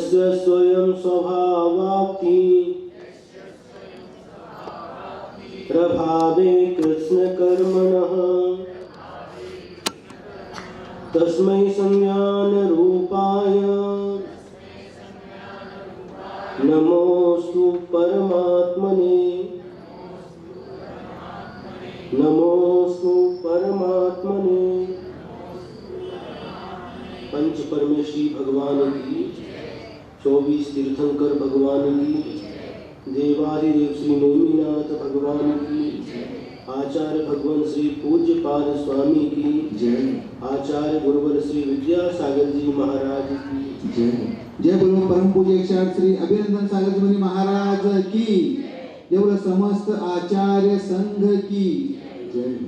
यस्य स्वयं स्वभावाप्ति प्रभावे कृष्णकर्मणः तस्मै संज्ञानरूपाय नमोस्तु परमात्मने नमोस्तु परमात्मने। पंच परमेश्वरी भगवान की, 24 तीर्थंकर भगवान की, देवादिदेव श्री नेमिनाथ भगवान की, आचार्य भगवान श्री पूज्य पाद स्वामी की जय, आचार्य गुरुवर श्री विद्यासागर जी महाराज की जय। जय बोलो परम पूज्य श्री अभिनंदन सागर जी मुनि महाराज की जय, बोलो समस्त आचार्य संघ की जय।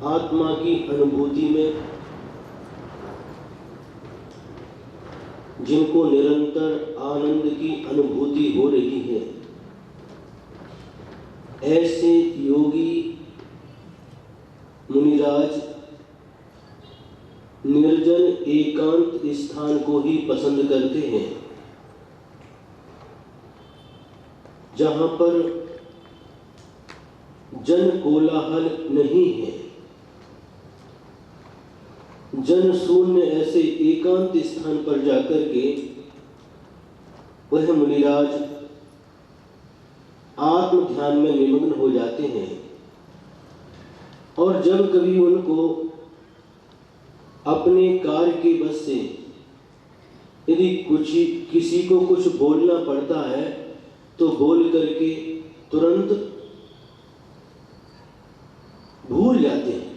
आत्मा की अनुभूति में जिनको निरंतर आनंद की अनुभूति हो रही है, ऐसे योगी मुनिराज निर्जन एकांत स्थान को ही पसंद करते हैं, जहां पर जन कोलाहल नहीं है। जन शून्य ऐसे एकांत स्थान पर जाकर के वह मुनिराज आत्म ध्यान में निमग्न हो जाते हैं। और जब कभी उनको अपने कार्य के बस से यदि किसी को कुछ बोलना पड़ता है तो बोल करके तुरंत भूल जाते हैं।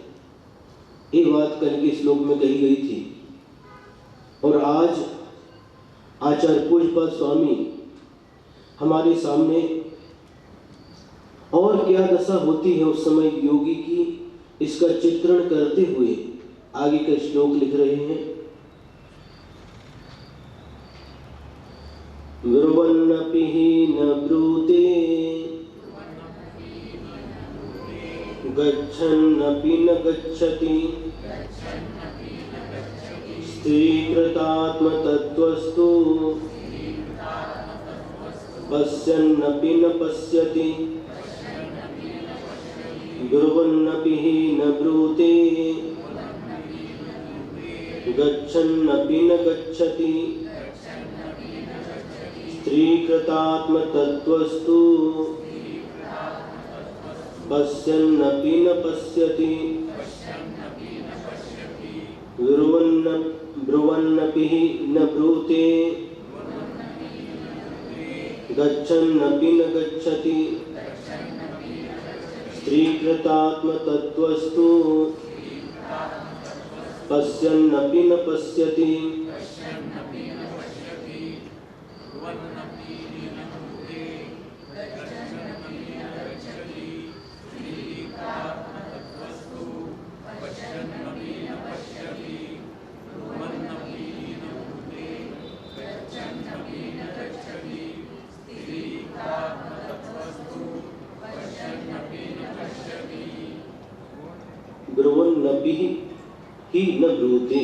ये बात कल के श्लोक में कही गई थी। और आज आचार्य पूज्यपाद स्वामी हमारे सामने और क्या दशा होती है उस समय योगी की, इसका चित्रण करते हुए आगे का श्लोक लिख रहे हैं। ब्रुवन्नपि न ब्रूते गच्छन्नपि न गच्छति स्त्रीकृतात्मतत्त्वस्तु पश्यन्नपि न पश्यति ब्रुवन्नपि न ब्रूते गच्छन्नपि न गच्छति स्त्रीकृतात्मतत्त्वस्तु पश्यन्नपि न पश्यति ब्रुवन्नपि न ब्रूते गच्छन्नपि न गच्छति स्त्रीकृतात्मतत्त्वस्तु पश्यन्नपि न पश्यति ब्रुवन्नपि ही न ब्रूते।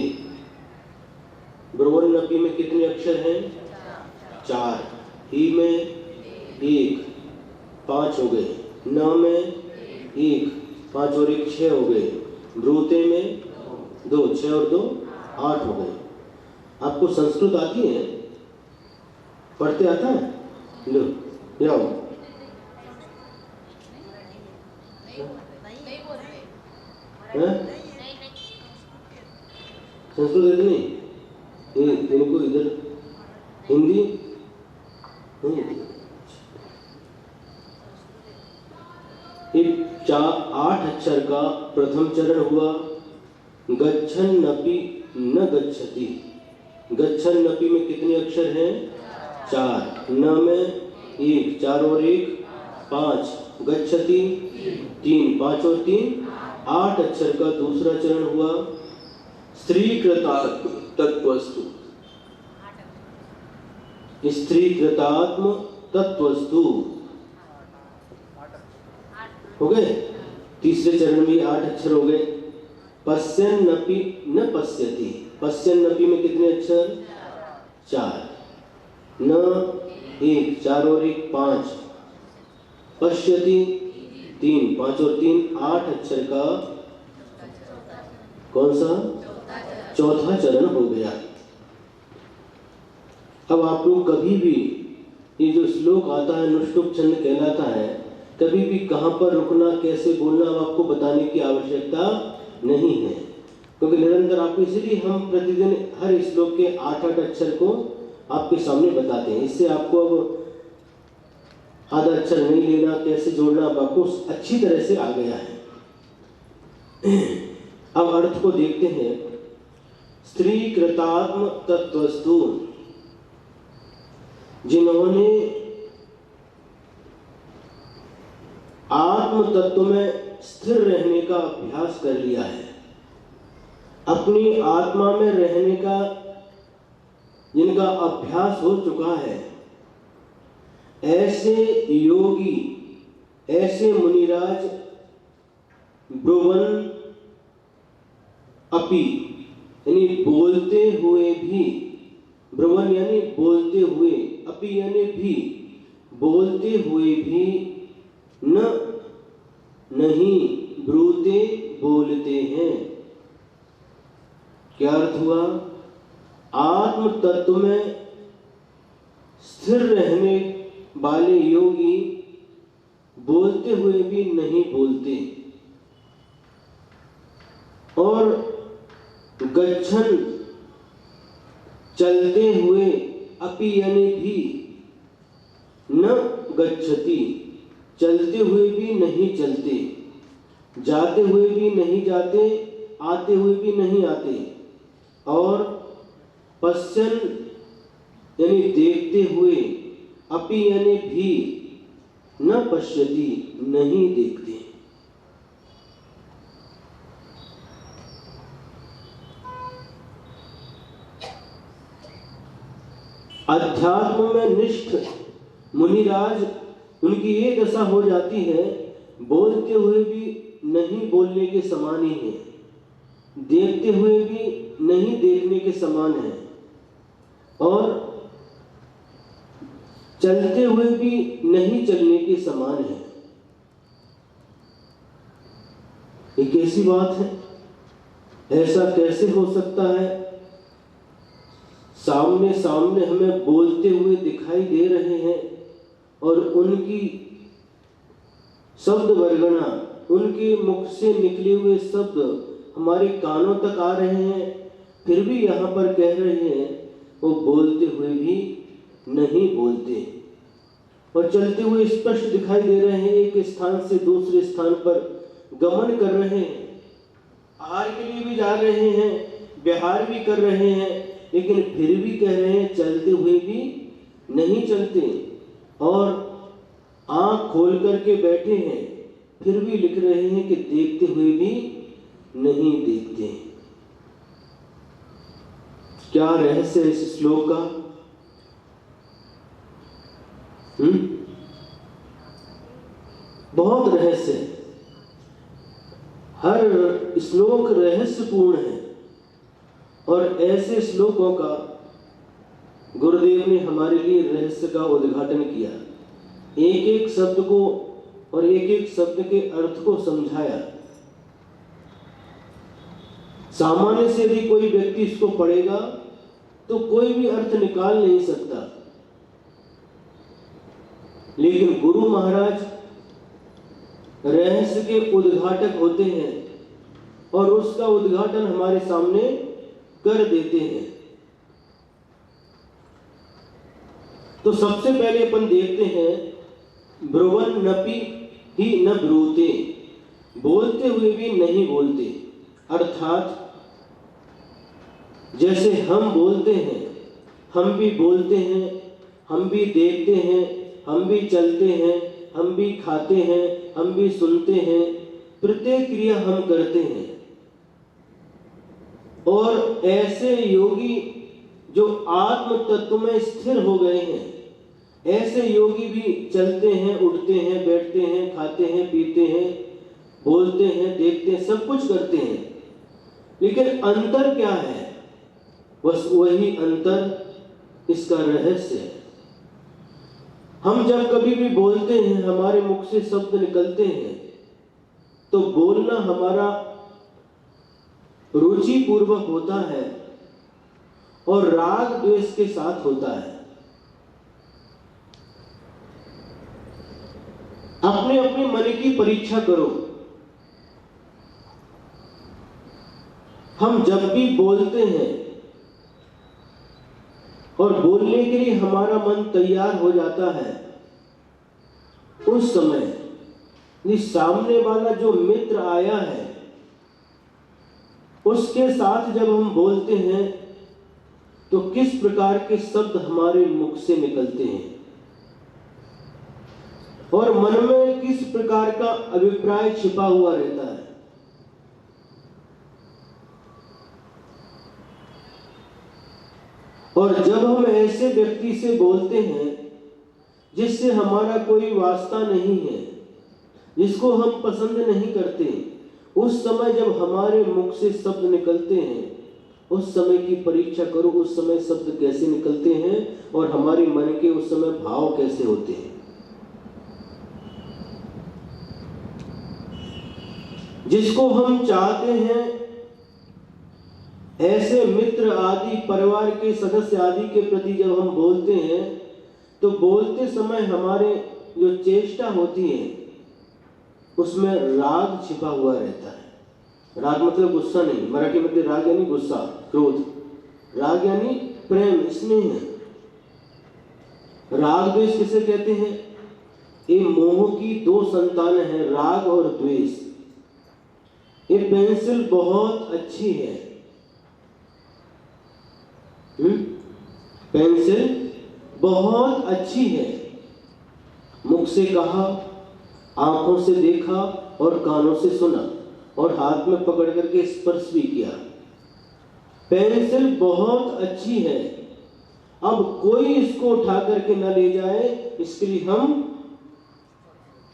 ब्रुवन्नपि में कितने अक्षर हैं? 4। ही में 1, 5 हो गए। न में 1, 5 और 1 6 हो गए। ब्रूते में 2, 6 और 2 8 हो गए। आपको संस्कृत आती है? पढ़ते आता है? लो जाओ। संस्कृत नहीं, इनको इधर हिंदी नहीं। एक 8 अक्षर का प्रथम चरण हुआ गच्छन्नपि न गच्छति। गच्छन्नपि में कितने अक्षर हैं? 4। न में 1, 4 और 1 5। गच्छति 3, 5 और 3 8 अक्षर का दूसरा चरण हुआ स्त्रीकृतात्म तत्वस्तु। स्त्रीकृतात्म तत्वस्तु हो गए। तीसरे चरण में 8 अक्षर हो गए। पश्यन्नपि न पश्यति, पश्यन्नपि में कितने अक्षर? 4। न 1, 4 और 1 5, पश्यति 3, 5 और 3 8 अक्षर का कौन सा? चौथा चरण हो गया। अब आप लोग कभी भी ये जो श्लोक आता है नुष्टुप छंद कहलाता है, कभी भी कहाँ पर रुकना, कैसे बोलना, अब आपको बताने की आवश्यकता नहीं है, क्योंकि निरंतर आपको, इसलिए हम प्रतिदिन हर श्लोक के 8-8 अक्षर को आपके सामने बताते हैं। इससे आपको अब आधा अक्षर नहीं लेना, कैसे जोड़ना, अब आपको अच्छी तरह से आ गया है। अब अर्थ को देखते हैं। स्त्री कृतात्म तत्वस्तु, जिन्होंने आत्म तत्व में स्थिर रहने का अभ्यास कर लिया है, अपनी आत्मा में रहने का जिनका अभ्यास हो चुका है, ऐसे योगी, ऐसे मुनिराज ब्रुवन अपि, यानी बोलते हुए भी, ब्रुवन यानी बोलते हुए, अपि यानी भी, बोलते हुए भी, न नहीं ब्रूते बोलते हैं। क्या अर्थ हुआ? आत्म तत्व में स्थिर रहने वाले योगी बोलते हुए भी नहीं बोलते, और गच्छन चलते हुए, अपि यानी भी, न गच्छति चलते हुए भी नहीं चलते, जाते हुए भी नहीं जाते, आते हुए भी नहीं आते, और पश्यन यानी देखते हुए, अपि यानी भी, न पश्यति नहीं देखते। अध्यात्म में निष्ठ मुनिराज, उनकी ये दशा हो जाती है, बोलते हुए भी नहीं बोलने के समान ही है, देखते हुए भी नहीं देखने के समान है, और चलते हुए भी नहीं चलने के समान है। ये कैसी बात है? ऐसा कैसे हो सकता है? सामने सामने हमें बोलते हुए दिखाई दे रहे हैं, और उनकी शब्द वर्गणा, उनके मुख से निकले हुए शब्द हमारे कानों तक आ रहे हैं, फिर भी यहाँ पर कह रहे हैं वो बोलते हुए भी नहीं बोलते, और चलते हुए स्पष्ट दिखाई दे रहे हैं, एक स्थान से दूसरे स्थान पर गमन कर रहे हैं, आहार के लिए भी जा रहे हैं, विहार भी कर रहे हैं, लेकिन फिर भी कह रहे हैं चलते हुए भी नहीं चलते, और आंख खोल करके बैठे हैं, फिर भी लिख रहे हैं कि देखते हुए भी नहीं देखते। क्या रहस्य है इस श्लोक का? बहुत रहस्य है, हर श्लोक रहस्यपूर्ण है, और ऐसे श्लोकों का गुरुदेव ने हमारे लिए रहस्य का उद्घाटन किया, एक एक शब्द को और एक एक शब्द के अर्थ को समझाया। सामान्य से यदि कोई व्यक्ति इसको पढ़ेगा तो कोई भी अर्थ निकाल नहीं सकता, लेकिन गुरु महाराज रहस्य के उद्घाटक होते हैं, और उसका उद्घाटन हमारे सामने कर देते हैं। तो सबसे पहले अपन देखते हैं, ब्रुवन नपि ही न ब्रूते, बोलते हुए भी नहीं बोलते, अर्थात जैसे हम बोलते हैं, हम भी बोलते हैं, हम भी देखते हैं, हम भी चलते हैं, हम भी खाते हैं, हम भी सुनते हैं, प्रत्येक क्रिया हम करते हैं। और ऐसे योगी जो आत्म तत्व में स्थिर हो गए हैं, ऐसे योगी भी चलते हैं, उठते हैं, बैठते हैं, खाते हैं, पीते हैं, बोलते हैं, देखते हैं, सब कुछ करते हैं, लेकिन अंतर क्या है? बस वही अंतर इसका रहस्य है। हम जब कभी भी बोलते हैं, हमारे मुख से शब्द निकलते हैं, तो बोलना हमारा रुचि पूर्वक होता है और राग द्वेष के साथ होता है। अपने अपने मन की परीक्षा करो। हम जब भी बोलते हैं और बोलने के लिए हमारा मन तैयार हो जाता है, उस समय सामने वाला जो मित्र आया है उसके साथ जब हम बोलते हैं तो किस प्रकार के शब्द हमारे मुख से निकलते हैं और मन में किस प्रकार का अभिप्राय छिपा हुआ रहता है। और जब हम ऐसे व्यक्ति से बोलते हैं जिससे हमारा कोई वास्ता नहीं है, जिसको हम पसंद नहीं करते, उस समय जब हमारे मुख से शब्द निकलते हैं, उस समय की परीक्षा करो, उस समय शब्द कैसे निकलते हैं और हमारे मन के उस समय भाव कैसे होते हैं। जिसको हम चाहते हैं, ऐसे मित्र आदि, परिवार के सदस्य आदि के प्रति जब हम बोलते हैं, तो बोलते समय हमारे जो चेष्टा होती है उसमें राग छिपा हुआ रहता है। राग मतलब गुस्सा नहीं, मराठी में राग यानी गुस्सा, क्रोध। राग यानी प्रेम, स्नेह। राग द्वेष किसे कहते हैं? ये मोह की दो संतान है, राग और द्वेष। ये पेंसिल बहुत अच्छी है, पेंसिल बहुत अच्छी है। मुख से कहा, आंखों से देखा और कानों से सुना और हाथ में पकड़ करके स्पर्श भी किया। पेंसिल बहुत अच्छी है, अब कोई इसको उठा करके न ले जाए, इसके लिए हम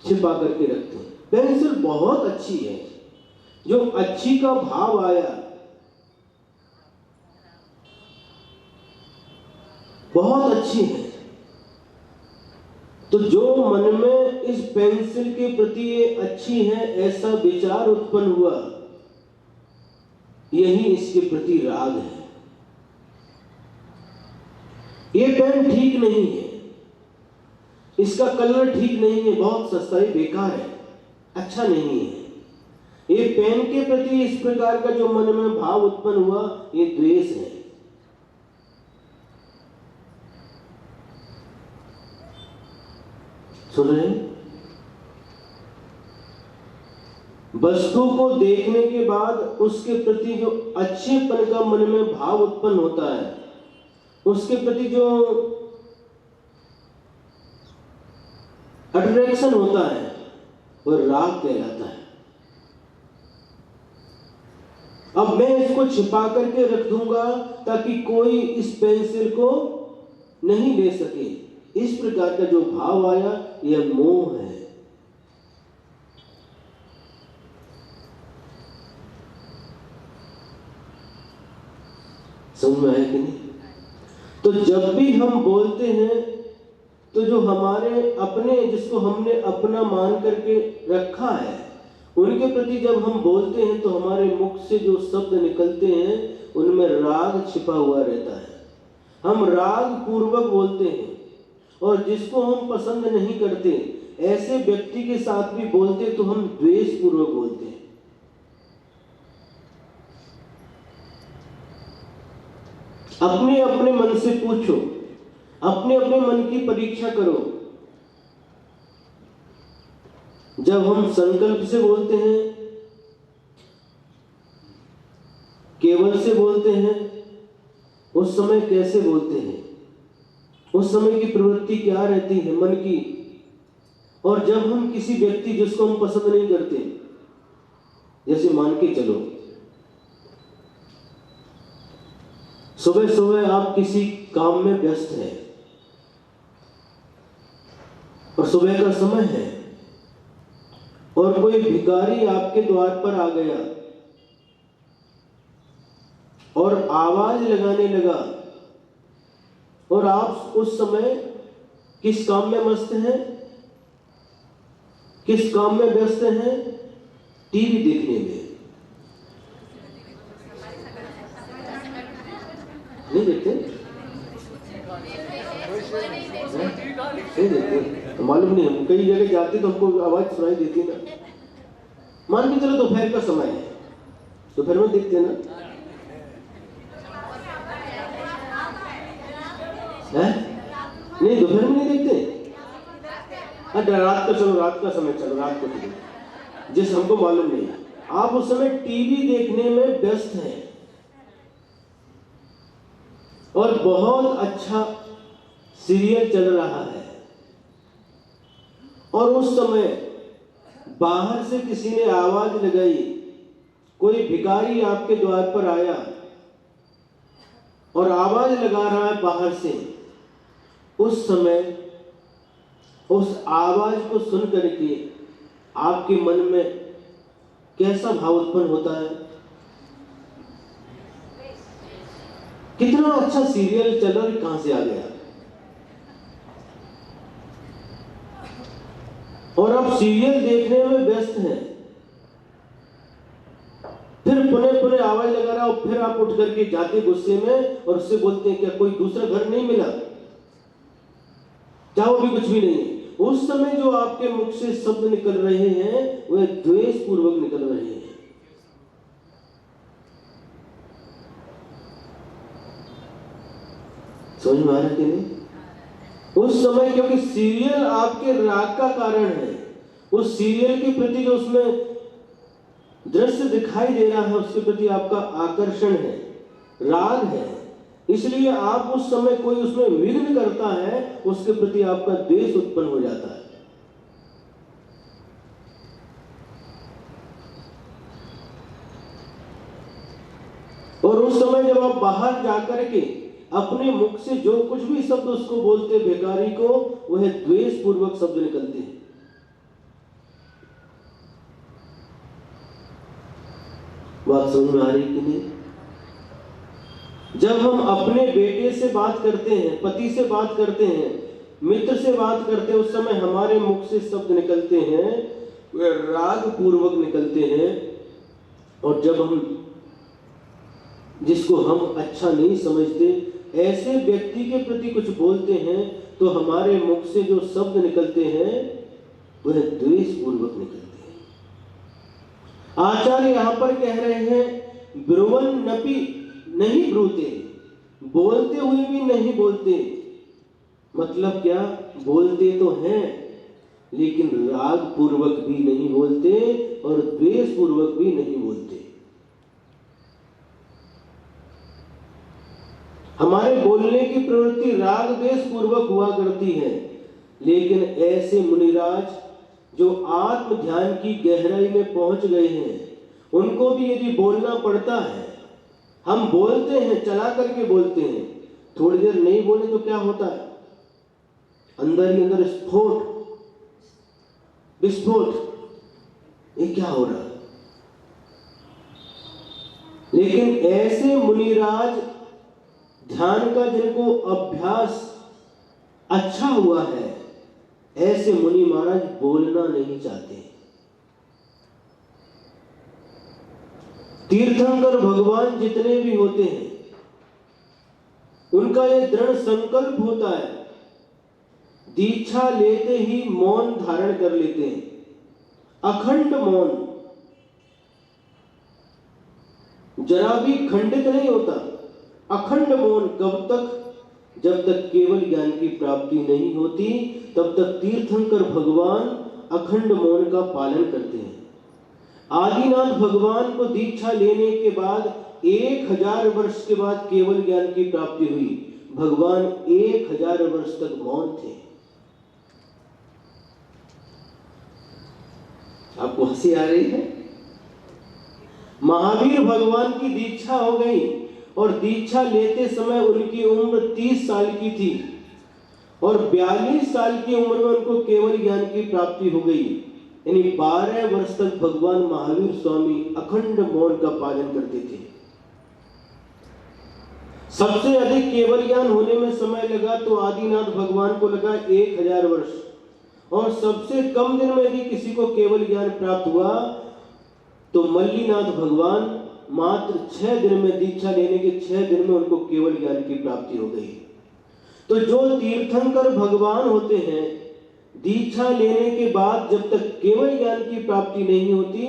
छिपा करके रखते हैं। पेंसिल बहुत अच्छी है, जो अच्छी का भाव आया, बहुत अच्छी है, तो जो मन में इस पेंसिल के प्रति ये अच्छी है ऐसा विचार उत्पन्न हुआ, यही इसके प्रति राग है। ये पेन ठीक नहीं है, इसका कलर ठीक नहीं है, बहुत सस्ता है, बेकार है, अच्छा नहीं है। ये पेन के प्रति इस प्रकार का जो मन में भाव उत्पन्न हुआ, ये द्वेष है। सुन रहे हैं? वस्तु को देखने के बाद उसके प्रति जो अच्छेपन का मन में भाव उत्पन्न होता है, उसके प्रति जो अट्रैक्शन होता है, वो राग कहलाता है। अब मैं इसको छिपा करके रख दूंगा ताकि कोई इस पेंसिल को नहीं ले सके, इस प्रकार का जो भाव आया, यह मोह है। समझ में आया कि नहीं? तो जब भी हम बोलते हैं, तो जो हमारे अपने, जिसको हमने अपना मान करके रखा है, उनके प्रति जब हम बोलते हैं तो हमारे मुख से जो शब्द निकलते हैं उनमें राग छिपा हुआ रहता है। हम राग पूर्वक बोलते हैं, और जिसको हम पसंद नहीं करते ऐसे व्यक्ति के साथ भी बोलते तो हम द्वेष पूर्वक बोलते हैं। अपने अपने मन से पूछो, अपने अपने मन की परीक्षा करो। जब हम संकल्प से बोलते हैं, केवल से बोलते हैं, उस समय कैसे बोलते हैं, उस समय की प्रवृत्ति क्या रहती है मन की। और जब हम किसी व्यक्ति जिसको हम पसंद नहीं करते, जैसे मान के चलो सुबह सुबह आप किसी काम में व्यस्त हैं और सुबह का समय है और कोई भिखारी आपके द्वार पर आ गया और आवाज लगाने लगा, और आप उस समय किस काम में मस्त हैं, किस काम में व्यस्त हैं? टीवी देखने में। नहीं देखते? नहीं देखते? मालूम नहीं, हम कई जगह जाते तो हमको आवाज सुनाई देती ना। मान के चलो दोपहर का समय है, दोपहर में देखते ना है? नहीं, दोपहर में नहीं देखते। रात का, चलो रात का समय, चलो रात को देखते, जिस हमको मालूम नहीं। आप उस समय टीवी देखने में व्यस्त हैं और बहुत अच्छा सीरियल चल रहा है, और उस समय बाहर से किसी ने आवाज लगाई, कोई भिखारी आपके द्वार पर आया और आवाज लगा रहा है बाहर से। उस समय उस आवाज को सुन करके आपके मन में कैसा भाव उत्पन्न होता है? कितना अच्छा सीरियल चल रहा है, कहां से आ गया? और अब सीरियल देखने में व्यस्त हैं, फिर पुनः पुनः आवाज लगा रहा, और फिर आप उठ करके जाते गुस्से में और उससे बोलते हैं, क्या कोई दूसरा घर नहीं मिला? चाहो भी कुछ भी नहीं है। उस समय जो आपके मुख से शब्द निकल रहे हैं वह द्वेष पूर्वक निकल रहे हैं। समझ में आ रहा कि नहीं? उस समय क्योंकि सीरियल आपके राग का कारण है, उस सीरियल के प्रति जो उसमें दृश्य दिखाई दे रहा है उसके प्रति आपका आकर्षण है, राग है, इसलिए आप उस समय कोई उसमें विघ्न करता है उसके प्रति आपका द्वेष उत्पन्न हो जाता है। और उस समय जब आप बाहर जाकर के अपने मुख से जो कुछ भी शब्द उसको बोलते भिखारी को, वह द्वेष पूर्वक शब्द निकलते हैं। बात समझ में आ रही कि नहीं? जब हम अपने बेटे से बात करते हैं, पति से बात करते हैं, मित्र से बात करते हैं, उस समय हमारे मुख से शब्द निकलते हैं वे राग पूर्वक निकलते हैं। और जब हम जिसको हम अच्छा नहीं समझते ऐसे व्यक्ति के प्रति कुछ बोलते हैं तो हमारे मुख से जो शब्द निकलते हैं वह द्वेष पूर्वक निकलते हैं। आचार्य यहां पर कह रहे हैं ब्रुवन नपि नहीं ब्रूते, बोलते हुए भी नहीं बोलते। मतलब क्या? बोलते तो हैं लेकिन राग पूर्वक भी नहीं बोलते और द्वेष पूर्वक भी नहीं बोलते। हमारे बोलने की प्रवृत्ति राग द्वेष पूर्वक हुआ करती है, लेकिन ऐसे मुनिराज जो आत्म ध्यान की गहराई में पहुंच गए हैं उनको भी यदि बोलना पड़ता है, हम बोलते हैं, चला करके बोलते हैं, थोड़ी देर नहीं बोले तो क्या होता है? अंदर ही अंदर स्फोट विस्फोट। ये क्या हो रहा है? लेकिन ऐसे मुनिराज ध्यान का जिनको अभ्यास अच्छा हुआ है, ऐसे मुनि महाराज बोलना नहीं चाहते। तीर्थंकर भगवान जितने भी होते हैं उनका यह दृढ़ संकल्प होता है, दीक्षा लेते ही मौन धारण कर लेते हैं, अखंड मौन, जरा भी खंडित नहीं होता, अखंड मौन। कब तक? जब तक केवल ज्ञान की प्राप्ति नहीं होती तब तक तीर्थंकर भगवान अखंड मौन का पालन करते हैं। आदिनाथ भगवान को दीक्षा लेने के बाद 1000 वर्ष के बाद केवल ज्ञान की प्राप्ति हुई। भगवान 1000 वर्ष तक मौन थे। आपको हंसी आ रही है? महावीर भगवान की दीक्षा हो गई और दीक्षा लेते समय उनकी उम्र 30 साल की थी और 42 साल की उम्र में उनको केवल ज्ञान की प्राप्ति हो गई। यानी 12 वर्ष तक भगवान महावीर स्वामी अखंड मौन का पालन करते थे। सबसे अधिक केवल ज्ञान होने में समय लगा तो आदिनाथ भगवान को लगा 1000 वर्ष, और सबसे कम दिन में यदि किसी को केवल ज्ञान प्राप्त हुआ तो मल्लीनाथ भगवान मात्र 6 दिन में, दीक्षा लेने के 6 दिन में उनको केवल ज्ञान की प्राप्ति हो गई। तो जो तीर्थंकर भगवान होते हैं, दीक्षा लेने के बाद जब तक केवल ज्ञान की प्राप्ति नहीं होती,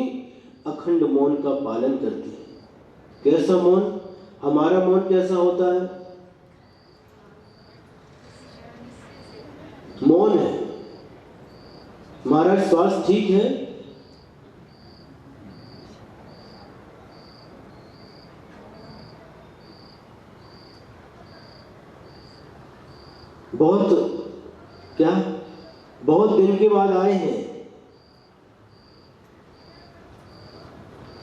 अखंड मौन का पालन करते हैं। कैसा मौन? हमारा मौन कैसा होता है? मौन है। हमारा स्वास्थ्य ठीक है? बहुत दिन के बाद आए हैं।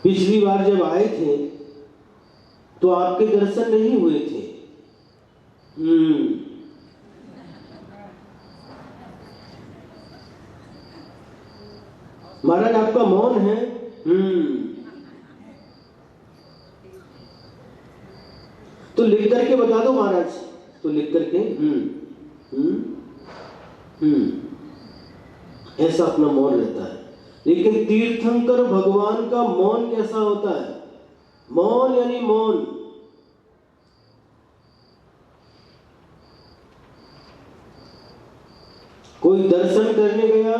पिछली बार जब आए थे तो आपके दर्शन नहीं हुए थे। महाराज आपका मौन है। तो लिख करके बता दो महाराज। तो लिख करके ऐसा अपना मौन रहता है। लेकिन तीर्थंकर भगवान का मौन कैसा होता है? मौन यानी मौन। कोई दर्शन करने गया,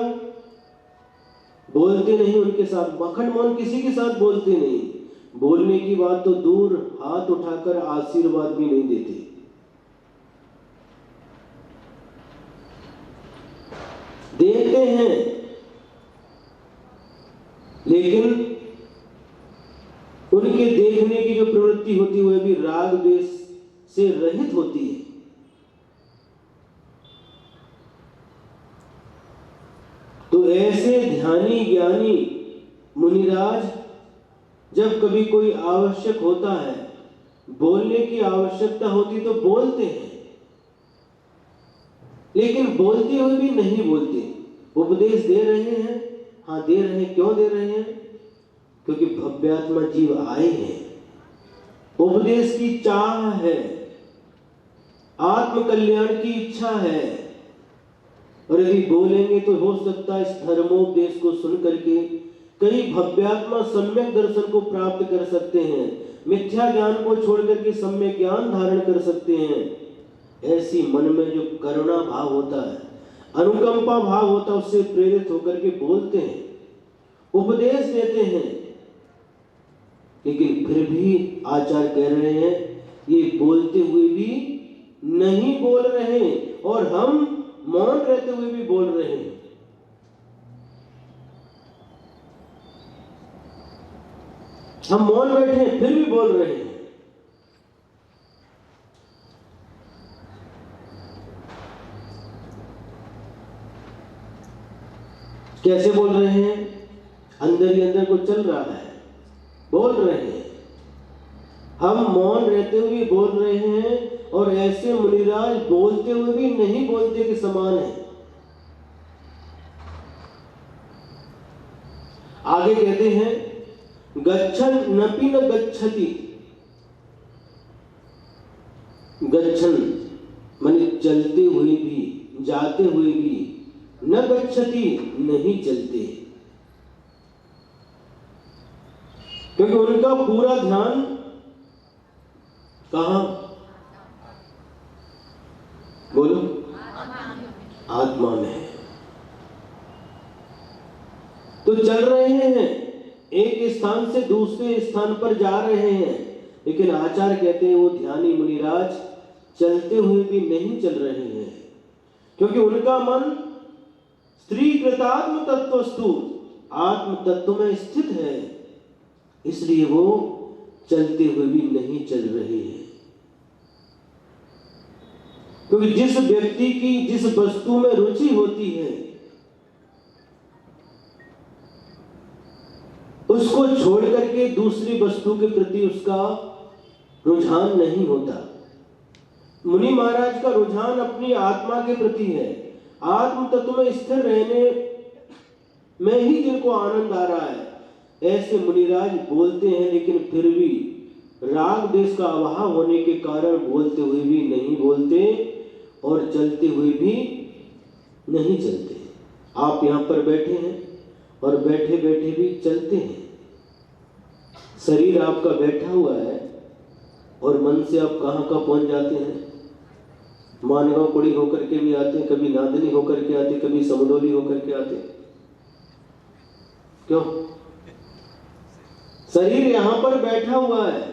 बोलते नहीं उनके साथ, अखंड मौन, किसी के साथ बोलते नहीं। बोलने की बात तो दूर, हाथ उठाकर आशीर्वाद भी नहीं देते। देते हैं लेकिन उनके देखने की जो प्रवृत्ति होती है वह भी राग द्वेष से रहित होती है। तो ऐसे ध्यानी ज्ञानी मुनिराज जब कभी कोई आवश्यक होता है, बोलने की आवश्यकता होती तो बोलते हैं, लेकिन बोलते हुए भी नहीं बोलते। उपदेश दे रहे हैं, हाँ दे रहे हैं। क्यों दे रहे हैं? क्योंकि भव्यात्मा जीव आए हैं, उपदेश की चाह है, आत्म कल्याण की इच्छा है। और यदि बोलेंगे तो हो सकता है इस धर्मोपदेश को सुन करके कई भव्यात्मा सम्यक दर्शन को प्राप्त कर सकते हैं, मिथ्या ज्ञान को छोड़ करके सम्यक ज्ञान धारण कर सकते हैं। ऐसी मन में जो करुणा भाव होता है, अनुकंपा भाव होता है, उससे प्रेरित होकर के बोलते हैं, उपदेश देते हैं। लेकिन फिर भी आचार्य कह रहे हैं ये बोलते हुए भी नहीं बोल रहे और हम मौन रहते हुए भी बोल रहे हैं। हम मौन बैठे हैं फिर भी बोल रहे हैं। कैसे बोल रहे हैं? अंदर ही अंदर कुछ चल रहा है, बोल रहे हैं। हम मौन रहते हुए भी बोल रहे हैं और ऐसे मुनिराज बोलते हुए भी नहीं बोलते के समान है। आगे कहते हैं गच्छन नपि न गच्छति। गच्छन माने चलते हुए भी, जाते हुए भी, न गच्छति नहीं चलते, क्योंकि उनका पूरा ध्यान कहां? बोलो, आत्मा में है। तो चल रहे हैं, एक स्थान से दूसरे स्थान पर जा रहे हैं, लेकिन आचार्य कहते हैं वो ध्यानी मुनिराज चलते हुए भी नहीं चल रहे हैं, क्योंकि उनका मन स्त्री कृतात्म तत्वस्तु आत्म तत्व में स्थित है, इसलिए वो चलते हुए भी नहीं चल रहे हैं। क्योंकि जिस व्यक्ति की जिस वस्तु में रुचि होती है उसको छोड़ करके दूसरी वस्तु के प्रति उसका रुझान नहीं होता। मुनि महाराज का रुझान अपनी आत्मा के प्रति है, आत्म तत्व में स्थिर रहने मैं ही जिनको आनंद आ रहा है, ऐसे मुनिराज बोलते हैं, लेकिन फिर भी राग देश का अभाव होने के कारण बोलते हुए भी नहीं बोलते और चलते हुए भी नहीं चलते। आप यहाँ पर बैठे हैं और बैठे बैठे भी चलते हैं। शरीर आपका बैठा हुआ है और मन से आप कहाँ कहाँ पहुँच जाते हैं। मानगांव कुड़ी होकर के भी आते हैं, कभी नादनी होकर के आते, कभी समडोली होकर के आते। क्यों? शरीर यहां पर बैठा हुआ है।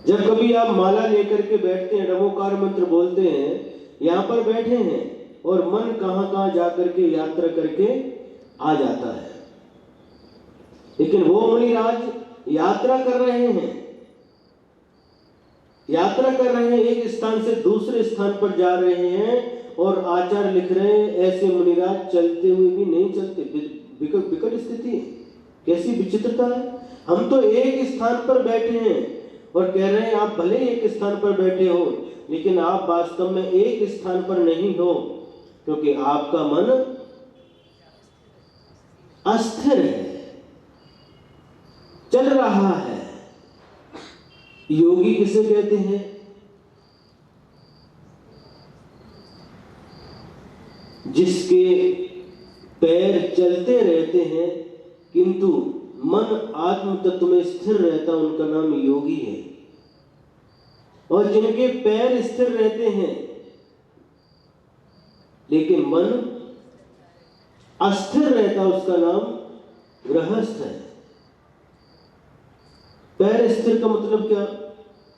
जब कभी आप माला लेकर के बैठते हैं, नमोकार मंत्र बोलते हैं, यहां पर बैठे हैं और मन कहां कहां जाकर के यात्रा करके आ जाता है। लेकिन वो मुनिराज यात्रा कर रहे हैं, यात्रा कर रहे हैं, एक स्थान से दूसरे स्थान पर जा रहे हैं और आचार्य लिख रहे हैं ऐसे मुनिराज चलते हुए भी नहीं चलते। विकट स्थिति है, कैसी विचित्रता है। हम तो एक स्थान पर बैठे हैं और कह रहे हैं आप भले एक स्थान पर बैठे हो, लेकिन आप वास्तव में एक स्थान पर नहीं हो, क्योंकि आपका मन अस्थिर है, चल रहा है। योगी किसे कहते हैं? जिसके पैर चलते रहते हैं किंतु मन आत्म तत्व में स्थिर रहता, उनका नाम योगी है। और जिनके पैर स्थिर रहते हैं लेकिन मन अस्थिर रहता, उसका नाम गृहस्थ है। पैर स्थिर का मतलब क्या?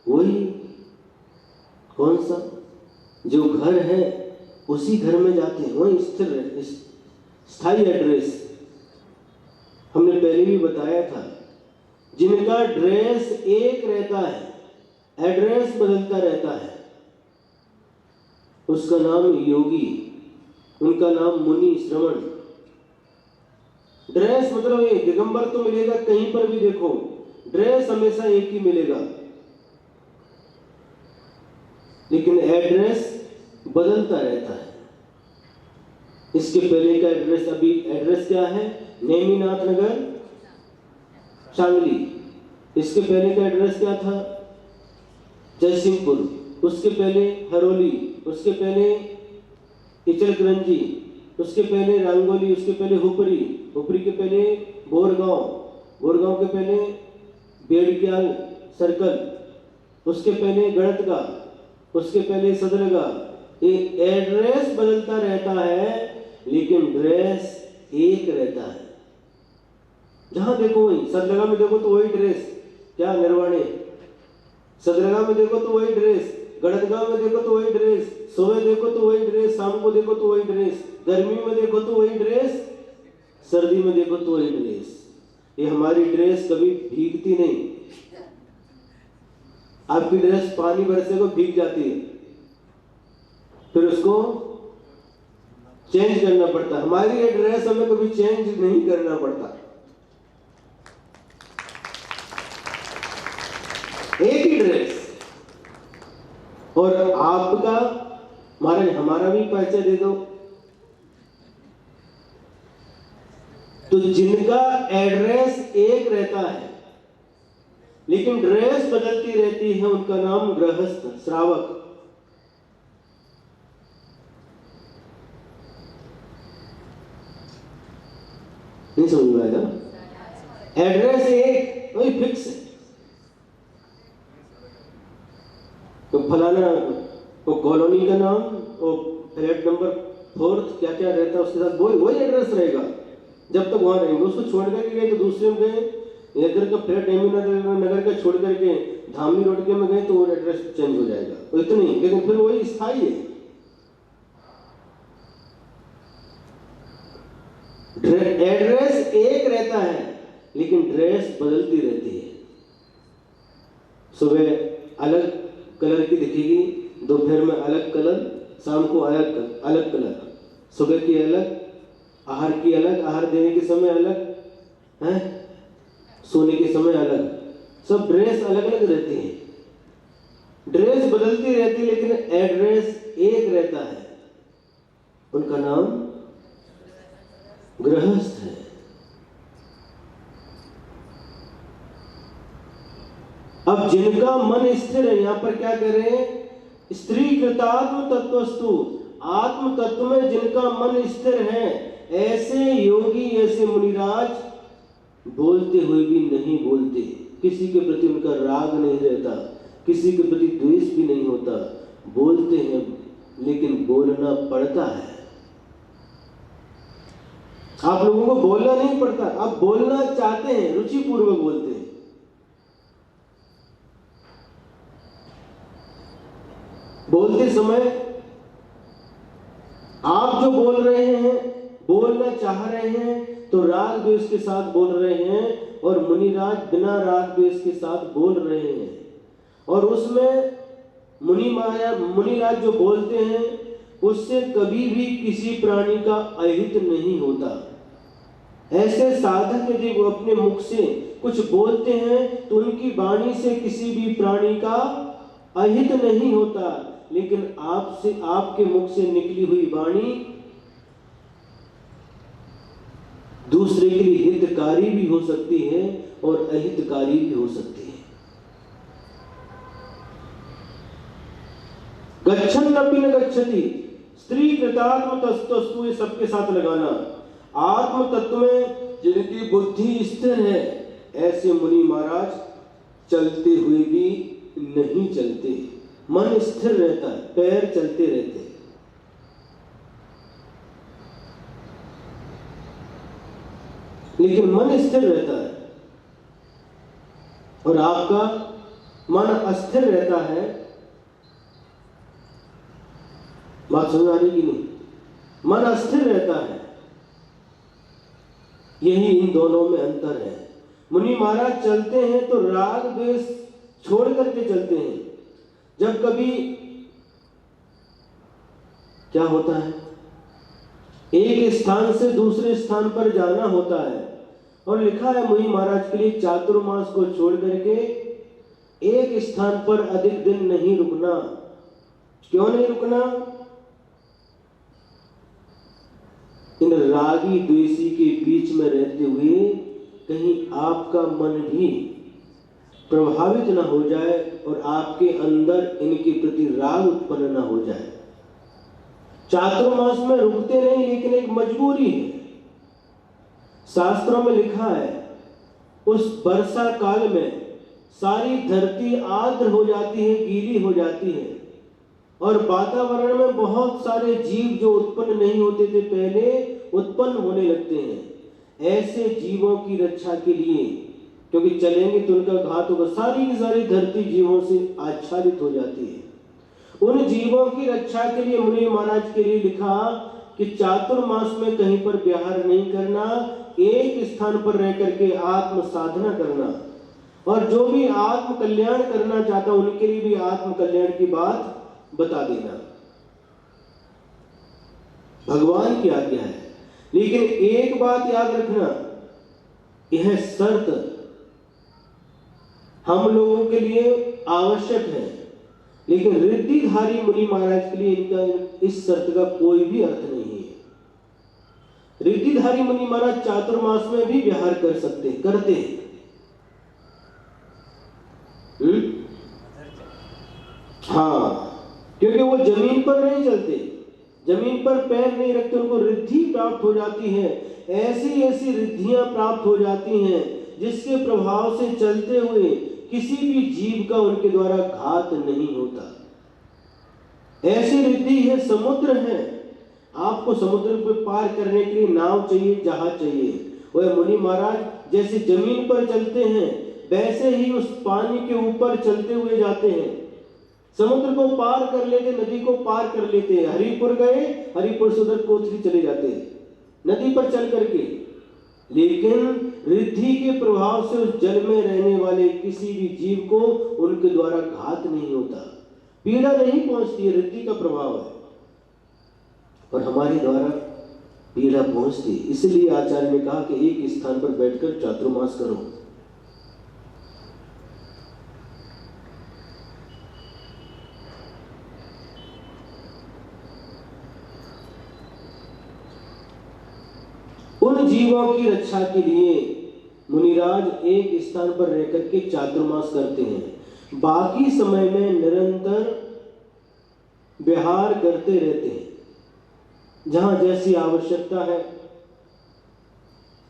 वही कौन सा जो घर है उसी घर में जाते हैं, वही स्थिर है, स्थायी एड्रेस। हमने पहले भी बताया था, जिनका ड्रेस एक रहता है, एड्रेस बदलता रहता है, उसका नाम योगी, उनका नाम मुनि श्रवण। ड्रेस मतलब ये दिगंबर तो मिलेगा कहीं पर भी देखो, ड्रेस हमेशा एक ही मिलेगा, लेकिन एड्रेस बदलता रहता है। इसके पहले का एड्रेस, अभी एड्रेस क्या है? नेमिनाथ नगर सांगली। इसके पहले का एड्रेस क्या था? जयसिंहपुर। उसके पहले हरोली, उसके पहले इचलकरंजी, उसके पहले रंगोली, उसके पहले हुपरी, हुपरी के पहले बोरगांव, बोरगांव के पहले बेड़क्याल सर्कल, उसके पहले गड़तगा, उसके पहले सदरगा। ये एड्रेस बदलता रहता है लेकिन ड्रेस एक रहता है। जहां देखो वही, सदरगा में देखो तो वही ड्रेस, क्या निर्वाणे। सदरगा में देखो तो वही ड्रेस, गड़तगांव में देखो तो वही ड्रेस, सुबह देखो तो वही ड्रेस, शाम को देखो तो वही ड्रेस, गर्मी में देखो तो वही ड्रेस, सर्दी में देखो तो वही ड्रेस। ये हमारी ड्रेस कभी भीगती नहीं। आपकी ड्रेस पानी बरसे को भीग जाती है, फिर उसको चेंज करना पड़ता है। हमारी ये ड्रेस हमें कभी चेंज नहीं करना पड़ता, एक ही ड्रेस। और आपका महाराज हमारा भी परिचय दे दो। तो जिनका एड्रेस एक रहता है लेकिन ड्रेस बदलती रहती है, उनका नाम गृहस्थ, श्रावक। नहीं समझ में आएगा? एड्रेस एक, वही फिक्स है। तो फलाना वो कॉलोनी का नाम, वो फ्लैट नंबर 4 क्या क्या रहता है उसके साथ वही एड्रेस रहेगा जब तक वहां रहेंगे। उसको छोड़ करके गए तो दूसरे में गए, इधर का फ्लैट नगर का छोड़ करके धामनी रोड के में गए तो वो एड्रेस चेंज हो जाएगा, तो इतनी। लेकिन फिर वही स्थायी है। एड्रेस एक रहता है लेकिन ड्रेस बदलती रहती है। सुबह अलग कलर की दिखेगी, दोपहर में अलग कलर, शाम को अलग अलग कलर, सुबह की अलग, आहार की अलग, आहार देने के समय अलग है, सोने के समय अलग, सब ड्रेस अलग अलग रहती है। ड्रेस बदलती रहती है लेकिन एड्रेस एक रहता है, उनका नाम गृहस्थ है। अब जिनका मन स्थिर है, यहां पर क्या कह रहे हैं? स्त्री कृतात्म तत्वस्तु, आत्म तत्व में जिनका मन स्थिर है, ऐसे योगी, ऐसे मुनिराज बोलते हुए भी नहीं बोलते, किसी के प्रति उनका राग नहीं रहता, किसी के प्रति द्वेष भी नहीं होता, बोलते हैं लेकिन बोलना पड़ता है। आप लोगों को बोलना नहीं पड़ता, आप बोलना चाहते हैं, रुचि पूर्वक बोलते हैं। बोलते समय आप जो बोल रहे हैं, बोलना चाह रहे हैं, तो राग द्वेष के साथ बोल रहे हैं, और मुनिराज बिना राग द्वेष के साथ बोल रहे हैं। और उसमें मुनिराज जो बोलते हैं, उससे कभी भी किसी प्राणी का अहित नहीं होता। ऐसे साधक यदि वो अपने मुख से कुछ बोलते हैं, तो उनकी वाणी से किसी भी प्राणी का अहित नहीं होता, लेकिन आपसे, आपके मुख से निकली हुई वाणी दूसरे के लिए हितकारी भी हो सकती है और अहितकारी भी हो सकती है। गच्छन्नपि न गच्छति, स्त्री कृतात्म तस्तस्तु, ये सबके साथ लगाना। आत्म तत्व में जिनकी बुद्धि स्थिर है, ऐसे मुनि महाराज चलते हुए भी नहीं चलते, मन स्थिर रहता है, पैर चलते रहते हैं। लेकिन मन स्थिर रहता है, और आपका मन अस्थिर रहता है। बात समझ आ रही कि नहीं? मन अस्थिर रहता है, यही इन दोनों में अंतर है। मुनि महाराज चलते हैं तो राग द्वेष छोड़ करके चलते हैं। जब कभी क्या होता है, एक स्थान से दूसरे स्थान पर जाना होता है, और लिखा है मुनि महाराज के लिए चातुर्मास को छोड़ करके एक स्थान पर अधिक दिन नहीं रुकना। क्यों नहीं रुकना? इन रागी द्वेषी के बीच में रहते हुए कहीं आपका मन भी प्रभावित न हो जाए और आपके अंदर इनके प्रति राग उत्पन्न न हो जाए। चातुर्मास में रुकते नहीं, लेकिन एक मजबूरी है। शास्त्रों में लिखा है, उस वर्षा काल में सारी धरती आर्द्र हो जाती है, गीली हो जाती है, और वातावरण में बहुत सारे जीव जो उत्पन्न नहीं होते थे पहले, उत्पन्न होने लगते हैं। ऐसे जीवों की रक्षा के लिए, क्योंकि चलेंगे तो उनका घात होगा, सारी की सारी धरती जीवों से आच्छादित हो जाती है। उन जीवों की रक्षा के लिए मुनि महाराज के लिए लिखा कि चातुर्मास में कहीं पर विहार नहीं करना, एक स्थान पर रह करके आत्म साधना करना, और जो भी आत्म कल्याण करना चाहता उनके लिए भी आत्म कल्याण की बात बता देना। भगवान की आज्ञा है। लेकिन एक बात याद रखना, यह शर्त हम लोगों के लिए आवश्यक है, लेकिन रिद्धिधारी मुनि महाराज के लिए इनका इस शर्त का कोई भी अर्थ नहीं है। रिद्धिधारी मुनि महाराज चातुर्मास में भी विहार कर सकते, करते हैं। हाँ, क्योंकि वो जमीन पर नहीं चलते, जमीन पर पैर नहीं रखते, उनको रिद्धि प्राप्त हो जाती है। ऐसी ऐसी रिद्धियां प्राप्त हो जाती हैं जिसके प्रभाव से चलते हुए किसी भी जीव का उनके द्वारा घात नहीं होता। ऐसी रिद्धि है, समुद्र है। आपको समुद्र को पार करने के लिए नाव चाहिए, जहाज चाहिए। वह मुनि महाराज जैसे जमीन पर चलते हैं, वैसे ही उस पानी के ऊपर चलते हुए जाते हैं। समुद्र को पार कर लेते, नदी को पार कर लेते हैं। हरिपुर गए, हरिपुर से उधर कोथली चले जाते हैं नदी पर चल करके। लेकिन रिद्धि के प्रभाव से उस जल में रहने वाले किसी भी जीव को उनके द्वारा घात नहीं होता, पीड़ा नहीं पहुंचती है, रिद्धि का प्रभाव है। और हमारे द्वारा पीड़ा पहुंचती, इसलिए आचार्य ने कहा कि एक स्थान पर बैठकर चातुर्मास करो। उन जीवों की रक्षा के लिए मुनिराज एक स्थान पर रहकर के चातुर्मास करते हैं, बाकी समय में निरंतर विहार करते रहते हैं। जहां जैसी आवश्यकता है,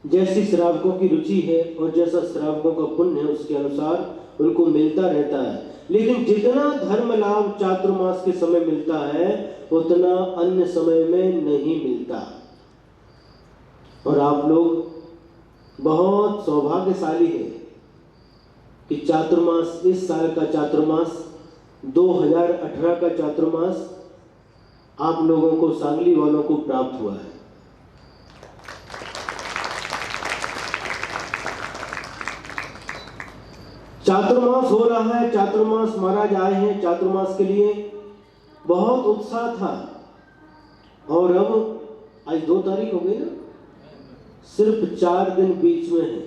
जैसी श्रावकों की रुचि है और जैसा श्रावकों का पुण्य है, उसके अनुसार उनको मिलता रहता है। लेकिन जितना धर्म लाभ चातुर्मास के समय मिलता है उतना अन्य समय में नहीं मिलता। और आप लोग बहुत सौभाग्यशाली हैं कि चातुर्मास, इस साल का चातुर्मास 2018 का चातुर्मास आप लोगों को, सांगली वालों को प्राप्त हुआ है। चातुर्मास हो रहा है, चातुर्मास महाराज आए हैं चातुर्मास के लिए, बहुत उत्साह था। और अब आज 2 तारीख हो गई ना, सिर्फ 4 दिन बीच में है,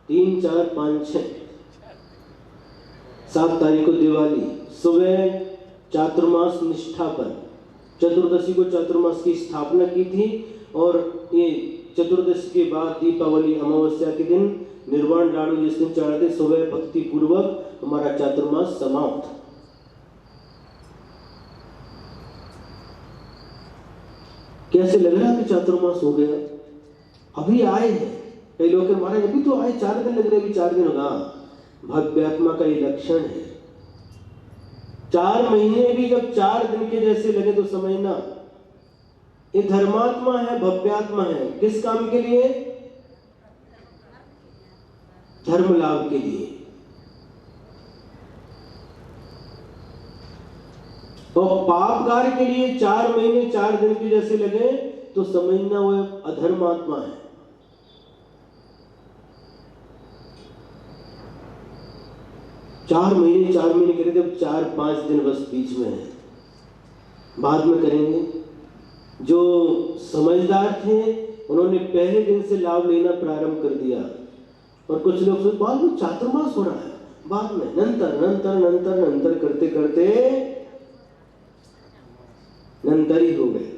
3, 4, 5, 6, 7 तारीख को दिवाली, सुबह चातुर्मास निष्ठा पर, चतुर्दशी को चातुर्मास की स्थापना की थी और ये चतुर्दशी के बाद दीपावली अमावस्या के दिन निर्वाण लाडू जिस दिन चढ़ाते, सुबह भक्ति पूर्वक हमारा चातुर्मास समाप्त। कैसे लग रहा है कि चातुर्मास हो गया? अभी आए हैं कई लोग, हमारे अभी तो आए, 4 दिन लग रहे, अभी 4 दिन होगा। भव्यात्मा का ये लक्षण है। 4 महीने भी जब 4 दिन के जैसे लगे तो समझना ये धर्मात्मा है, भव्यात्मा है। किस काम के लिए? धर्म लाभ के लिए। और पाप कार्य के लिए 4 महीने 4 दिन के जैसे लगे तो समझना वो अधर्मात्मा है। चार महीने करेंगे, अब 4-5 दिन बस बीच में है, बाद में करेंगे। जो समझदार थे उन्होंने पहले दिन से लाभ लेना प्रारंभ कर दिया। और कुछ लोग सोच बाद में चातुर्मास हो रहा है, बाद में नंतर करते करते नंतर ही हो गए।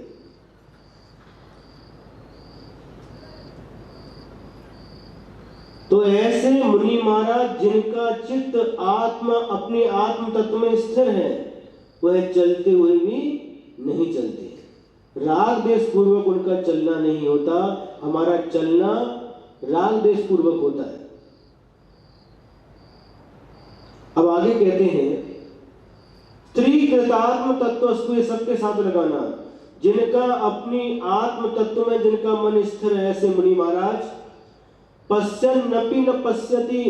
तो ऐसे मुनि महाराज जिनका चित्त अपने आत्म तत्व में स्थिर है, वह चलते हुए भी नहीं चलते। राग देश पूर्वक उनका चलना नहीं होता, हमारा चलना राग देश पूर्वक होता है। अब आगे कहते हैं, त्रिकृतात्म तत्वस्तु, ये सबके साथ लगाना, जिनका अपनी आत्म तत्व में जिनका मन स्थिर है, ऐसे मुनि महाराज पश्यन् नपि न पश्यति,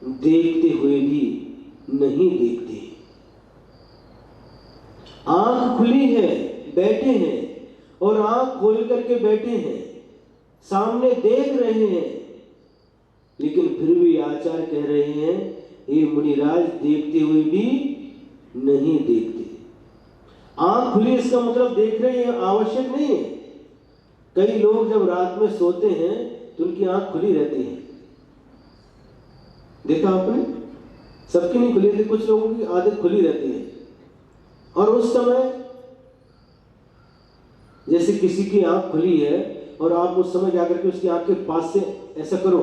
देखते हुए भी नहीं देखते। आंख खुली है, बैठे हैं, और आंख खोल करके बैठे हैं, सामने देख रहे हैं, लेकिन फिर भी आचार्य कह रहे हैं, ये मुनिराज देखते हुए भी नहीं देखते। आंख खुली इसका मतलब देख रहे हैं आवश्यक नहीं है। कई लोग जब रात में सोते हैं तो उनकी आंख खुली रहती है, देखा आपने? सबकी नहीं खुली रहती, कुछ लोगों की आदत खुली रहती है। और उस समय जैसे किसी की आंख खुली है और आप उस समय जाकर के उसकी आंख के पास से ऐसा करो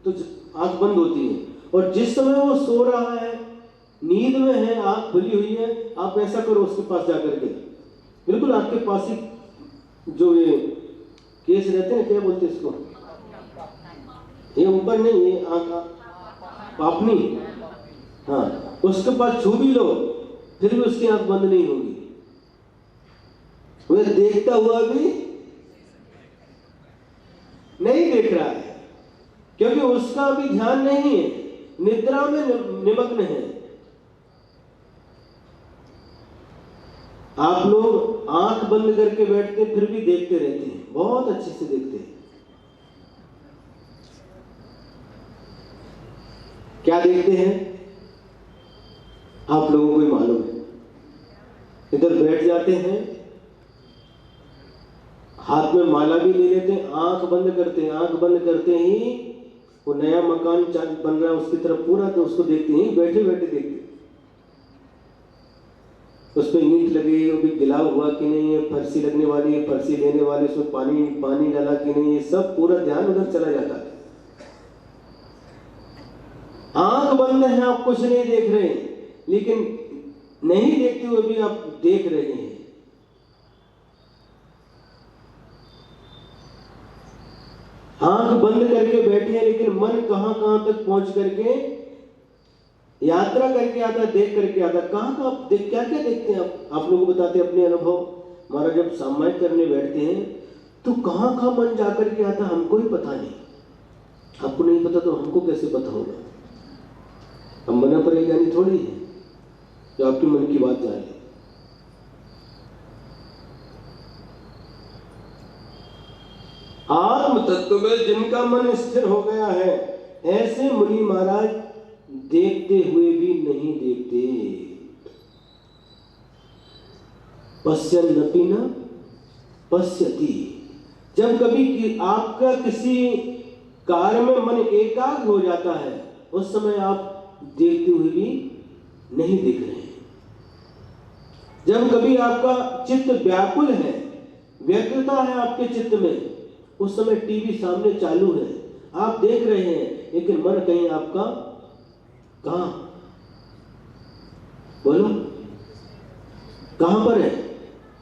तो आंख बंद होती है, और जिस समय वो सो रहा है, नींद में है, आंख खुली हुई है, आप ऐसा करो उसके पास जाकर के, बिल्कुल आपके पास ही जो ये केस रहते हैं, क्या बोलते हैं इसको, ये ऊपर नहीं, ये आंख पापनी, हाँ, उसके पास छू भी लो फिर भी उसकी आंख बंद नहीं होगी। वह देखता हुआ भी नहीं देख रहा है, क्योंकि उसका अभी ध्यान नहीं है, निद्रा में निमग्न है। आप लोग आंख बंद करके बैठते फिर भी देखते रहते हैं, बहुत अच्छे से देखते हैं। क्या देखते हैं आप लोगों को ही मालूम है। इधर बैठ जाते हैं, हाथ में माला भी ले लेते हैं, आंख बंद करते हैं, आंख बंद करते ही वो नया मकान बन रहा है उसकी तरफ पूरा, तो उसको देखते हैं, बैठे बैठे देखते, उस पर ईंट लगी ये अभी गिला हुआ कि नहीं, ये फरसी लगने वाली है, फरसी लेने वाले उसमें पानी डाला कि नहीं, ये सब पूरा ध्यान उधर चला जाता है। आंख बंद है, आप कुछ नहीं देख रहे, लेकिन नहीं देखते हुए भी आप देख रहे हैं। आंख बंद करके बैठे हैं, लेकिन मन कहां कहां तक पहुंच करके यात्रा करके आता, देख करके आता। कहां का आप देख क्या क्या देखते हैं आप लोगों को बताते हैं अपने अनुभव। हमारा जब सामायिक करने बैठते हैं तो कहां कहां मन जाकर के आता, हमको ही पता नहीं। आपको नहीं पता तो हमको कैसे पता होगा। अब मना परेशानी थोड़ी है जो आपके मन की बात जाए। आत्म तत्व में जिनका मन स्थिर हो गया है, ऐसे मुनि महाराज देखते हुए भी नहीं देखते। पश्यन्नपि न पश्यति। जब कभी आपका किसी कार्य में मन एकाग्र हो जाता है, उस समय आप देखते हुए भी नहीं दिख रहे हैं। जब कभी आपका चित्त व्याकुल है, व्यग्रता है आपके चित्त में, उस समय टीवी सामने चालू है, आप देख रहे हैं, लेकिन मन कहीं आपका कहां, बोलो कहां पर है?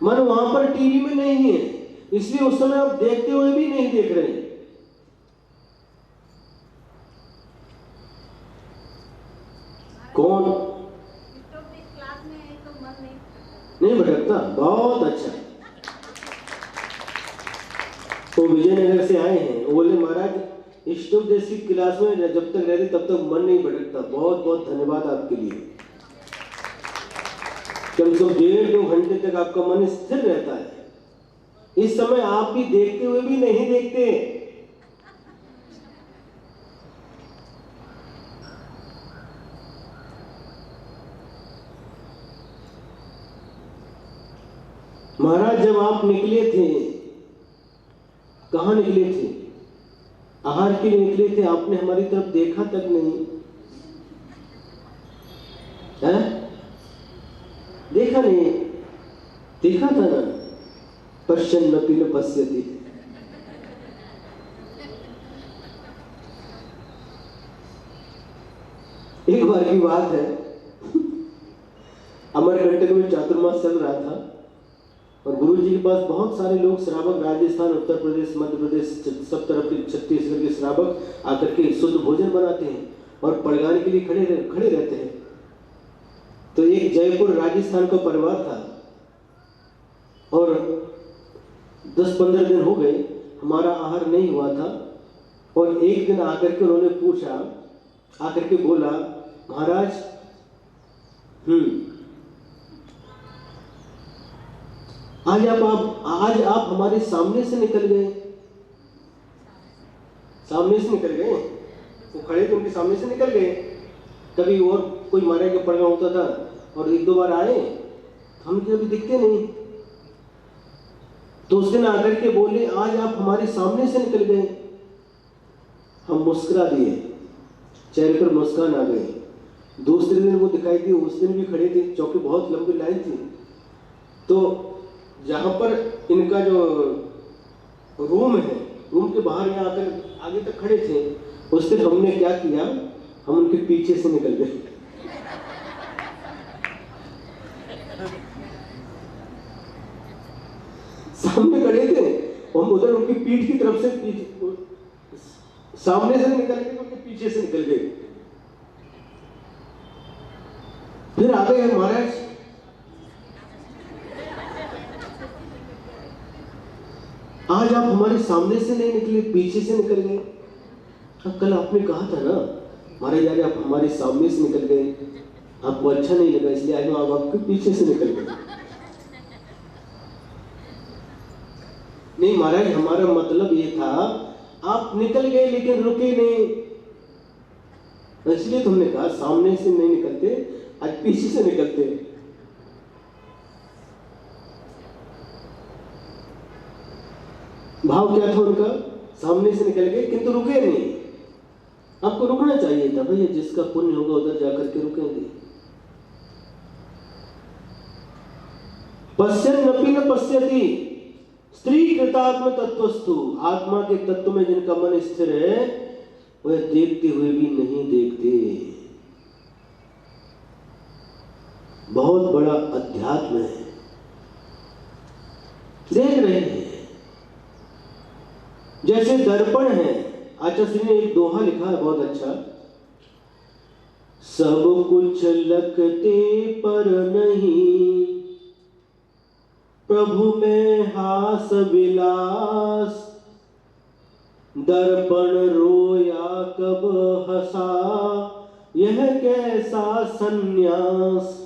मन वहां पर टीवी में नहीं है, इसलिए उस समय आप देखते हुए भी नहीं देख रहे हैं। कौन क्लास में है तो मन नहीं भटकता? बहुत अच्छा। वो विजयनगर से आए हैं, वो बोले महाराज स्टोव जैसी क्लास में जब तक रहती तब तक मन नहीं भटकता। बहुत बहुत धन्यवाद आपके लिए। कम से कम 1.5-2 घंटे तक आपका मन स्थिर रहता है। इस समय आप भी देखते हुए भी नहीं देखते। महाराज जब आप निकले थे, कहां निकले थे? आहार के लिए निकले थे, आपने हमारी तरफ देखा तक नहीं है? देखा नहीं? देखा था ना? पश्यन्नपि न पश्यति। एक बार की बात है, अमरकंटक में चातुर्मास चल रहा था और गुरु जी के पास बहुत सारे लोग श्रावक, राजस्थान, उत्तर प्रदेश, मध्य प्रदेश, सब तरफ के, छत्तीसगढ़ के श्रावक आकर के शुद्ध भोजन बनाते हैं और पड़गाने के लिए खड़े रहते हैं। तो एक जयपुर राजस्थान का परिवार था और 10-15 दिन हो गए हमारा आहार नहीं हुआ था। और एक दिन आकर के उन्होंने पूछा, आकर के बोला, महाराज आज आप हमारे सामने से निकल गए। सामने से निकल गए, वो खड़े थे उनके सामने से निकल गए। कभी और कोई महाराज का पड़गा होता था और 1-2 बार आए, हम कभी दिखते नहीं। तो उस दिन आकर के बोले, आज आप हमारे सामने से निकल गए। हम मुस्कुरा दिए, चेहरे पर मुस्कान आ गई। दूसरे दिन वो दिखाई दिए, उस दिन भी खड़े थे, चौकी बहुत लंबी लाइन थी। तो जहां पर इनका जो रूम है, रूम के बाहर यहाँ आकर आगे तक खड़े थे। उस दिन हमने क्या किया, हम उनके पीछे से निकल गए। सामने खड़े थे, हम उधर उनकी पीठ की तरफ से सामने से निकल गए, उनके पीछे से निकल गए। फिर आ गए महाराज, आज आप हमारे सामने से नहीं निकले, पीछे से निकल गए। कल आपने कहा था ना महाराज, आज आप हमारे सामने से निकल गए, आपको अच्छा नहीं लगा, इसलिए आज आप आपके पीछे से निकल गए। नहीं महाराज, हमारा मतलब ये था, आप निकल गए लेकिन रुके नहीं, इसलिए तुमने कहा सामने से नहीं निकलते, आज पीछे से निकलते। भाव क्या था उनका? सामने से निकल गए किंतु रुके नहीं। आपको रुकना चाहिए था भैया, जिसका पुण्य होगा उधर जाकर के रुकेंगे। पश्यन्नपि न पश्यति स्त्री कृतात्म तत्वस्तु, आत्मा के तत्व में जिनका मन स्थिर है वह देखते हुए भी नहीं देखते। बहुत बड़ा अध्यात्म है। देख रहे हैं जैसे दर्पण है। आचार्य ने एक दोहा लिखा है बहुत अच्छा, सब कुछ लखते पर नहीं, प्रभु में हास विलास, दर्पण रोया कब हंसा, यह कैसा सन्यास।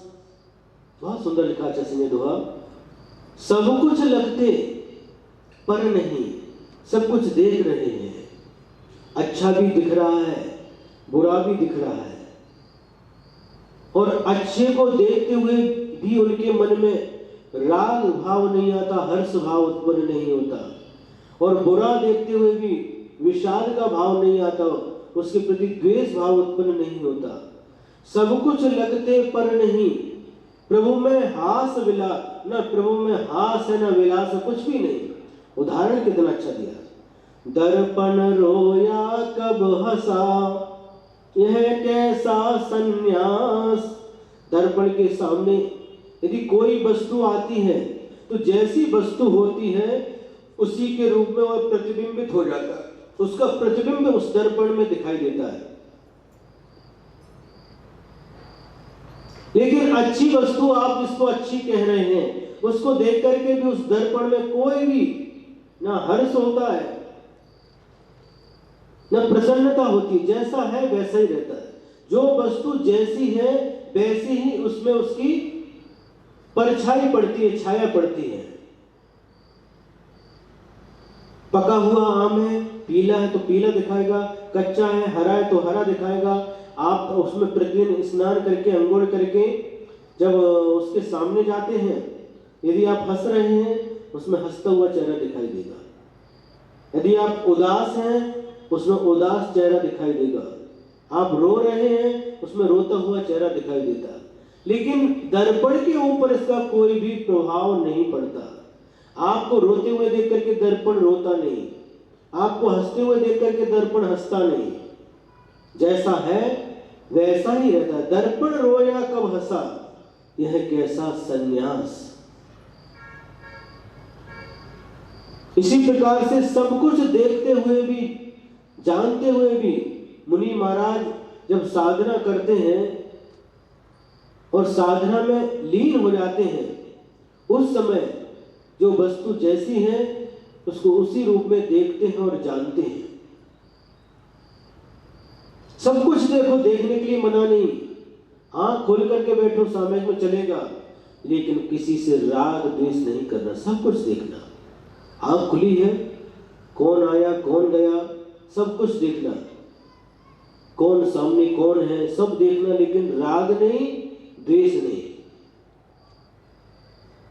बहुत सुंदर लिखा आचार्य ने दोहा। सब कुछ लगते पर नहीं, सब कुछ देख रहे हैं, अच्छा भी दिख रहा है, बुरा भी दिख रहा है, और अच्छे को देखते हुए भी उनके मन में राग भाव नहीं आता, हर्ष भाव उत्पन्न नहीं होता, और बुरा देखते हुए भी विषाद का भाव नहीं आता, उसके प्रति द्वेष भाव उत्पन्न नहीं होता। सब कुछ लगते पर नहीं, प्रभु में हास विलास, न प्रभु में हास है न विलास है, कुछ भी नहीं। उदाहरण कितना अच्छा दिया, दर्पण रोया कब हंसा, यह कैसा सन्यास। दर्पण के सामने यदि कोई वस्तु आती है तो जैसी वस्तु होती है उसी के रूप में वह प्रतिबिंबित हो जाता है, उसका प्रतिबिंब उस दर्पण में दिखाई देता है। लेकिन अच्छी वस्तु आप जिसको अच्छी कह रहे हैं उसको देख करके भी उस दर्पण में कोई भी ना हर्ष होता है न प्रसन्नता होती, जैसा है वैसा ही रहता है। जो वस्तु जैसी है वैसी ही उसमें उसकी परछाई पड़ती है, छाया पड़ती है। पका हुआ आम है, पीला है तो पीला दिखाएगा, कच्चा है हरा है तो हरा दिखाएगा। आप उसमें प्रतिदिन स्नान करके अंघोल करके जब उसके सामने जाते हैं, यदि आप हंस रहे हैं उसमें हंसता हुआ चेहरा दिखाई देगा, यदि आप उदास हैं उसमें उदास चेहरा दिखाई देगा, आप रो रहे हैं उसमें रोता हुआ चेहरा दिखाई देता। लेकिन दर्पण के ऊपर इसका कोई भी प्रभाव नहीं पड़ता। आपको रोते हुए देख करके दर्पण रोता नहीं, आपको हंसते हुए देख करके दर्पण हंसता नहीं, जैसा है वैसा ही रहता है। दर्पण रोया कब हंसा, यह कैसा सन्यास। इसी प्रकार से सब कुछ देखते हुए भी जानते हुए भी मुनि महाराज जब साधना करते हैं और साधना में लीन हो जाते हैं, उस समय जो वस्तु जैसी है उसको उसी रूप में देखते हैं और जानते हैं। सब कुछ देखो, देखने के लिए मना नहीं, आंख खोल करके बैठो सामने में चलेगा, लेकिन किसी से राग द्वेष नहीं करना, सब कुछ देखना। आंख खुली है, कौन आया कौन गया सब कुछ देखना, कौन सामने कौन है सब देखना, लेकिन राग नहीं द्वेष नहीं।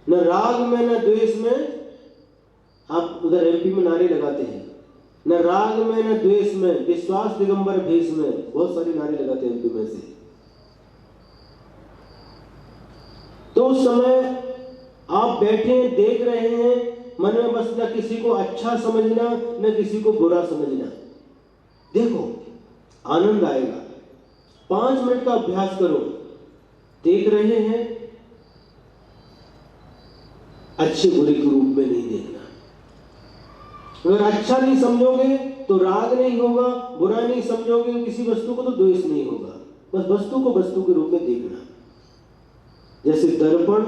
न राग में न द्वेष में। आप उधर एमपी में नारे लगाते हैं, न राग में न द्वेष में, विश्वास दिगंबर भेष में, बहुत सारे नारे लगाते हैं एमपी में से। तो उस समय आप बैठे देख रहे हैं, मन में बस न किसी को अच्छा समझना न किसी को बुरा समझना। देखो आनंद आएगा। 5 मिनट का अभ्यास करो, देख रहे हैं अच्छे बुरे के रूप में नहीं देखना। अगर अच्छा नहीं समझोगे तो राग नहीं होगा, बुरा नहीं समझोगे किसी वस्तु को तो द्वेष नहीं होगा, बस वस्तु को वस्तु के रूप में देखना। जैसे दर्पण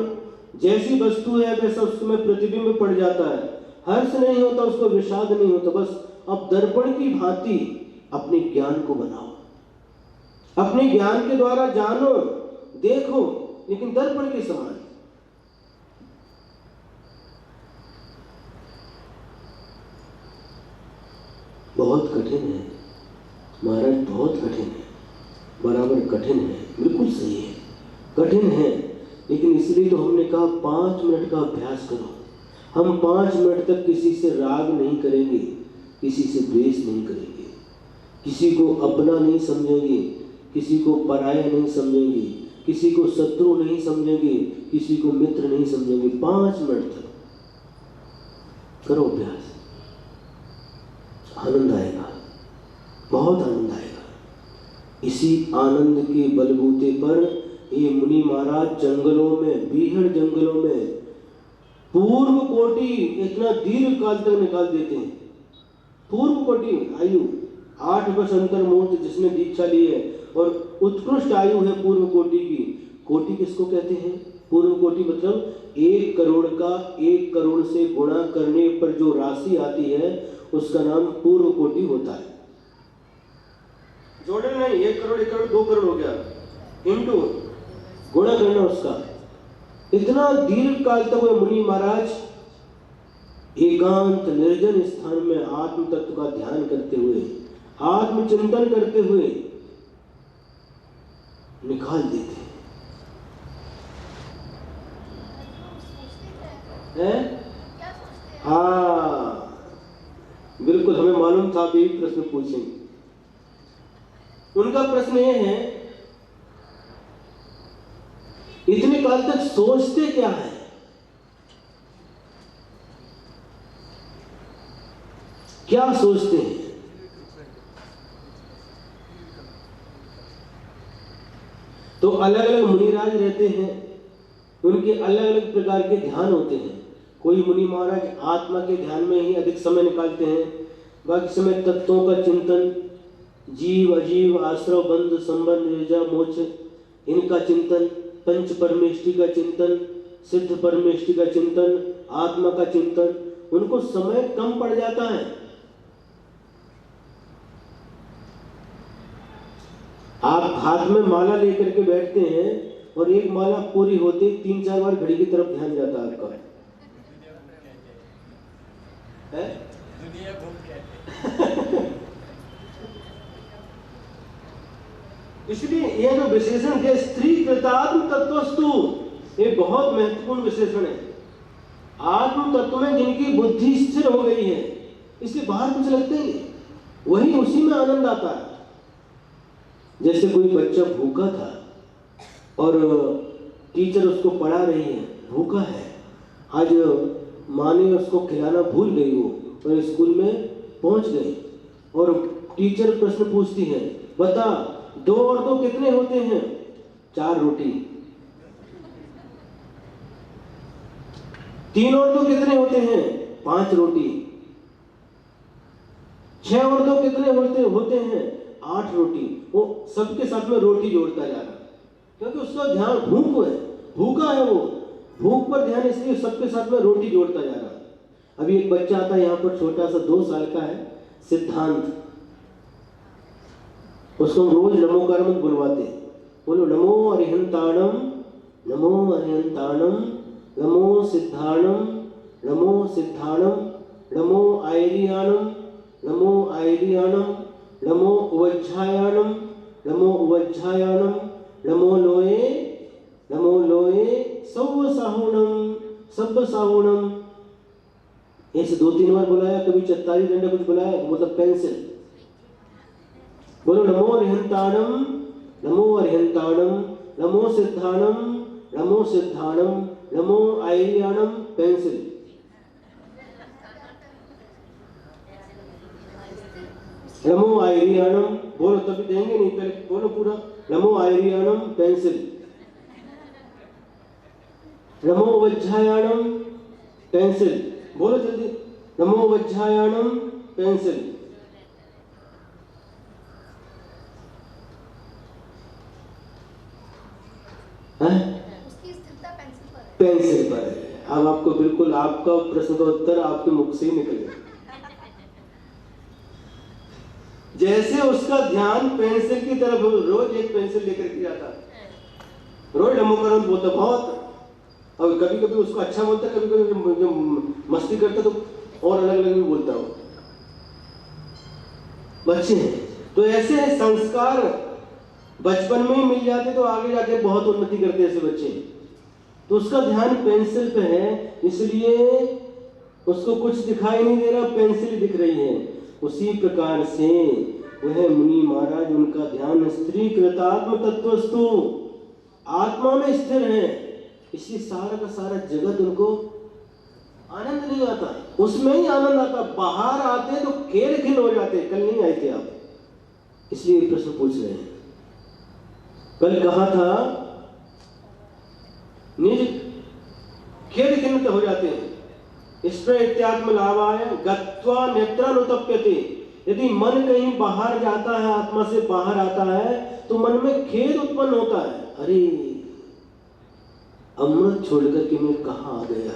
जैसी वस्तु है वैसा उसमें प्रतिबिंब पड़ जाता है, हर्ष नहीं होता उसको, विषाद नहीं होता। बस अब दर्पण की भांति अपने ज्ञान को बनाओ, अपने ज्ञान के द्वारा जानो देखो, लेकिन दर्पण के समान। बहुत कठिन है महाराज, बहुत कठिन है, बराबर कठिन है, बिल्कुल सही है, कठिन है। लेकिन इसलिए तो हमने कहा 5 मिनट का अभ्यास करो। हम 5 मिनट तक किसी से राग नहीं करेंगे, किसी से द्वेष नहीं करेंगे, किसी को अपना नहीं समझेंगे, किसी को पराया नहीं समझेंगे, किसी को शत्रु नहीं समझेंगे, किसी को मित्र नहीं समझेंगे। 5 मिनट तक करो अभ्यास, आनंद आएगा, बहुत आनंद आएगा। इसी आनंद के बलबूते पर ये मुनि महाराज जंगलों में, बीहड़ जंगलों में पूर्व कोटि इतना दीर्घ काल तक निकाल देते हैं। पूर्व कोटि आयु 8 वर्ष अंतर मुहूर्त जिसने दीक्षा ली है, और उत्कृष्ट आयु है पूर्व कोटि की। कोटि किसको कहते हैं? पूर्व कोटि मतलब 1 करोड़ का 1 करोड़ से गुणा करने पर जो राशि आती है उसका नाम पूर्व कोटि होता है। जोड़े नहीं, 1 करोड़ 1 करोड़ 2 करोड़ हो गया, इंटू गुणा करना उसका। इतना दीर्घ काल तक वह मुनि महाराज एकांत निर्जन स्थान में आत्म तत्व का ध्यान करते हुए, आत्मचिंतन करते हुए निकाल देते हैं। हाँ बिल्कुल, हमें मालूम था भी प्रश्न पूछेंगे। उनका प्रश्न यह है, इतने काल तक सोचते क्या है? क्या सोचते हैं? तो अलग अलग मुनिराज रहते हैं, उनके अलग अलग प्रकार के ध्यान होते हैं। कोई मुनि महाराज आत्मा के ध्यान में ही अधिक समय निकालते हैं, बाकी समय तत्वों का चिंतन, जीव अजीव, आश्रव बंध संबंध निर्जा मोक्ष, इनका चिंतन, पंच परमेष्टि का चिंतन, सिद्ध परमेष्टि का चिंतन, आत्मा का चिंतन, उनको समय कम पड़ जाता है। आप हाथ में माला लेकर के बैठते हैं और एक माला पूरी होते 3-4 बार घड़ी की तरफ ध्यान जाता है आपका, है? दुनिया घूम के इसलिए यह जो विशेषण है स्त्री कृतात्म तत्वस्तु, ये बहुत महत्वपूर्ण विशेषण है। आत्म तत्व में जिनकी बुद्धि स्थिर हो गई है, इसलिए बाहर कुछ लगते ही वही उसी में आनंद आता है। जैसे कोई बच्चा भूखा था और टीचर उसको पढ़ा रही है, भूखा है, आज माँ ने उसको खिलाना भूल गई वो, और स्कूल में पहुंच गई और टीचर प्रश्न पूछती है, बता 2 और 2 कितने होते हैं? 4 रोटी। 3 और 2 कितने होते हैं? 5 रोटी। 6 और 2 कितने होते हैं? 8 रोटी। वो सबके साथ में रोटी जोड़ता जा रहा है, क्योंकि उसका ध्यान भूख है, भूखा है वो, भूख पर ध्यान, इसलिए सबके साथ में रोटी जोड़ता जा रहा है। अभी एक बच्चा आता है यहाँ पर, छोटा सा 2 साल का है, सिद्धांत, उसको हम रोज नमोकारमत बुलवाते हैं। बोलो नमो अरिहंताणम, नमो अरिहंताणम, नमो सिद्धाणम, नमो सिद्धाणम, नमो आयरियाणम, नमो आयरियाणम, नमो उवज्झायाणम, नमो उवज्झायाणम, नमो लोए, नमो लोए, सव्व साहुणम, सब्ब साहुणम। ऐसे 2-3 बार बुलाया, कभी चत्तारी डंडा कुछ बुलाया, मतलब पेंसिल। बोलो नमो अरिहंताणम, नमो अरिहंताणम, नमो सिद्धाणम, नमो सिद्धाणम, नमो आयरियाणम, पेंसिल। नमो आयरियाणम बोलो, तभी देंगे नहीं, पहले बोलो पूरा, नमो आयरियाणम, पेंसिल। नमो वज्झायाणम, पेंसिल, बोलो जल्दी, नमो वज्झायाणम, पेंसिल। उसकी स्थिरता पेंसिल पर है। अब आपको बिल्कुल आपका प्रश्न का उत्तर आपके मुख से ही निकल गया। जैसे उसका ध्यान पेंसिल की तरफ, रोज एक पेंसिल लेकर के जाता, रोज नमोकरण बोलता बहुत, और कभी कभी उसको अच्छा बोलता, कभी कभी जो मस्ती करता तो और अलग अलग भी बोलता हो। बच्चे हैं तो ऐसे संस्कार बचपन में ही मिल जाते तो आगे जाके बहुत उन्नति करते ऐसे बच्चे। तो उसका ध्यान पेंसिल पे है, इसलिए उसको कुछ दिखाई नहीं दे रहा, पेंसिल दिख रही है। उसी प्रकार से वह मुनि महाराज, उनका ध्यान स्त्री कृतात्म तत्वस्तु, आत्मा में स्थिर हैं, इसलिए सारा का सारा जगत उनको आनंद नहीं आता, उसमें ही आनंद आता। बाहर आते तो खेल खिल हो जाते। कल नहीं आए थे आप, इसलिए ये प्रश्न पूछ रहे हैं। कल कहा था निज खेल खिन्न हो जाते हैं। स्प्रे इत्यात्म लाभाय गत्वा नेत्रानुतप्यते। यदि मन कहीं बाहर जाता है, आत्मा से बाहर आता है, तो मन में खेद उत्पन्न होता है। अरे अमृत छोड़कर के मैं कहां आ गया,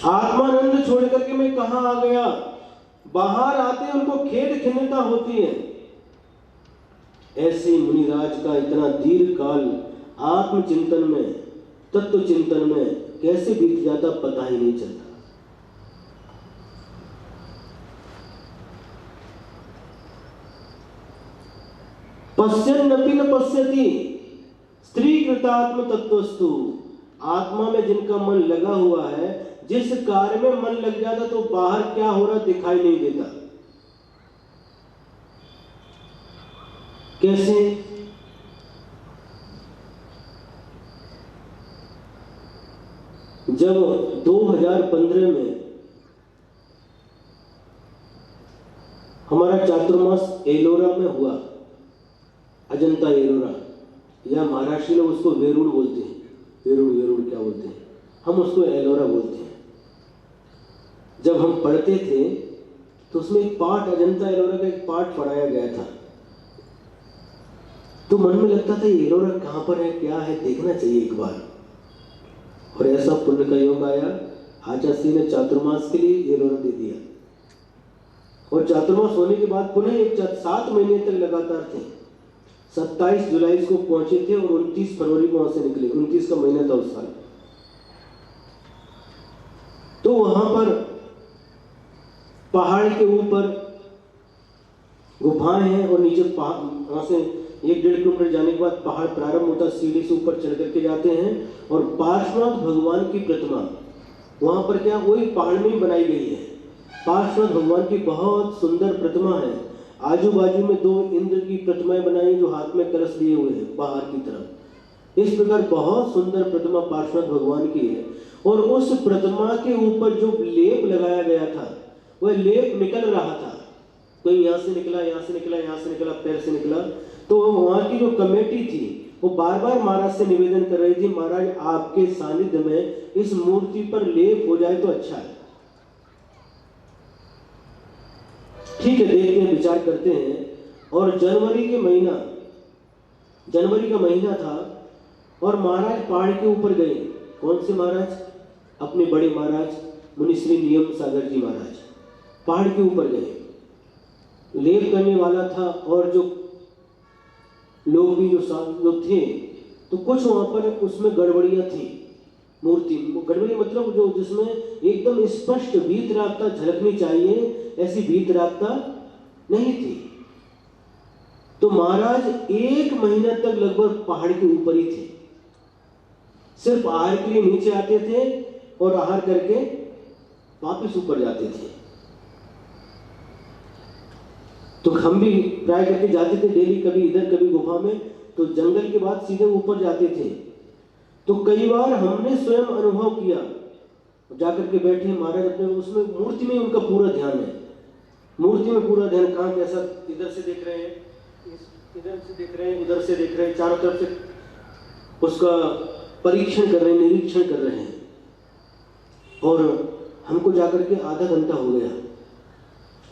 आत्मानंद छोड़कर के मैं कहां आ गया। बाहर आते उनको खेद खिन्नता होती है। ऐसे मुनिराज का इतना दीर्घ काल आत्मचिंतन में, तत्व चिंतन में कैसे बीत जाता पता ही नहीं चलता। पश्यन्नपि न पश्यति स्त्री कृतात्म तत्वस्तु। आत्मा में जिनका मन लगा हुआ है, जिस कार्य में मन लग जाता तो बाहर क्या हो रहा दिखाई नहीं देता। कैसे? जब 2015 में हमारा चातुर्मास एलोरा में हुआ, अजंता एलोरा, या महाराष्ट्र लोग उसको वेरुड़ बोलते हैं, वेरुड़ क्या बोलते हैं, हम उसको एलोरा बोलते हैं। जब हम पढ़ते थे तो उसमें एक पाठ, अजंता एलोरा का एक पाठ पढ़ाया गया था। तो मन में लगता था ये एलोरा कहां पर है, क्या है, देखना चाहिए एक बार। और ऐसा पुण्य का योग आया, आचार्य ने चातुर्मास के लिए एलोरा दे दिया। और चातुर्मास होने के बाद पुनः एक 7 महीने तक लगातार थे। 27 जुलाई को पहुंचे थे और 29 फरवरी को वहां से निकले। 29 का महीना था उस साल। तो वहां पर पहाड़ के ऊपर गुफाएं हैं और नीचे वहां से 1-1.5 किलोमीटर जाने के बाद पहाड़ प्रारंभ होता है। सीढ़ी से ऊपर चढ़ करके जाते हैं और पार्श्वनाथ भगवान की प्रतिमा वहां पर क्या वही पहाड़ में ही बनाई गई है। पार्श्वनाथ भगवान की बहुत सुंदर प्रतिमा है। आजू बाजू में 2 इंद्र की प्रतिमाएं बनाई जो हाथ में कलश लिए हुए हैं बाहर की तरफ। इस प्रकार बहुत सुंदर प्रतिमा पार्श्वनाथ भगवान की है। और उस प्रतिमा के ऊपर जो लेप लगाया गया था, वह लेप निकल रहा था। कोई यहाँ से निकला, यहाँ से निकला, यहाँ से निकला, पैर से निकला। तो वहां की जो कमेटी थी वो बार बार महाराज से निवेदन कर रही थी, महाराज आपके सानिध्य में इस मूर्ति पर लेप हो जाए तो अच्छा है। ठीक है, देखते हैं, विचार करते हैं। और जनवरी का महीना था और महाराज पहाड़ के ऊपर गए। कौन से महाराज? अपने बड़े महाराज मुनिश्री नियम सागर जी महाराज पहाड़ के ऊपर गए। लेप करने वाला था और जो लोग भी जो लोग थे, तो कुछ वहां पर उसमें गड़बड़ियां थी। मूर्ति गड़बड़ी मतलब जो जिसमें एकदम स्पष्ट भीतरागता झलकनी चाहिए, ऐसी भीतरागता नहीं थी। तो महाराज 1 महीना तक लगभग पहाड़ के ऊपर ही थे। सिर्फ आहार के लिए नीचे आते थे और आहार करके वापस ऊपर जाते थे। तो हम भी ट्राई करके जाते थे डेली, कभी इधर कभी गुफा में, तो जंगल के बाद सीधे ऊपर जाते थे। तो कई बार हमने स्वयं अनुभव किया, जाकर के बैठे महाराज अपने उसमें मूर्ति में उनका पूरा ध्यान है। मूर्ति में पूरा ध्यान, कहाँ कैसा, इधर से देख रहे हैं, इधर से देख रहे हैं, उधर से देख रहे हैं, चारों तरफ से उसका परीक्षण कर रहे हैं, निरीक्षण कर रहे हैं। और हमको जाकर के आधा घंटा हो गया,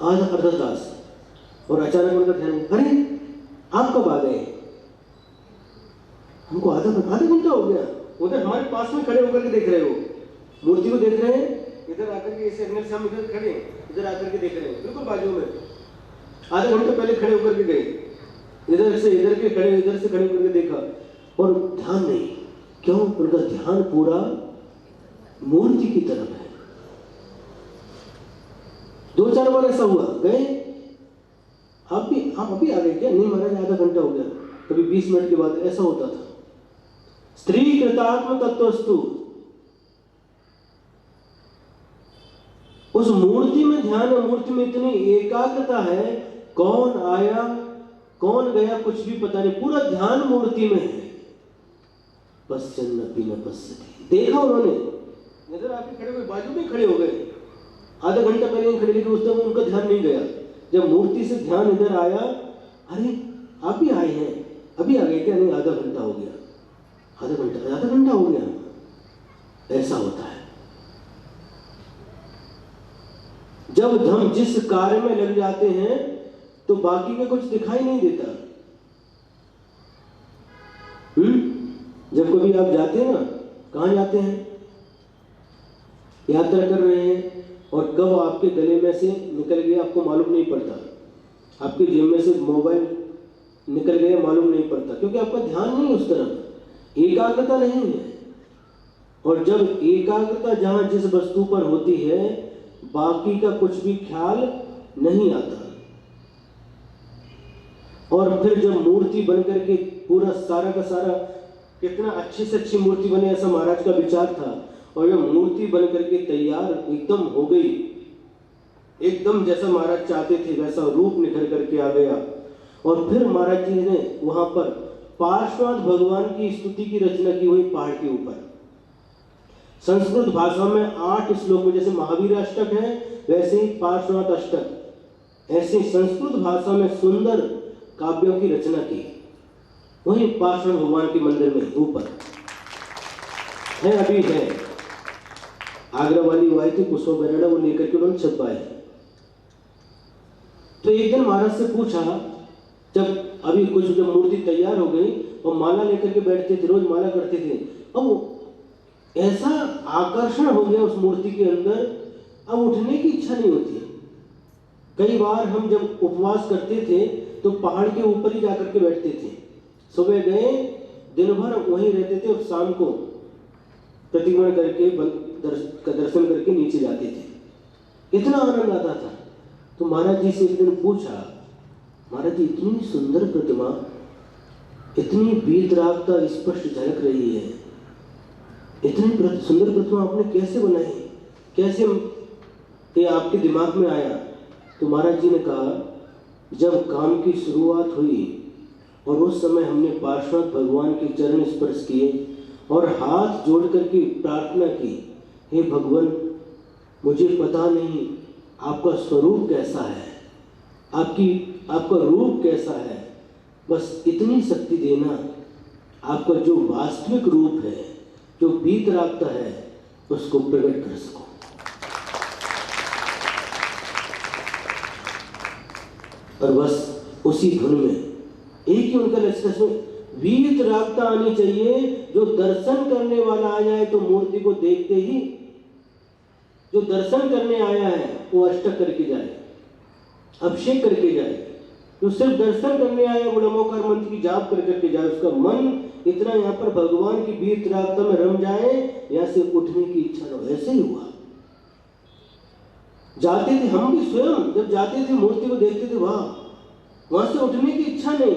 आधा तास। और अचानक उनका ध्यान, अरे आप कब आ गए? हमको आधा घंटा हो गया। उधर हमारे पास में खड़े होकर के देख रहे हो, मूर्ति को देख रहे हैं, इधर आकर के ऐसे अंदर से हम इधर खड़े, इधर आकर के देख रहे हैं, बिल्कुल बाजू में। आधा घंटा पहले खड़े होकर के गए, इधर से इधर के खड़े, इधर से खड़े होकर के देखा और ध्यान नहीं। क्यों? उनका ध्यान पूरा मूर्ति की तरफ है। 2-4 बार ऐसा हुआ, गए आप अभी आ गए क्या? नहीं महाराज, आधा घंटा हो गया। कभी 20 मिनट के बाद ऐसा होता था। स्त्री कृतात्म तत्वस्तु, उस मूर्ति में ध्यान है, मूर्ति में इतनी एकाग्रता है। कौन आया, कौन गया कुछ भी पता नहीं, पूरा ध्यान मूर्ति में है। पश्यन्नपि न पश्यति, देखा उन्होंने, नजर आके खड़े हुए, बाजू में खड़े हो गए, आधा घंटा पहले खड़े, लेकिन उस समय उनका ध्यान नहीं गया। जब मूर्ति से ध्यान इधर आया, अरे आप भी आए हैं, अभी आ गए क्या? नहीं, आधा घंटा हो गया, आधा घंटा हो गया। ऐसा होता है जब हम जिस कार्य में लग जाते हैं तो बाकी का कुछ दिखाई नहीं देता। जब कभी आप जाते हैं ना, कहाँ जाते हैं, यात्रा कर रहे हैं, और कब आपके गले में से निकल गया आपको मालूम नहीं पड़ता, आपके जेब में से मोबाइल निकल गया मालूम नहीं पड़ता, क्योंकि आपका ध्यान नहीं उस तरफ, एकाग्रता नहीं है। और जब एकाग्रता जहां जिस वस्तु पर होती है, बाकी का कुछ भी ख्याल नहीं आता। और फिर जब मूर्ति बन करके पूरा सारा का सारा, कितना अच्छी से अच्छी मूर्ति बने, ऐसा महाराज का विचार था। और जब मूर्ति बन करके तैयार एकदम हो गई, एकदम जैसा महाराज चाहते थे वैसा रूप निखर करके आ गया, और फिर महाराज जी ने वहां पर पार्श्वनाथ भगवान की स्तुति की रचना की हुई पहाड़ के ऊपर। संस्कृत भाषा में 8 श्लोक में, जैसे महावीर अष्टक है वैसे ही पार्श्वनाथ अष्टक, ऐसे संस्कृत भाषा में सुंदर काव्यों की रचना की, वही पार्श्वनाथ भगवान के मंदिर में ऊपर है, अभी है। आगरा वाली वो आई थी पुष्पा बराड़ा, वो लेकर के उन्होंने छपवाए। तो एक दिन महाराज से पूछा, जब अभी कुछ जब मूर्ति तैयार हो गई और माला लेकर के बैठते थे, रोज माला करते थे, अब ऐसा आकर्षण हो गया उस मूर्ति के अंदर, अब उठने की इच्छा नहीं होती। कई बार हम जब उपवास करते थे तो पहाड़ के ऊपर ही जाकर के बैठते थे, सुबह गए, दिन भर वहीं रहते थे, और शाम को प्रतिक्रमण करके दर्शन करके नीचे जाते थे, इतना आनंद आता था। तो महाराज जी से एक दिन पूछा, महाराज जी इतनी सुंदर प्रतिमा, इतनी वीतरागता स्पष्ट झलक रही है, इतनी सुंदर प्रतिमा आपने कैसे बनाई, कैसे ये आपके दिमाग में आया? तो महाराज जी ने कहा, जब काम की शुरुआत हुई और उस समय हमने पार्श्वनाथ भगवान के चरण स्पर्श किए और हाथ जोड़ करके प्रार्थना की, हे भगवान, मुझे पता नहीं आपका स्वरूप कैसा है, आपका रूप कैसा है, बस इतनी शक्ति देना, आपका जो वास्तविक रूप है, जो वीतरागता है, उसको प्रकट कर सको। और बस उसी धुन में एक ही उनका लक्ष्य, वीतरागता आनी चाहिए, जो दर्शन करने वाला आ जाए तो मूर्ति को देखते ही, जो दर्शन करने आया है वो अष्टक करके जाए, अभिषेक करके जाए, जो सिर्फ दर्शन करने आया वो नमोकार मंत्र की जाप कर करके जाए, उसका मन इतना यहाँ पर भगवान की वीतरागता में रम जाए, यहाँ से उठने की इच्छा न हो। ऐसे ही हुआ, जाते थे हम भी स्वयं, जब जाते थे मूर्ति को देखते थे, वहां से उठने की इच्छा नहीं।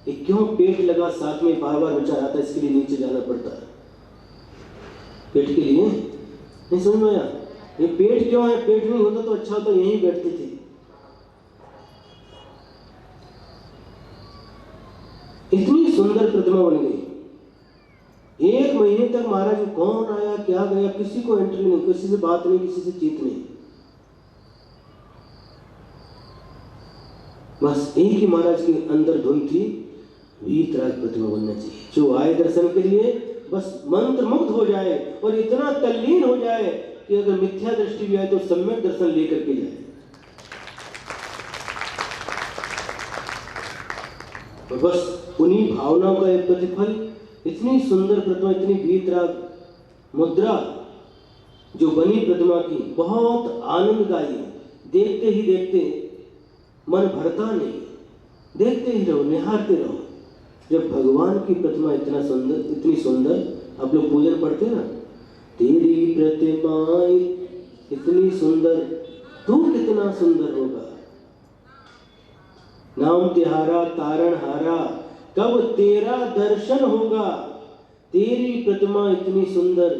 ये क्यों? पेट लगा साथ में, बार बार विचार आता, इसके लिए नीचे जाना पड़ता है, पेट के लिए। नहीं समझ में आया? ये पेट क्यों है? पेट नहीं होता तो अच्छा होता, यहीं बैठते थे। इतनी सुंदर प्रतिमा बन गई। 1 महीने तक महाराज कौन आया क्या गया, किसी को एंट्री नहीं, किसी से बात नहीं, किसी से चीत नहीं, बस एक ही महाराज के अंदर धुन थी, वीतराग प्रतिमा बनना चाहिए। जो आए दर्शन के लिए बस मंत्र मुग्ध हो जाए और इतना तल्लीन हो जाए कि अगर मिथ्या दृष्टि भी आए तो सम्यक दर्शन लेकर के जाए। और बस उन्हीं भावनाओं का एक प्रतिफल, इतनी सुंदर प्रतिमा, इतनी वीतराग मुद्रा जो बनी प्रतिमा की, बहुत आनंददायी, देखते ही देखते मन भरता नहीं, देखते ही रहो, निहारते रहो। जब भगवान की प्रतिमा इतना सुंदर, इतनी सुंदर, आप लोग पूजन पढ़ते हैं ना, तेरी प्रतिमा इतनी सुंदर, तू कितना सुंदर होगा, नाम तिहारा तारण हारा, कब तेरा दर्शन होगा, तेरी प्रतिमा इतनी सुंदर,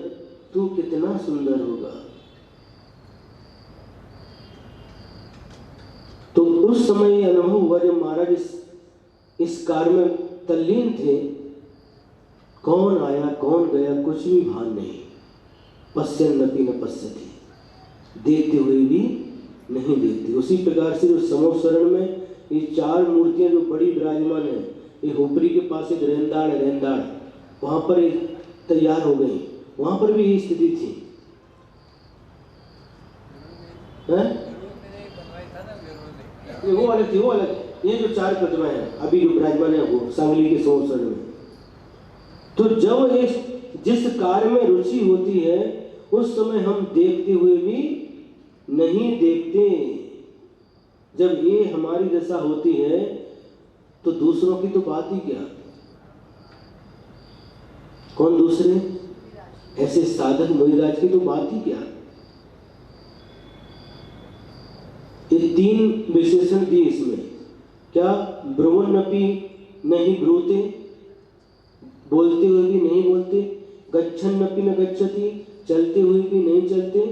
तू कितना सुंदर होगा। तो उस समय ये अनुभव हुआ जब महाराज इस कार्य में तल्लीन थे। कौन आया कौन गया कुछ भी भान नहीं। पश्यन्नपि न पश्यति, देखते हुए भी नहीं देखते। उसी प्रकार से जो समोसरण में ये 4 मूर्तियां जो बड़ी विराजमान है, ये हुपरी के पास एक रेंदाड़ वहां पर एक तैयार हो गई, वहां पर भी यही स्थिति थी। वो अलग थी, वो अलग। ये जो 4 प्रतिमाएं हैं अभी जो विराजमान है वो सांगली के समोसरण में। तो जब ये जिस कार्य में रुचि होती है उस समय हम देखते हुए भी नहीं देखते। जब ये हमारी दशा होती है तो दूसरों की तो बात ही क्या। कौन दूसरे? ऐसे साधक मुनिराज की तो बात ही क्या। ये 3 विशेषण दिए इसमें। क्या? ब्रुवन्नपि नहीं ब्रूते, बोलते हुए भी नहीं बोलते। गच्छन्नपि न गच्छति, चलते हुए भी नहीं चलते।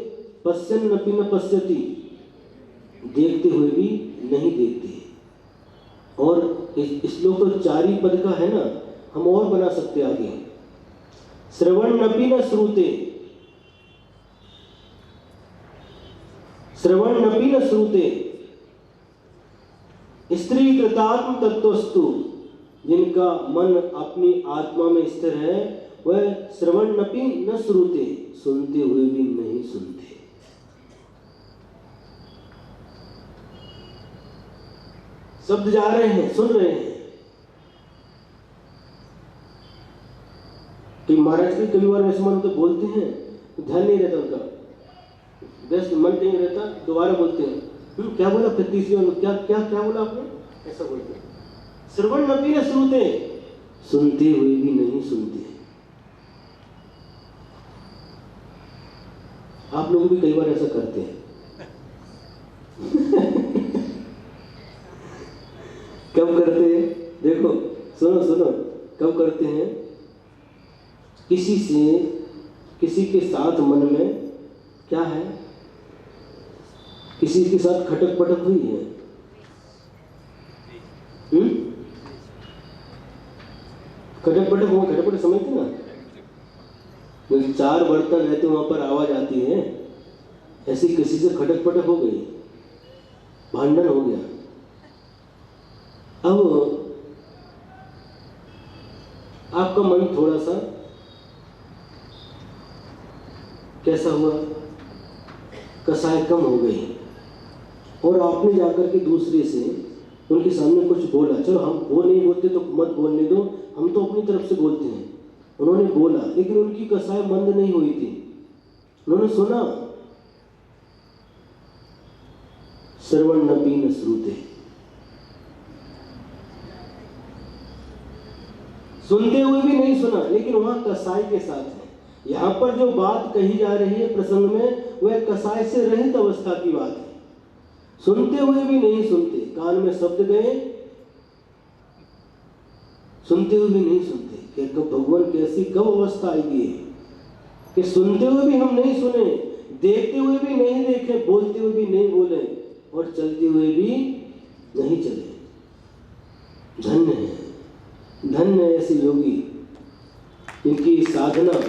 पश्यन्नपि न पश्यति, देखते हुए भी नहीं देखते। और इस श्लोक तो 4 ही पद का है ना, हम और बना सकते आगे। श्रवन्नपि न श्रुते, श्रवन्नपि न श्रुते। स्त्री कृतात्म तत्वस्तु, जिनका मन अपनी आत्मा में स्थिर है वह श्रवन्नपि न श्रुते, सुनते हुए भी नहीं सुनते। शब्द जा रहे हैं, सुन रहे हैं। कि महाराज की कई बार ऐसे मन तो बोलते हैं, ध्यान नहीं रहता उनका, व्यस्त मन नहीं रहता, दोबारा बोलते हैं क्या बोला, फिर तीसरी बार क्या क्या क्या बोला आपने, ऐसा बोलते हैं। श्रवन्नपि न श्रुते, सुनते हुए भी नहीं सुनते। आप लोग भी कई बार ऐसा करते हैं। कब करते हैं? देखो सुनो सुनो, कब करते हैं? किसी के साथ मन में क्या है, किसी के साथ खटक पटक हुई है। खटक पटक समझते ना, 4 बर्तन रहते वहां पर आवाज आती है, ऐसी किसी से खटक पटक हो गई, भांडन हो गया। अब आपका मन थोड़ा सा कैसा हुआ, कसाई कम हो गई, और आपने जाकर के दूसरे से उनके सामने कुछ बोला। चलो हम वो नहीं बोलते तो मत बोलने दो, हम तो अपनी तरफ से बोलते हैं। उन्होंने बोला लेकिन उनकी कसाई मंद नहीं हुई थी, उन्होंने सुना। श्रवन्नपि न श्रुते, सुनते हुए भी नहीं सुना, लेकिन वहां कसाई के साथ है। यहां पर जो बात कही जा रही है प्रसंग में, वह कसाई से रहित अवस्था की बात है। सुनते हुए भी नहीं सुनते, कान में शब्द गए, सुनते हुए भी नहीं सुनते। कि भगवान कैसी कब अवस्था आएगी कि सुनते हुए भी हम नहीं सुने, देखते हुए भी नहीं देखे, बोलते हुए भी नहीं बोले, और चलते हुए भी नहीं चले। धन्य है, धन्य है ऐसे योगी, इनकी साधना,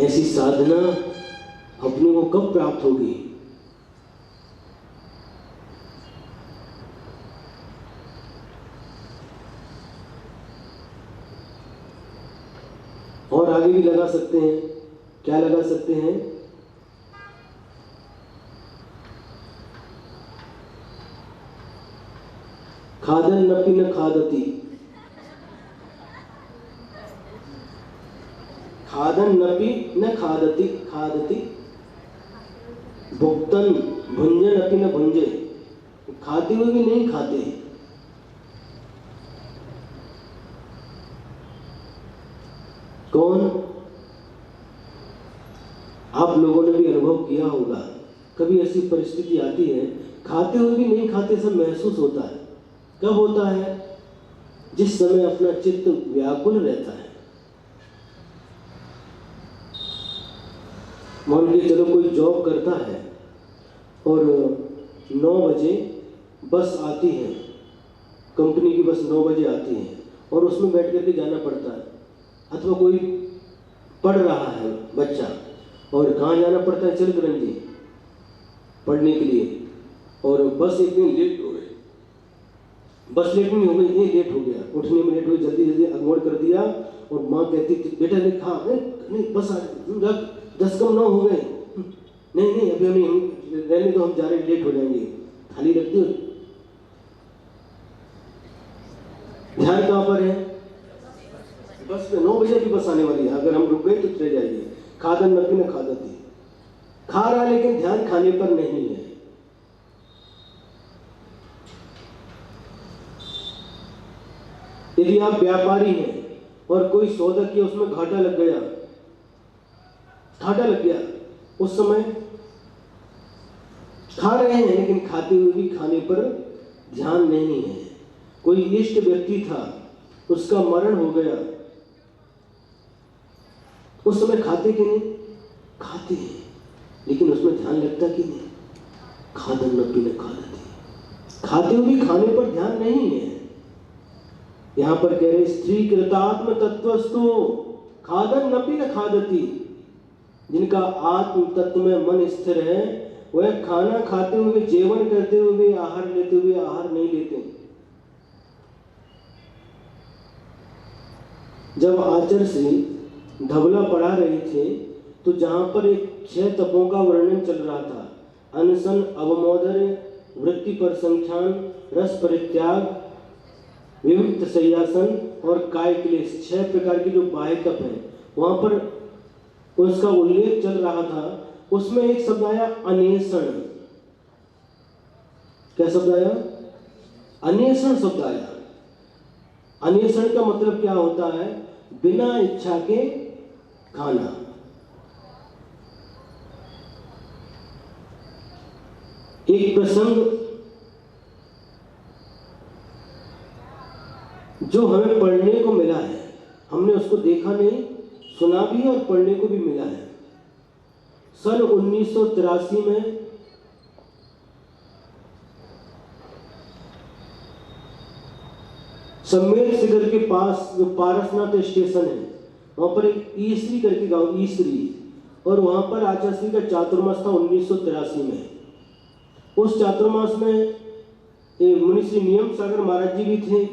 ऐसी साधना अपने को कब प्राप्त होगी। और आगे भी लगा सकते हैं, क्या लगा सकते हैं? खादन्नपि न खादति, खादन्नपि न खादति, खादति। भुक्तन भुंजन अपि न भुंजे, खाते हुए भी नहीं खाते। कौन? आप लोगों ने भी अनुभव किया होगा, कभी ऐसी परिस्थिति आती है, खाते हुए भी नहीं खाते सब महसूस होता है। कब होता है? जिस समय अपना चित्त व्याकुल रहता है। मान के चलो कोई जॉब करता है, और 9 बजे बस आती है, कंपनी की बस 9 बजे आती है और उसमें बैठ करके जाना पड़ता है। अथवा कोई पढ़ रहा है बच्चा और कहाँ जाना पड़ता है, चिलकरंजी पढ़ने के लिए, और बस एक दिन लेट हो गई, बस लेट नहीं हो गई, ये लेट हो गया, उठने में लेट हो गई, जल्दी जल्दी अगवड़ कर दिया और माँ कहती बेटा ने खा, नहीं बस आ 10 कम 9 हो गए, नहीं नहीं अभी नहीं, हम रहने दो, हम जा रहे, लेट हो जाएंगे, थाली रख दो। ध्यान कहाँ पर है? बस में 9 बजे की बस आने वाली है, अगर हम रुक गए तो चले जाएंगे। खादन नबी ने खादती, खा रहा लेकिन ध्यान खाने पर नहीं है। यदि आप व्यापारी हैं और कोई सौदा किया, उसमें घाटा लग गया, उस समय खा रहे हैं लेकिन खाते हुए भी खाने पर ध्यान नहीं है। कोई इष्ट व्यक्ति था, उसका मरण हो गया, उस समय खाते कि नहीं? खाते हैं, लेकिन उसमें ध्यान लगता कि नहीं? खादन नबी ने खादती, खाते हुए भी खाने पर ध्यान नहीं है। यहां पर कह रहे स्त्री कृतात्म तत्वस्तु खादन नपी न खादती, जिनका आत्म तत्व में मन स्थिर है वह खाना खाते हुए, जेवन करते हुए, आहार लेते हुए आहार नहीं लेते। जब आचार्य श्री धवला पढ़ा रहे थे तो जहां पर एक 6 तपों का वर्णन चल रहा था, अनशन, अवमोदर्य, वृत्ति पर संख्यान, रस परित्याग, विविक्त शय्यासन और काय क्लेश, 6 प्रकार के जो बाह्य तप है, वहां पर उसका उल्लेख चल रहा था। उसमें एक शब्द आया अनेषण। क्या शब्द आया? अनेषण शब्द आया। अनेषण का मतलब क्या होता है? बिना इच्छा के खाना। एक प्रसंग जो हमें पढ़ने को मिला है, हमने उसको देखा नहीं, सुना भी और पढ़ने को भी मिला है। सन 1983 में सम्मेल शिखर के पास जो पारसनाथ स्टेशन है, वहां पर एक ईसरी करके गांव, ईसरी, और वहां पर आचार्य का चातुर्मास था 1983 में। उस चातुर्मास में मुनिश्री नियम सागर महाराज जी भी थे,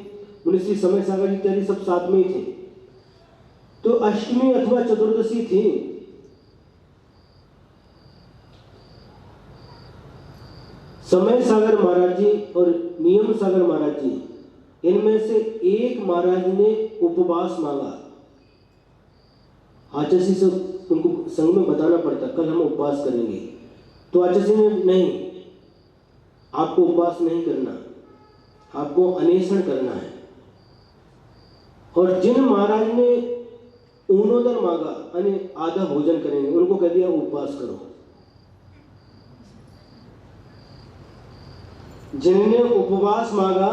मुनिश्री समय सागर इत्यादि सब साथ में ही थे। तो अष्टमी अथवा चतुर्दशी थी। समय सागर महाराज जी और नियम सागर महाराज जी, इनमें से एक महाराज ने उपवास मांगा। आचार्य से उनको संग में बताना पड़ता, कल हम उपवास करेंगे, तो आचार्य ने नहीं, आपको उपवास नहीं करना, आपको अनेषण करना है। और जिन महाराज ने ऊनोदर मांगा, यानी आधा भोजन करेंगे, उनको कह दिया उपवास करो। जिनने उपवास मांगा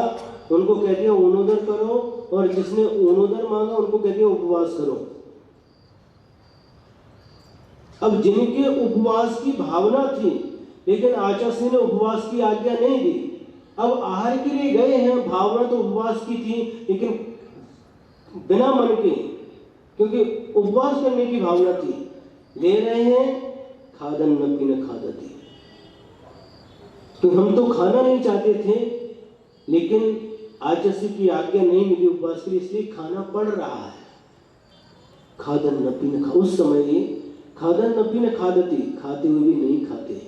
उनको कह दिया ऊनोदर करो, और जिसने ऊनोदर मांगा उनको कह दिया उपवास करो। अब जिनके उपवास की भावना थी, लेकिन आचार्य ने उपवास की आज्ञा नहीं दी, अब आहार के लिए गए हैं, भावना तो उपवास की थी लेकिन बिना मन के, क्योंकि उपवास करने की भावना थी, ले रहे हैं, खादन नबी ने खादती, तो हम तो खाना नहीं चाहते थे, लेकिन आचार्य की आज्ञा नहीं मिली उपवास के लिए, इसलिए खाना पड़ रहा है। खादन नबी ने उस समय खादन नबी ने खादती, खाते हुए भी नहीं खाते।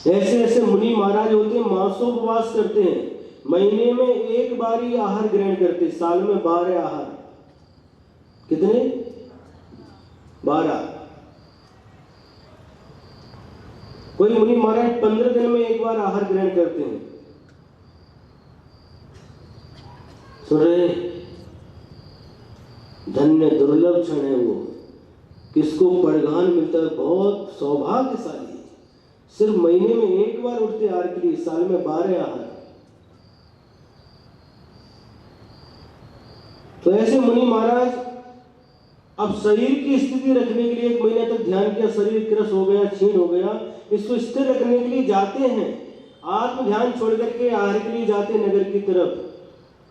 ऐसे ऐसे मुनि महाराज होते हैं, मासोपवास करते हैं, महीने में एक बार ही आहार ग्रहण करते, साल में 12 आहार। कितने? 12। कोई मुनि महाराज 15 दिन में एक बार आहार ग्रहण करते हैं। सुन रहे? धन्य दुर्लभ क्षण है वो, किसको परगान मिलता है, बहुत सौभाग्यशाली। सिर्फ महीने में एक बार उठते आहार के लिए, साल में 12 आहार। तो ऐसे मुनि महाराज अब शरीर की स्थिति रखने के लिए 1 महीने तक ध्यान किया, शरीर क्रस हो गया, क्षीण हो गया, इसको स्थिर रखने के लिए जाते हैं, आत्म ध्यान छोड़ करके आहार के लिए जाते हैं नगर की तरफ,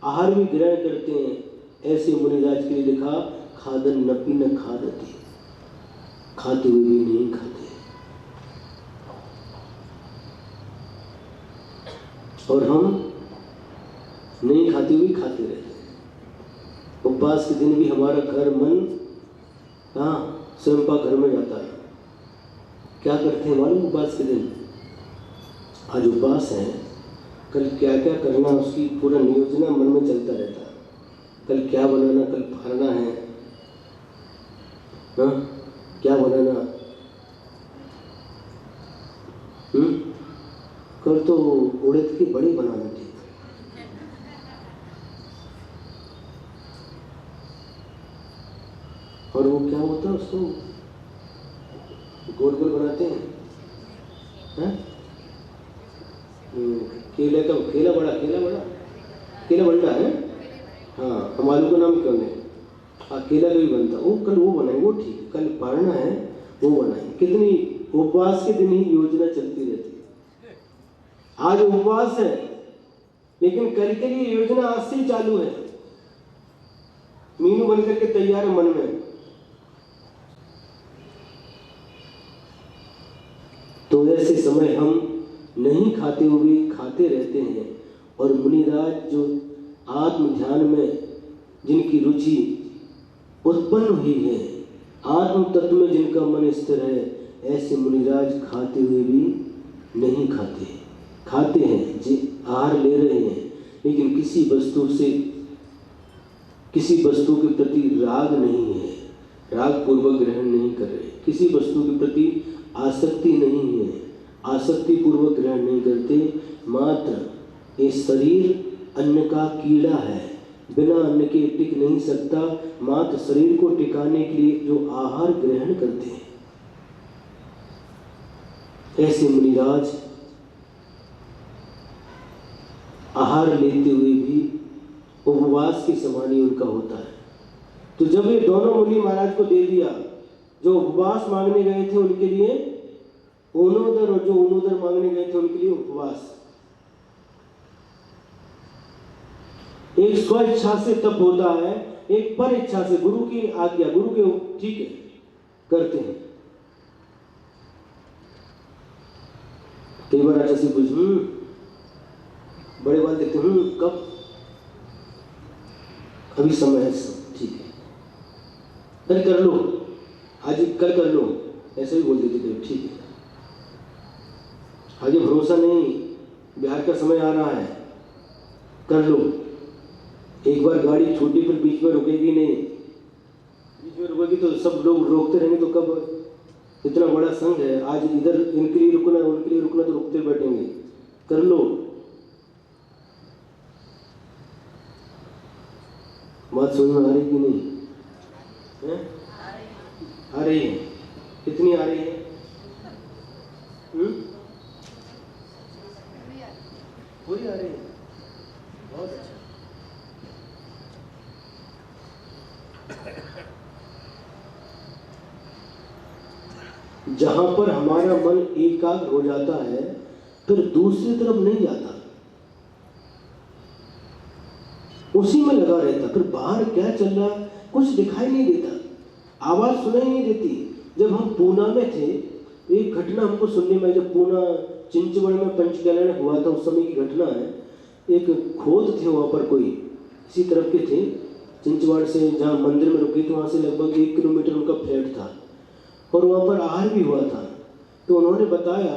आहार भी ग्रहण करते हैं। ऐसे मुनिराज के लिए लिखा, खादन न पी न खादती, खाते हुए भी नहीं खाते, और हम नहीं खाते हुए खाते रहते हैं। उपवास के दिन भी हमारा घर मन स्वयं घर में जाता है। क्या करते हैं मालूम? उपवास के दिन, आज उपवास है, कल क्या क्या करना उसकी पूरा नियोजना मन में चलता रहता है। कल क्या बनाना, कल फाड़ना है, क्या बनाना, कल तो उड़द की बड़ी बनानी थी, और वो क्या होता है उसको गोल गोल बनाते हैं, केले का केला बड़ा केला बंडा है, हाँ, हम आलू का नाम क्यों नहीं, केला का भी बनता, वो कल वो बनाए, वो ठीक, कल पारना है वो बनाए। कितनी उपवास के दिन ही योजना चलती रहती है। आज उपवास है, लेकिन कल के लिए योजना आज से ही चालू है, मीनू बन करके तैयार है मन में। तो ऐसे समय हम नहीं खाते हुए खाते रहते हैं, और मुनिराज जो आत्म ध्यान में जिनकी रुचि उत्पन्न हुई है, आत्म तत्व में जिनका मन स्थिर है, ऐसे मुनिराज खाते हुए भी नहीं खाते, खाते हैं जी, आहार ले रहे हैं, लेकिन किसी वस्तु के प्रति राग नहीं है, राग पूर्वक ग्रहण नहीं कर रहे, किसी वस्तु के प्रति आसक्ति नहीं है, आसक्ति पूर्वक ग्रहण नहीं करते। मात्र ये शरीर अन्न का कीड़ा है, बिना अन्न के टिक नहीं सकता, मात्र शरीर को टिकाने के लिए जो आहार ग्रहण करते हैं, ऐसे मुनिराज आहार लेते हुए भी उपवास की समानी उनका होता है। तो जब ये दोनों मुनि महाराज को दे दिया, जो उपवास मांगने गए थे उनके लिए ओनोदर, और जो ओनोदर मांगने गए थे उनके लिए उपवास। एक स्व इच्छा से तप होता है, एक पर इच्छा से, गुरु की आज्ञा, गुरु के ठीक है करते हैं। कई बार अच्छा से कुछ बड़े बात देखते कब, अभी समय है, सब ठीक है, कल कर लो, आज कल कर लो, ऐसे ही बोल देते थे, ठीक है, आगे भरोसा नहीं, बिहार का समय आ रहा है, कर लो। एक बार गाड़ी छोटी पर बीच में रुकेगी नहीं, बीच में रुकेगी तो सब लोग रोकते रहेंगे, तो कब, इतना बड़ा संघ है, आज इधर इनके लिए रुकना, उनके लिए रुकना, तो रुकते बैठेंगे, कर लो। बात समझ में आ रही कि नहीं है? आ रही है, कितनी आ रही है? पूरी आ रही है, बहुत अच्छा। जहां पर हमारा मन एकाग्र हो जाता है, फिर दूसरी तरफ नहीं जाता, उसी में लगा रहता, फिर बाहर क्या चल रहा कुछ दिखाई नहीं देता, आवाज सुनाई नहीं देती। जब हम पूना में थे, एक घटना हमको सुनने में, जब पूना चिंचवड़ में पंचकल्याण हुआ था, उस समय की घटना है। एक खोद थे वहाँ पर, कोई इसी तरफ के थे, चिंचवड़ से जहाँ मंदिर में रुके थे, वहाँ से लगभग 1 किलोमीटर उनका फ्लैट था, और वहाँ पर आहार भी हुआ था। तो उन्होंने बताया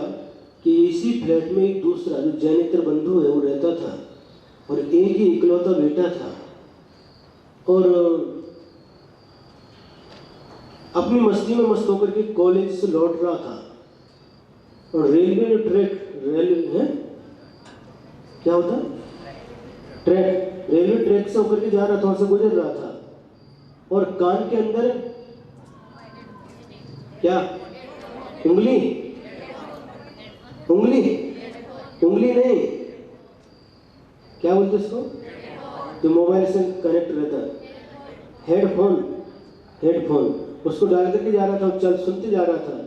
कि इसी फ्लैट में एक दूसरा जो जैनेतर बंधु है वो रहता था, और एक ही इकलौता बेटा था, और अपनी मस्ती में मस्त होकर के कॉलेज से लौट रहा था, और रेलवे ट्रैक, रेलवे है क्या होता है, ट्रैक, रेलवे ट्रैक से होकर के जा रहा था, वहां से गुजर रहा था, और कान के अंदर क्या, उंगली नहीं, क्या बोलते इसको, जो मोबाइल से कनेक्ट रहता है, हेडफोन, उसको डाल करके जा रहा था, चल सुनते जा रहा था।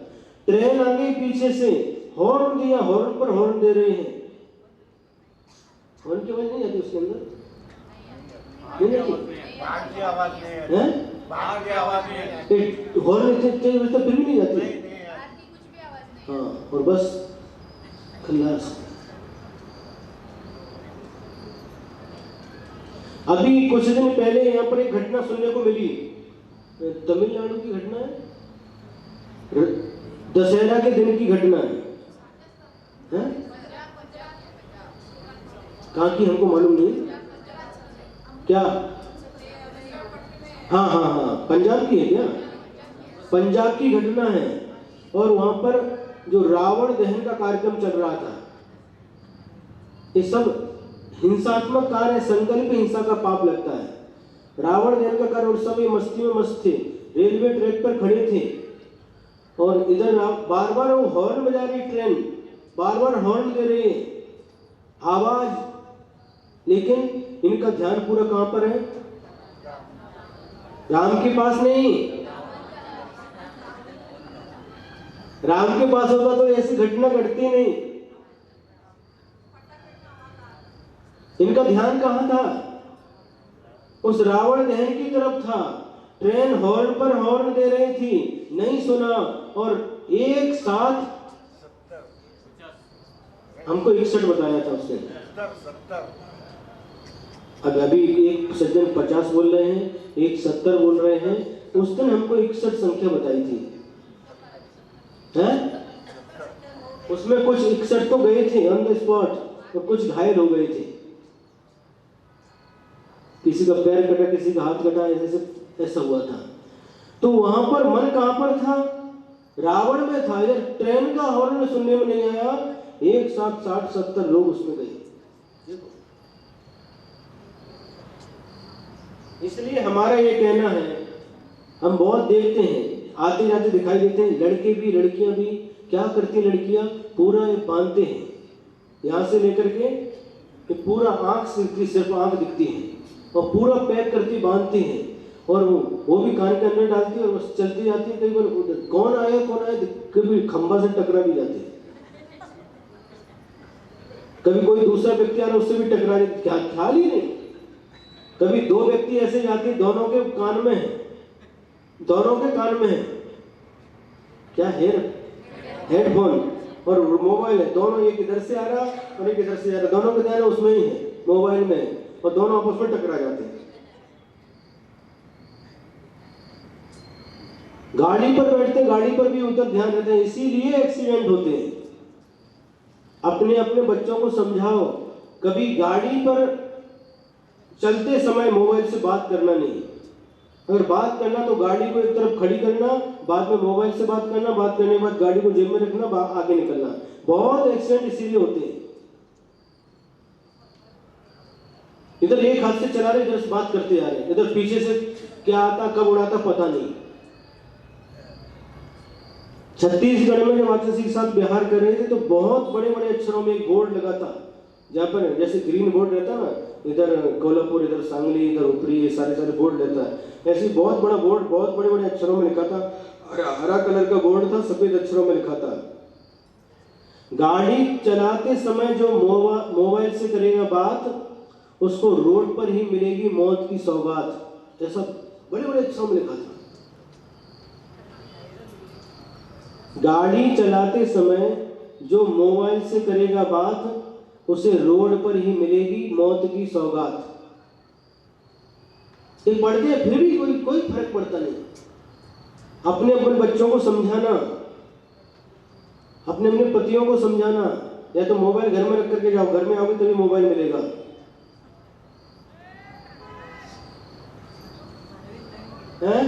ट्रेन आ गई पीछे से, हॉर्न दिया, हॉर्न पर हॉर्न दे रहे हैं। हॉर्न की आवाज नहीं आती उसके अंदर? नहीं आती? बाहर की आवाज नहीं है, हैं? बाहर की आवाज नहीं है, हॉर्न इतने तेज बजता फिर भी नहीं जाती। नहीं है। बाहर की कुछ भी आवाज नहीं। हाँ, और बस खल्लास। अभी कुछ दिन पहले यहाँ पर एक घटना सुनने को मिली, तमिलनाडु की घटना है, दशहरा के दिन की घटना है। हैं? कहाँ की हमको मालूम नहीं। क्या? हाँ हाँ हाँ, पंजाब की है क्या? पंजाब की घटना है। और वहां पर जो रावण दहन का कार्यक्रम चल रहा था, ये सब हिंसात्मक कार्य, संकल्प हिंसा का पाप लगता है। रावण दहन का कार्य, और सब ये मस्ती में मस्त थे, रेलवे ट्रैक पर खड़े थे, और इधर बार बार वो हॉर्न बजा रही ट्रेन, बार बार हॉर्न दे रही है, आवाज, लेकिन इनका ध्यान पूरा कहां पर है? राम के पास नहीं। राम के पास होता तो ऐसी घटना घटती नहीं। इनका ध्यान कहां था? उस रावण दहन की तरफ था। ट्रेन हॉर्न पर हॉर्न दे रही थी, नहीं सुना, और एक साथ हमको 61 बताया था उसने। 70 अब अभी एक सज्जन 50 बोल रहे हैं, एक 70 बोल रहे हैं। उस दिन हमको 61 संख्या बताई थी, हैं? उसमें कुछ 61 तो गए थे ऑन द स्पॉट, और कुछ घायल हो गए थे। किसी का पैर कटा, किसी का हाथ कटा, ऐसा हुआ था। तो वहां पर मन कहां पर था? रावण में था। इधर ट्रेन का हॉर्न सुनने में नहीं आया, एक साथ 60-70 लोग उसमें गए। इसलिए हमारा ये कहना है, हम बहुत देखते हैं, आते जाते दिखाई देते हैं, लड़के भी लड़कियां भी। क्या करती हैं लड़कियां? पूरा ये बांधते हैं, यहां से लेकर के कि पूरा आंख से सिर्फ आंख दिखती है, और पूरा पैक करती बांधती हैं, और वो भी कान के अंदर डालती है, और बस चलती जाती है। कई बार कौन आया कभी खंभा से टकरा भी जाते हैं, कभी कोई दूसरा व्यक्ति आ रहा है उससे भी टकरा जाते, क्या ख्याल ही नहीं। कभी 2 व्यक्ति ऐसे जाते, दोनों के कान में है, दोनों के कान में है क्या? हेडफोन और मोबाइल है, दोनों, एक इधर से आ रहा और एक इधर से आ रहा, दोनों का ध्यान उसमें ही है, मोबाइल में है, और दोनों आपस में टकरा जाते हैं। गाड़ी पर बैठते, गाड़ी पर भी उधर ध्यान रहता है, इसीलिए एक्सीडेंट होते हैं। अपने अपने बच्चों को समझाओ, कभी गाड़ी पर चलते समय मोबाइल से बात करना नहीं। अगर बात करना तो गाड़ी को एक तरफ खड़ी करना, बाद में मोबाइल से बात करना, बात करने के बाद गाड़ी को जेब में रखना, आगे निकलना। बहुत एक्सीडेंट इसीलिए होते हैं। इधर एक हाथ से चला रहे, इधर से बात करते आ रहे, इधर पीछे से क्या आता, कब उड़ाता पता नहीं। छत्तीसगढ़ में जब आचार्य के साथ बिहार कर रहे थे, तो बहुत बड़े बड़े अक्षरों में एक बोर्ड लगा था, जहाँ पर जैसे ग्रीन बोर्ड रहता ना, इधर कोल्हापुर, इधर सांगली, इधर उपरी, ये सारे बोर्ड रहता है। ऐसे बहुत बड़ा बोर्ड, बहुत बड़े बड़े अक्षरों में लिखा था, हरा कलर का बोर्ड था, सफेद अक्षरों में लिखा था, गाड़ी चलाते समय जो मोबाइल से करेगा बात, उसको रोड पर ही मिलेगी मौत की सौगात। ऐसा बड़े बड़े अक्षरों में लिखा था। गाड़ी चलाते समय जो मोबाइल से करेगा बात, उसे रोड पर ही मिलेगी मौत की सौगात। ये पढ़ते हैं, फिर भी कोई फर्क पड़ता नहीं। अपने अपने बच्चों को समझाना, अपने अपने पतियों को समझाना, या तो मोबाइल घर में रख करके जाओ, घर में आओगे तभी मोबाइल मिलेगा। हैं?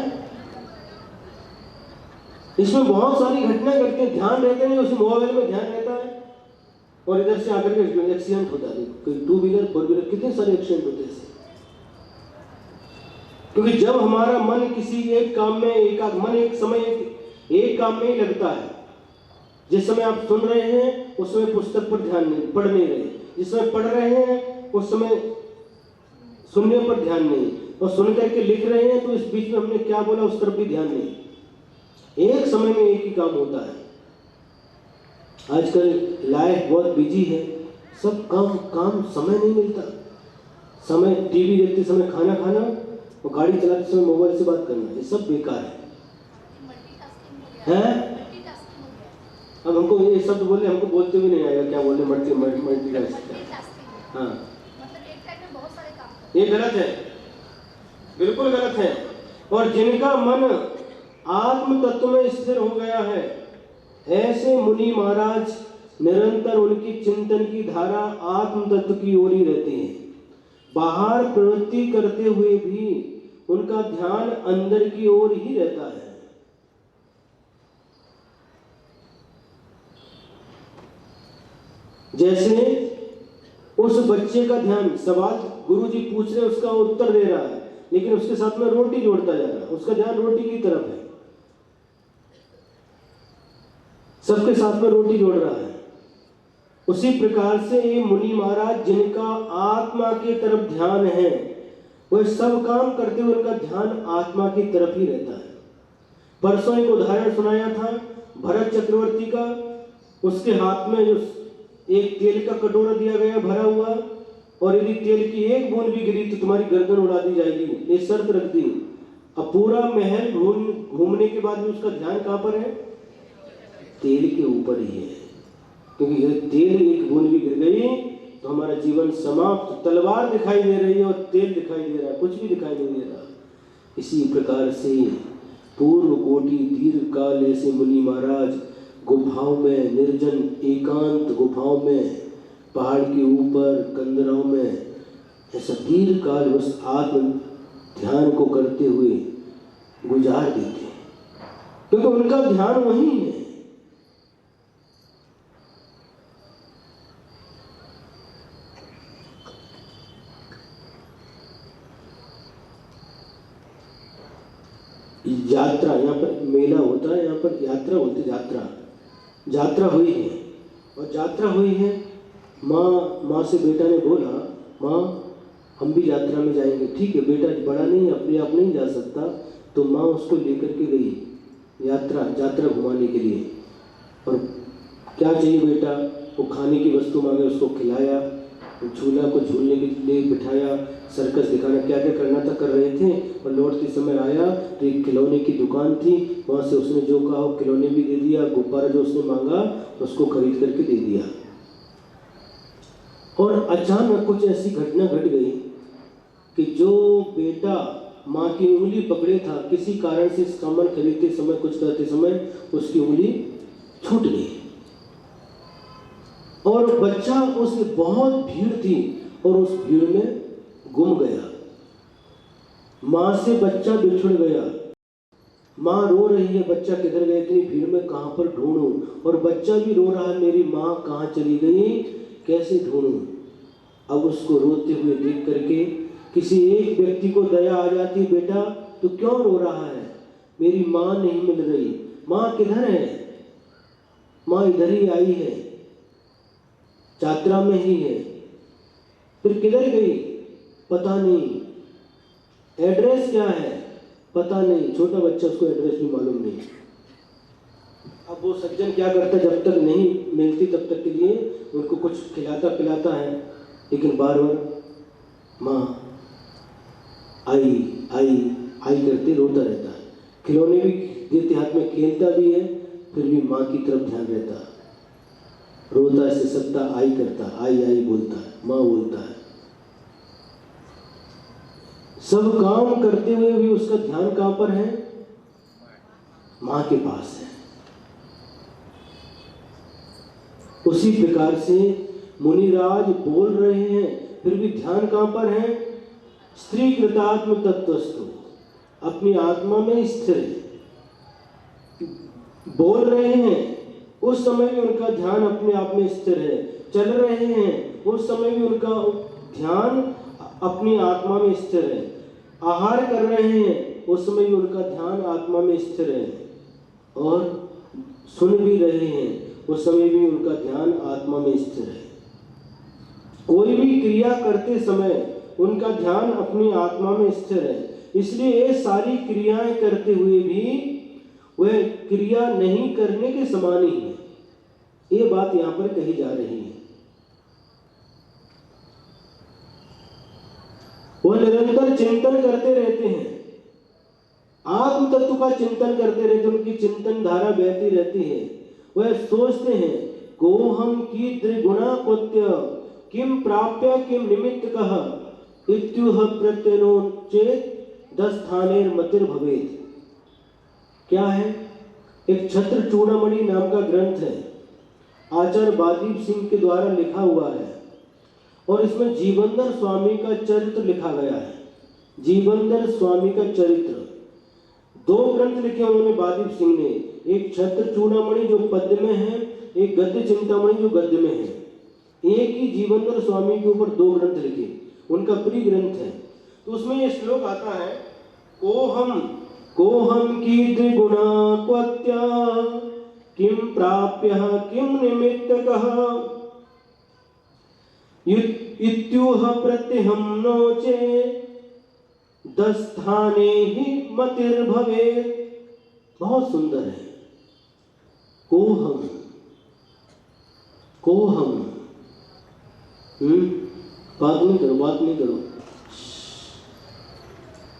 इसमें बहुत सारी घटनाएं घटती हैं, ध्यान रहते नहीं, उस मोबाइल में ध्यान रहता है, और इधर से आकर के एक्सीडेंट होता है। कोई 2 व्हीलर 4 व्हीलर, कितने सारे एक्सीडेंट होते हैं। क्योंकि जब हमारा मन किसी एक काम में, एक काम में ही लगता है। जिस समय आप सुन रहे हैं उस समय पुस्तक पर ध्यान नहीं, पढ़ नहीं रहे। जिस समय पढ़ रहे हैं उस समय सुनने पर ध्यान नहीं। और सुन करके लिख रहे हैं, तो इस बीच में हमने क्या बोला उस तरफ भी ध्यान नहीं। एक समय में एक ही काम होता है। आजकल लाइफ बहुत बिजी है, सब काम समय नहीं मिलता। समय टीवी देखते समय खाना खाना और गाड़ी चलाते समय मोबाइल से बात करना, ये सब बेकार है। हैं? अब हमको ये शब्द बोले, हमको बोलते भी नहीं आएगा क्या बोलने, मल्टीटास्किंग। हाँ, मतलब एक टाइम में बहुत सारे काम। ये गलत है, बिल्कुल गलत है। और जिनका मन आत्म तत्व में स्थिर हो गया है, ऐसे मुनि महाराज निरंतर उनकी चिंतन की धारा आत्म तत्व की ओर ही रहती है। बाहर प्रवृत्ति करते हुए भी उनका ध्यान अंदर की ओर ही रहता है। जैसे उस बच्चे का ध्यान, सवाल गुरुजी पूछ रहे उसका उत्तर दे रहा है, लेकिन उसके साथ में रोटी जोड़ता जा रहा है, उसका ध्यान रोटी की तरफ है, सबके साथ में रोटी जोड़ रहा है। उसी प्रकार से ये मुनि महाराज जिनका आत्मा की तरफ ध्यान है, वह सब काम करते हुए उनका ध्यान आत्मा की तरफ ही रहता है। परसों एक उदाहरण सुनाया था भरत चक्रवर्ती का। उसके हाथ में जो एक तेल का कटोरा दिया गया भरा हुआ, और यदि तेल की एक बूंद भी गिरी तो तुम्हारी गर्दन उड़ा दी जाएगी, ये शर्त रख दी। अब पूरा महल घूमने के बाद भी उसका ध्यान कहां पर है? तेल के ऊपर ही है, क्योंकि यदि तेल एक बूंद भी गिर गई तो हमारा जीवन समाप्त। तलवार दिखाई दे रही है और तेल दिखाई दे रहा है, कुछ भी दिखाई नहीं दे रहा। इसी प्रकार से पूर्व कोटि दीर्घ काल ऐसे मुनि महाराज गुफाओं में, निर्जन एकांत गुफाओं में, पहाड़ के ऊपर कंदरों में ऐसा दीर्घ काल बस आत्म ध्यान को करते हुए गुजार देते हैं, क्योंकि उनका ध्यान वही है। यात्रा, यहाँ पर मेला होता है, यहाँ पर यात्रा होती है। यात्रा हुई है, और यात्रा हुई है। माँ से बेटा ने बोला, माँ हम भी यात्रा में जाएंगे। ठीक है, बेटा बड़ा नहीं, अपने आप नहीं जा सकता, तो माँ उसको लेकर के गई यात्रा घुमाने के लिए। और क्या चाहिए बेटा, वो खाने की वस्तु मांगे, उसको खिलाया, झूला को झूलने के लिए बिठाया, सर्कस दिखाना क्या क्या करना था कर रहे थे। और लौटते समय आया तो एक खिलौने की दुकान थी, वहाँ से उसने जो कहा वो खिलौने भी दे दिया, गुब्बारा जो उसने मांगा उसको खरीद करके दे दिया। और अचानक कुछ ऐसी घटना घट गई कि जो बेटा माँ की उंगली पकड़े था, किसी कारण से सामान खरीदते समय, कुछ करते समय उसकी उंगली छूट गई, और बच्चा उसमें बहुत भीड़ थी और उस भीड़ में गुम गया। माँ से बच्चा बिछुड़ गया, माँ रो रही है, बच्चा किधर गया, इतनी भीड़ में कहाँ पर ढूंढूं, और बच्चा भी रो रहा है, मेरी माँ कहाँ चली गई, कैसे ढूंढूं। अब उसको रोते हुए देख करके किसी एक व्यक्ति को दया आ जाती, बेटा तू क्यों रो रहा है, मेरी माँ नहीं मिल रही, माँ किधर है, माँ इधर ही आई है, यात्रा में ही है। फिर किधर गई, पता नहीं, एड्रेस क्या है, पता नहीं। छोटा बच्चा, उसको एड्रेस भी मालूम नहीं। अब वो सज्जन क्या करता, जब तक नहीं मिलती तब तक के लिए उनको कुछ खिलाता पिलाता है, लेकिन बार बार माँ आई आई आई करते रोता रहता है। खिलौने भी देते हाथ में, खेलता भी है, फिर भी माँ की तरफ ध्यान रहता है, रोता से सकता, आई करता, आई आई बोलता है, माँ बोलता है। सब काम करते हुए भी उसका ध्यान कहां पर है, माँ के पास है। उसी प्रकार से मुनिराज बोल रहे हैं, फिर भी ध्यान कहां पर है, स्त्री कृतात्म तत्वस्तु, अपनी आत्मा में स्थिर है। बोल रहे हैं उस समय भी उनका ध्यान अपने आप में स्थिर है, चल रहे हैं उस समय भी उनका ध्यान अपनी आत्मा में स्थिर है, आहार कर रहे हैं उस समय भी उनका ध्यान आत्मा में स्थिर है, और सुन भी रहे हैं उस समय भी उनका ध्यान आत्मा में स्थिर है। कोई भी क्रिया करते समय उनका ध्यान अपनी आत्मा में स्थिर है, इसलिए ये सारी क्रियाएं करते हुए भी वह क्रिया नहीं करने के समान ही है। ये बात यहाँ पर कही जा रही है। वह निरंतर चिंतन करते रहते हैं, आत्म तत्व का चिंतन करते रहते, उनकी चिंतन धारा बहती रहती है। वह सोचते हैं कोहम की त्रिगुणा पत्य किम प्राप्य किम निमित्तकः इत्युह प्रत्यनो चेत 10 स्थानेर मतिर भवेत्। क्या है? एक छत्र चूड़ामणि नाम का ग्रंथ है, आचार्य बादीप सिंह के द्वारा लिखा हुआ है, और इसमें जीवनधर स्वामी का चरित्र लिखा गया है। जीवनधर स्वामी का चरित्र, 2 ग्रंथ लिखे उन्होंने बादीप सिंह ने, एक छत्र चूड़ामणि जो पद्य में है, एक गद्य चिंतामणि जो गद्य में है। एक ही जीवनधर स्वामी के ऊपर 2 ग्रंथ लिखे, उनका प्रिय ग्रंथ है। तो उसमें ये श्लोक आता है, कोहम की त्रिगुणा क्वत्या किम प्राप्य किम निमित्तकः इत्युह प्रत्यहं नोचे 10 स्थाने ही मतिर भवेत्। बहुत सुंदर है। कोहम बात नहीं करो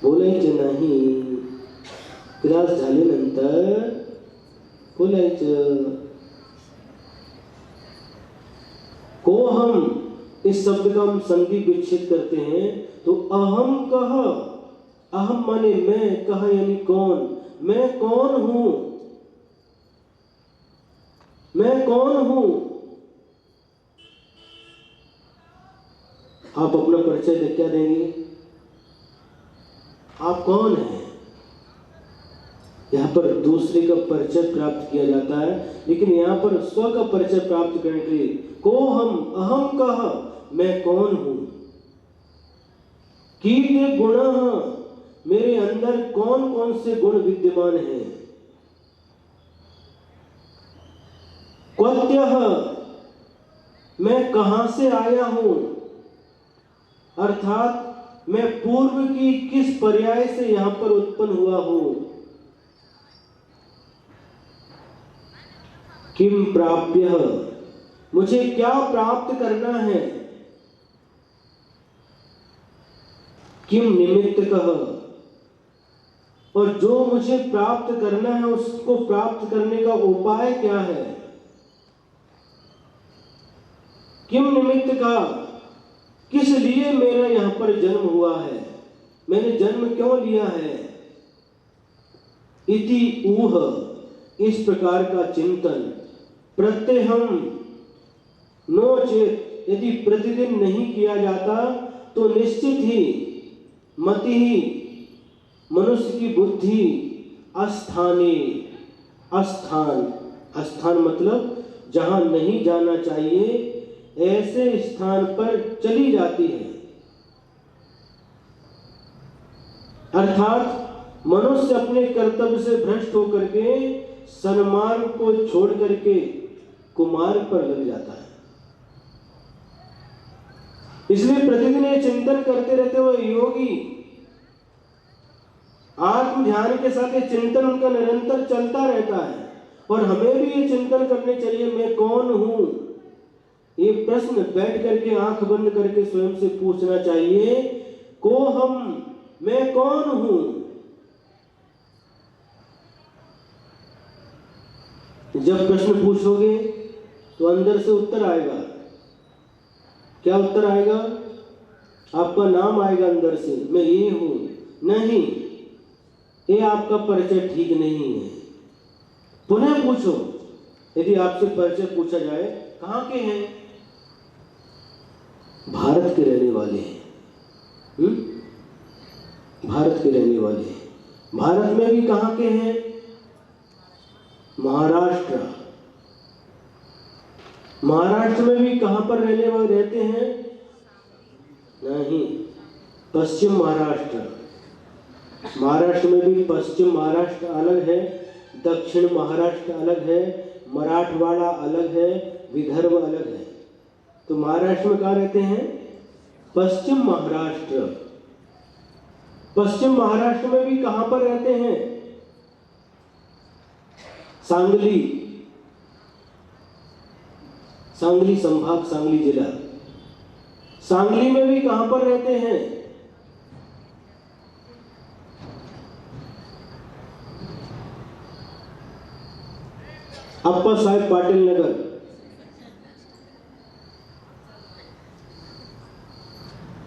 बोलायचं नाही, क्लास झाल्यानंतर बोलायचं। कोहम इस शब्द का हम संधि विच्छेद करते हैं तो अहम कह, अहम माने मैं, कह यानी कौन, मैं कौन हूं, मैं कौन हूं। आप अपना परिचय दे क्या देंगे? आप कौन हैं? यहाँ पर दूसरे का परिचय प्राप्त किया जाता है, लेकिन यहाँ पर स्व का परिचय प्राप्त करने के लिए कोहम, अहम कह, मैं कौन हूं। कीर्ति गुण, मेरे अंदर कौन कौन से गुण विद्यमान हैं। क्वत्यः, मैं कहां से आया हूं, अर्थात मैं पूर्व की किस पर्याय से यहां पर उत्पन्न हुआ हूं। किम प्राप्य, मुझे क्या प्राप्त करना है। किम निमित्तकः, और जो मुझे प्राप्त करना है उसको प्राप्त करने का उपाय क्या है। किम निमित्तकः, किस लिए मेरा यहां पर जन्म हुआ है, मैंने जन्म क्यों लिया है। इति ऊह, इस प्रकार का चिंतन, प्रत्यहम नो चेत, यदि प्रतिदिन नहीं किया जाता तो निश्चित ही मति ही, मनुष्य की बुद्धि अस्थाने, स्थान मतलब जहां नहीं जाना चाहिए ऐसे स्थान पर चली जाती है। अर्थात मनुष्य अपने कर्तव्य से भ्रष्ट होकर के सन्मार्ग को छोड़ करके कुमार्ग पर लग जाता है। इसलिए प्रतिदिन ये चिंतन करते रहते हुए योगी आत्म ध्यान के साथ ये चिंतन उनका निरंतर चलता रहता है। और हमें भी ये चिंतन करने चाहिए, मैं कौन हूं। ये प्रश्न बैठ करके आंख बंद करके स्वयं से पूछना चाहिए, को हम, मैं कौन हूं। जब प्रश्न पूछोगे तो अंदर से उत्तर आएगा। क्या उत्तर आएगा? आपका नाम आएगा अंदर से, मैं ये हूं। नहीं, ये आपका परिचय ठीक नहीं है। पुनः पूछो, यदि आपसे परिचय पूछा जाए कहां के हैं, भारत के रहने वाले हैं। भारत के रहने वाले हैं। भारत में भी कहां के हैं? महाराष्ट्र। महाराष्ट्र में भी कहां पर रहने वाले रहते हैं? नहीं, पश्चिम महाराष्ट्र। महाराष्ट्र में भी पश्चिम महाराष्ट्र अलग है, दक्षिण महाराष्ट्र अलग है, मराठवाड़ा अलग है, विदर्भ अलग है। तो महाराष्ट्र में कहाँ रहते हैं? पश्चिम महाराष्ट्र। पश्चिम महाराष्ट्र में भी कहां पर रहते हैं? सांगली, सांगली संभाग, सांगली जिला। सांगली में भी कहां पर रहते हैं? अप्पा साहेब पाटिल नगर।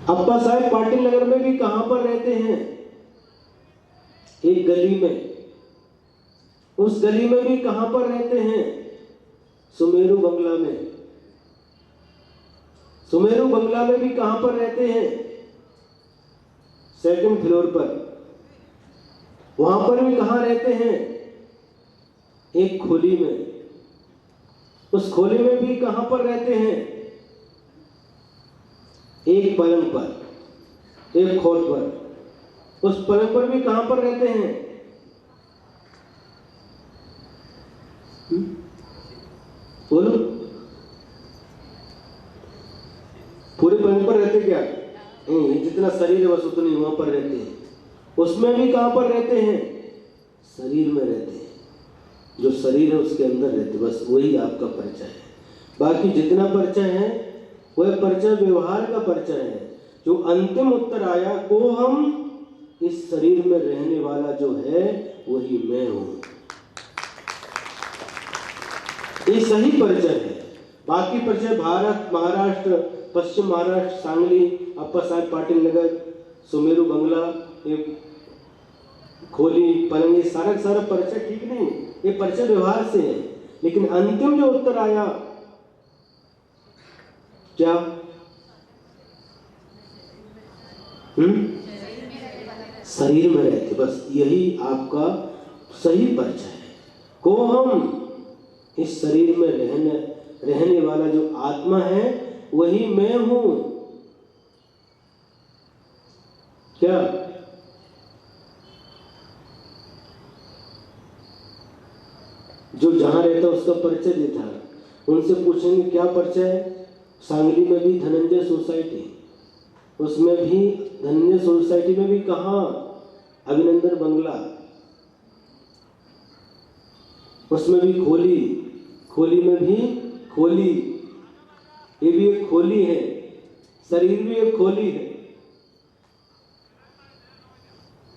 अप्पा साहेब पाटिल नगर में भी कहां पर रहते हैं? एक गली में। उस गली में भी कहां पर रहते हैं? सुमेरु बंगला में। सुमेरु बंगला में भी कहां पर रहते हैं? सेकंड फ्लोर पर। वहां पर भी कहां रहते हैं? एक खोली में। उस खोली में भी कहां पर रहते हैं? एक पलंग पर, एक खोट पर। उस पलंग पर भी कहां पर रहते हैं? बोलो, पूरे पलंग पर रहते क्या? नहीं, जितना शरीर है बस उतनी वहां पर रहते हैं। उसमें भी कहां पर रहते हैं? शरीर में रहते हैं। जो शरीर है उसके अंदर रहते, बस वही आपका परिचय है। बाकी जितना परिचय है वह परिचय व्यवहार का परिचय है। जो अंतिम उत्तर आया, को हम इस शरीर में रहने वाला जो है वही मैं हूं, ये सही परिचय है। बाकी परिचय भारत, महाराष्ट्र, पश्चिम महाराष्ट्र, सांगली, अप्पा साहेब पाटिल नगर, सुमेरु बंगला, एक खोली, पलंग, ये सारा सारा परिचय ठीक नहीं, ये परिचय व्यवहार से है। लेकिन अंतिम जो उत्तर आया क्या? शरीर में रहते, बस यही आपका सही परिचय है। को हम इस शरीर में रहने वाला जो आत्मा है वही मैं हूं। क्या? जो जहां रहता उसका परिचय देता है। उनसे पूछेंगे क्या परिचय है? सांगली में भी धनंजय सोसाइटी, उसमें भी धनंजय सोसाइटी में भी कहां? अभिनंदन बंगला, उसमें भी खोली, खोली में भी खोली, ये भी एक खोली है, शरीर भी एक खोली है।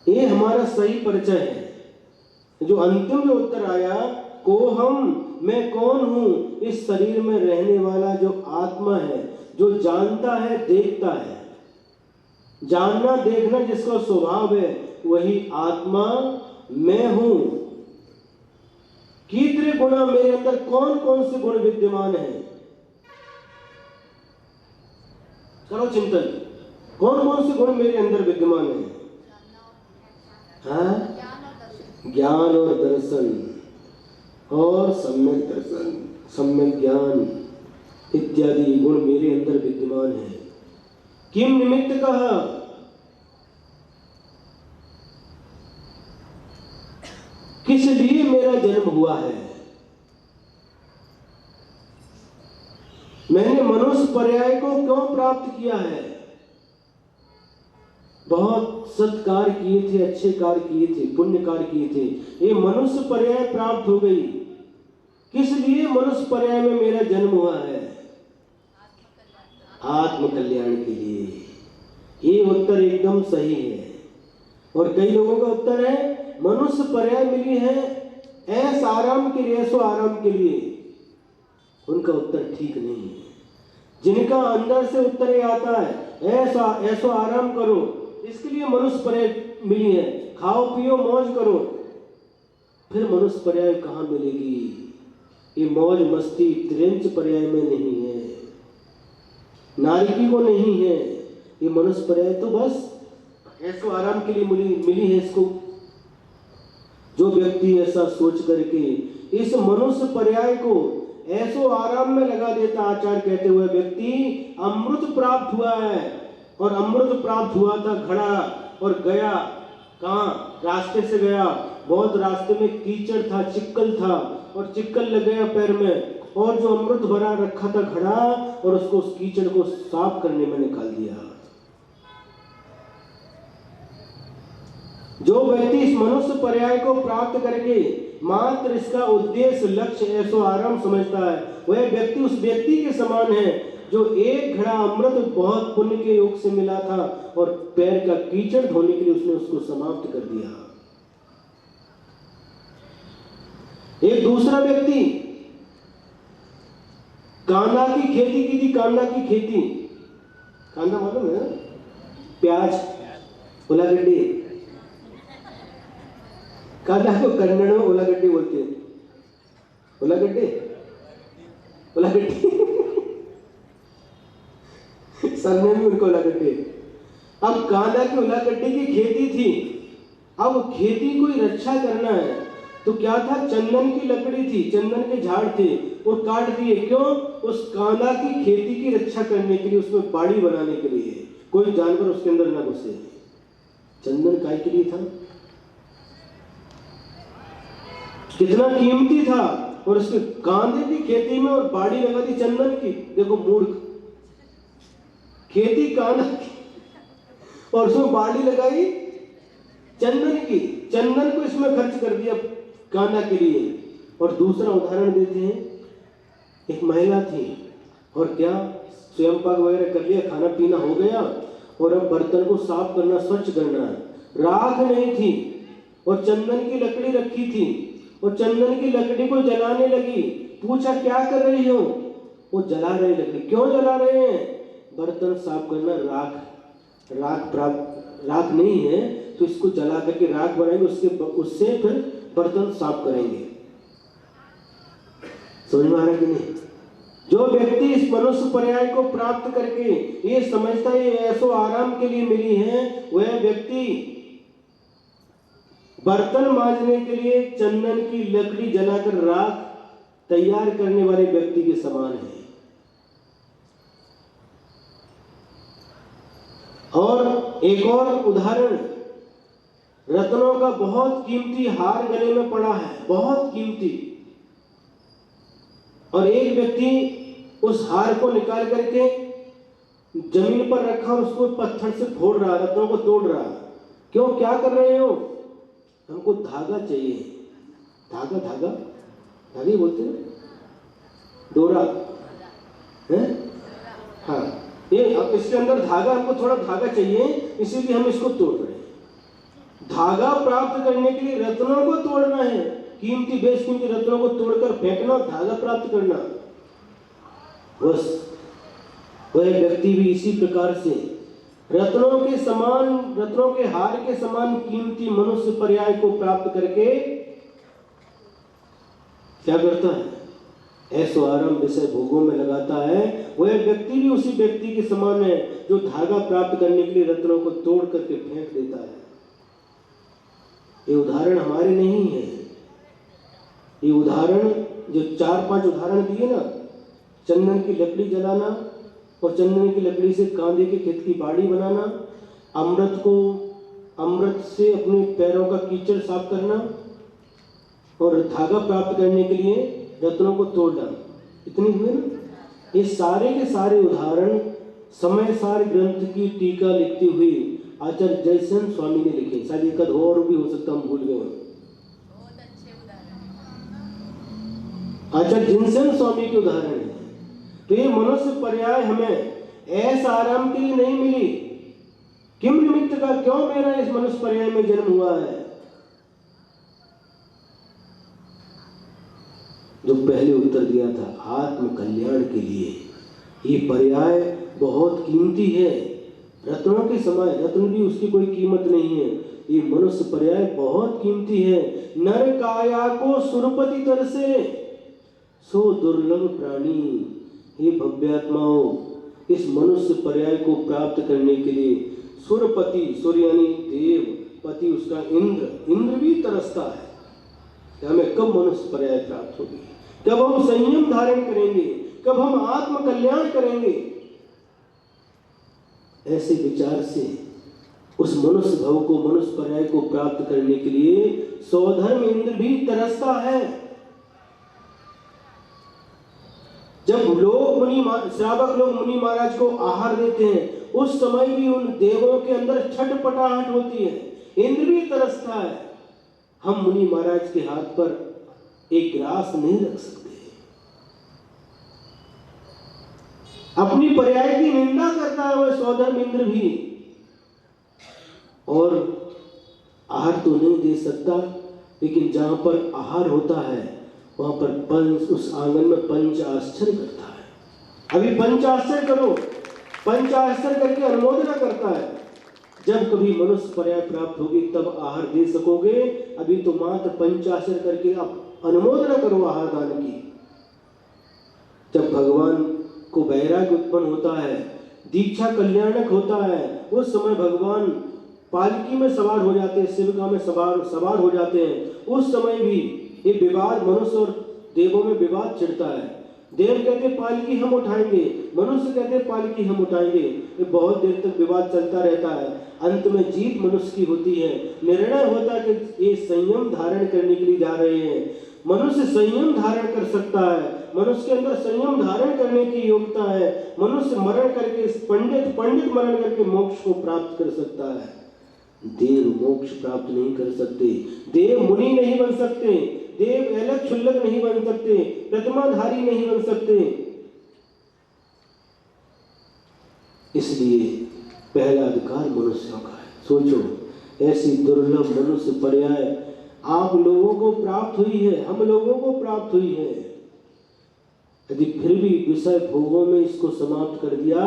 ये हमारा सही परिचय है। जो अंतिम जो उत्तर आया, को हम, मैं कौन हूं? इस शरीर में रहने वाला जो आत्मा है, जो जानता है, देखता है। जानना देखना जिसका स्वभाव है वही आत्मा मैं हूं। कितने गुण मेरे अंदर, कौन कौन से गुण विद्यमान है? करो चिंतन, कौन कौन से गुण मेरे अंदर विद्यमान है? हाँ? ज्ञान और दर्शन और सम्यक दर्शन, सम्यक ज्ञान इत्यादि गुण मेरे अंदर विद्यमान है। किम निमित्त कहा? किस लिए मेरा जन्म हुआ है? मैंने मनुष्य पर्याय को क्यों प्राप्त किया है? बहुत सत्कार किए थे, अच्छे कार्य किए थे, पुण्य कार्य किए थे, ये मनुष्य पर्याय प्राप्त हो गई। किस लिए मनुष्य पर्याय में मेरा जन्म हुआ है? आत्म कल्याण के लिए। ये उत्तर एकदम सही है। और कई लोगों का उत्तर है मनुष्य पर्याय मिली है ऐस आराम के लिए, ऐसो आराम के लिए। उनका उत्तर ठीक नहीं है। जिनका अंदर से उत्तर ये आता है ऐसा ऐसो आराम करो, इसके लिए मनुष्य पर्याय मिली है, खाओ पियो मौज करो। फिर मनुष्य पर्याय कहां मिलेगी? ये मौज मस्ती त्रिंच पर्याय में नहीं है, नारिकी को नहीं है। ये मनुष्य पर्याय तो बस ऐसो आराम के लिए मिली है इसको। जो व्यक्ति ऐसा सोच करके इस मनुष्य पर्याय को ऐसो आराम में लगा देता, आचार्य कहते हुए व्यक्ति अमृत प्राप्त हुआ है। और अमृत प्राप्त हुआ था घड़ा, और गया कहां? रास्ते से गया, बहुत रास्ते में कीचड़ था, चिक्कल था, और चिक्कल लग गया पैर में, और जो अमृत भरा रखा था घड़ा, और उसको उस कीचड़ को साफ करने में निकाल दिया। जो व्यक्ति इस मनुष्य पर्याय को प्राप्त करके मात्र इसका उद्देश्य लक्ष्य ऐसो आरंभ समझता है, वह व्यक्ति उस व्यक्ति के समान है जो एक घड़ा अमृत बहुत पुण्य के योग से मिला था और पैर का कीचड़ धोने के लिए उसने उसको समाप्त कर दिया। एक दूसरा व्यक्ति कांदा की खेती की थी। कांदा की खेती, कांदा मालूम है, प्याज, उलागड्डी। कांदा को कन्नड़ में उलागड्डी बोलते हैं। उलागड्डी, उलागड्डी सरने में उनको उलागड्डी। अब कांदा की उलागड्डी की खेती थी। अब खेती को रक्षा करना है तो क्या था, चंदन की लकड़ी थी, चंदन के झाड़ थे, वो काट दिए। क्यों? उस कांदा की खेती की रक्षा करने के लिए, उसमें बाड़ी बनाने के लिए, कोई जानवर उसके अंदर ना घुसे। चंदन काय के लिए था? कितना कीमती था। और उसके कांदे की खेती में और बाड़ी लगा दी चंदन की। देखो मूर्ख, खेती कांदा की और उसमें बाड़ी लगाई चंदन की। चंदन को इसमें खर्च कर दिया कांदा के लिए। और दूसरा उदाहरण देते हैं, एक महिला थी और क्या स्वयं पाक वगैरह कर लिया, खाना पीना हो गया और अब बर्तन को साफ करना, स्वच्छ करना है। राख नहीं थी और चंदन की लकड़ी रखी थी और चंदन की लकड़ी को जलाने लगी। पूछा क्या कर रही हो? वो जला रही लकड़ी। क्यों जला रहे हैं? बर्तन साफ करना, राख नहीं है तो इसको जला करके राख बनाएंगे, उससे फिर बर्तन साफ करेंगे। समझ में आ रहा कि नहीं? जो व्यक्ति इस मनुष्य पर्याय को प्राप्त करके ये समझता है ये ऐसो आराम के लिए मिली है, वह व्यक्ति बर्तन मांजने के लिए चंदन की लकड़ी जलाकर राख तैयार करने वाले व्यक्ति के समान है। और एक और उदाहरण, रत्नों का बहुत कीमती हार गले में पड़ा है, बहुत कीमती, और एक व्यक्ति उस हार को निकाल करके जमीन पर रखा और उसको पत्थर से फोड़ रहा, रत्नों को तोड़ रहा। क्यों? क्या कर रहे हो? हमको धागा चाहिए। धागा, धागा, धागे बोलते हैं, डोरा है। हाँ, ये अब इसके अंदर धागा, हमको थोड़ा धागा चाहिए, इसीलिए हम इसको तोड़ रहे हैं। धागा प्राप्त करने के लिए रत्नों को तोड़ना है, कीमती बेशकीमती रत्नों को तोड़कर फेंकना, धागा प्राप्त करना। बस वह व्यक्ति भी इसी प्रकार से रत्नों के समान, रत्नों के हार के समान कीमती मनुष्य पर्याय को प्राप्त करके क्या करता है? ऐसो आराम विषय भोगों में लगाता है। वह व्यक्ति भी उसी व्यक्ति के समान है जो धागा प्राप्त करने के लिए रत्नों को तोड़ करके फेंक देता है। ये उदाहरण हमारे नहीं है, ये उदाहरण जो 4-5 उदाहरण दिए ना, चंदन की लकड़ी जलाना और चंदन की लकड़ी से कांदे के खेत की बाड़ी बनाना, अमृत से अपने पैरों का कीचड़ साफ करना और धागा प्राप्त करने के लिए रत्नों को तोड़ डालना, इतने हुए ना। ये सारे के सारे उदाहरण समय सार ग्रंथ की टीका लिखते हुए आचार्य जयसेन स्वामी ने लिखे। शायद एक और भी हो सकता, हम भूल गए। बहुत अच्छे उदाहरण, आचार्य जिनसेन स्वामी के उदाहरण है। तो ये मनुष्य पर्याय हमें ऐसा आराम के लिए नहीं मिली। किम निमित्त का, क्यों मेरा इस मनुष्य पर्याय में जन्म हुआ है? जो पहले उत्तर दिया था, आत्म कल्याण के लिए। ये पर्याय बहुत कीमती है, रत्नों के समय, रत्न भी उसकी कोई कीमत नहीं है। ये मनुष्य पर्याय बहुत कीमती है। नर काया को सुरपति तर से सो दुर्लभ प्राणी। हे भव्यात्माओं, इस मनुष्य पर्याय को प्राप्त करने के लिए सुरपति, सूर्य यानी देव, पति उसका इंद्र भी तरसता है कि हमें कब मनुष्य पर्याय प्राप्त होगी, कब हम संयम धारण करेंगे, कब हम आत्म कल्याण करेंगे। ऐसे विचार से उस मनुष्य भव को, मनुष्य पर्याय को प्राप्त करने के लिए सौधर्म इंद्र भी तरसता है। जब लोग श्रावक लोग मुनि महाराज को आहार देते हैं, उस समय भी उन देवों के अंदर छटपटाहट होती है इंद्र भी तरसता है। हम मुनि महाराज के हाथ पर एक ग्रास नहीं रख सकते। अपनी पर्याय की निंदा करता है वह सौधर्म इंद्र भी, और आहार तो नहीं दे सकता, लेकिन जहां पर आहार होता है वहां पर पंच, उस आंगन में पंच आश्चर्य करता है। अभी पंच आश्चर्य करो, पंच आश्चर्य करके अनुमोदना करता है। जब कभी मनुष्य पर्याय प्राप्त होगी तब आहार दे सकोगे, अभी तो मात्र पंच आश्चर्य करके आप अनुमोदना करो आहार दान की। जब भगवान को वैराग्य उत्पन्न होता है, दीक्षा कल्याणक होता है, उस समय भगवान पालकी में सवार हो जाते हैं, शिविका में सवार हो जाते हैं। उस समय भी ये विवाद, मनुष्य और देवों में विवाद छिड़ता है। देव कहते पालकी हम उठाएंगे, मनुष्य कहते पालकी हम उठाएंगे। ये बहुत देर तक विवाद चलता रहता है। अंत में जीत मनुष्य की होती है। निर्णय होता है कि ये संयम धारण करने के लिए जा रहे हैं। मनुष्य संयम धारण कर सकता है, मनुष्य के अंदर संयम धारण करने की योग्यता है। मनुष्य मरण करके, पंडित मरण करके मोक्ष को प्राप्त कर सकता है। देव मोक्ष प्राप्त नहीं कर सकते, देव मुनि नहीं बन सकते, देव अलग क्षुल्लक नहीं बन सकते, प्रतिमाधारी नहीं बन सकते। इसलिए पहला अधिकार मनुष्यों का है। सोचो, ऐसी दुर्लभ मनुष्य पर्याय आप लोगों को प्राप्त हुई है, हम लोगों को प्राप्त हुई है। यदि फिर भी विषय भोगों में इसको समाप्त कर दिया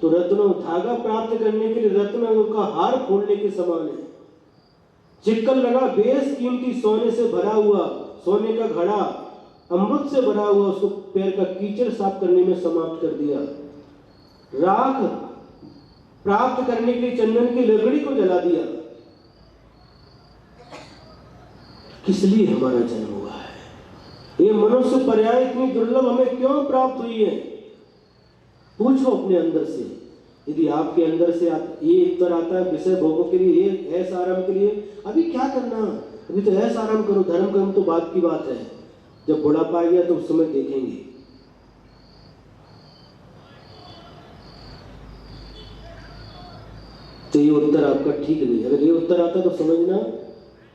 तो रत्नों धागा प्राप्त करने के लिए रत्नों का हार खोलने के समान है। चिक्कन लगा बेस कीमती सोने से भरा हुआ, सोने का घड़ा अमृत से भरा हुआ, उसको पैर का कीचड़ साफ करने में समाप्त कर दिया। राख प्राप्त करने के लिए चंदन की लकड़ी को जला दिया। किस लिए हमारा जन्म हुआ है? ये मनुष्य पर्याय इतनी दुर्लभ हमें क्यों प्राप्त हुई है? पूछो अपने अंदर से। यदि आपके अंदर से ये उत्तर आता है विषय भोगों के लिए, ये ऐसा आराम के लिए, अभी क्या करना? अभी तो ऐसा आराम करो, धर्म कर्म तो बात की बात है। जब बुढ़ापा आ गया तो उस समय देखेंगे। तो ये उत्तर आपका ठीक नहीं। अगर ये उत्तर आता तो समझना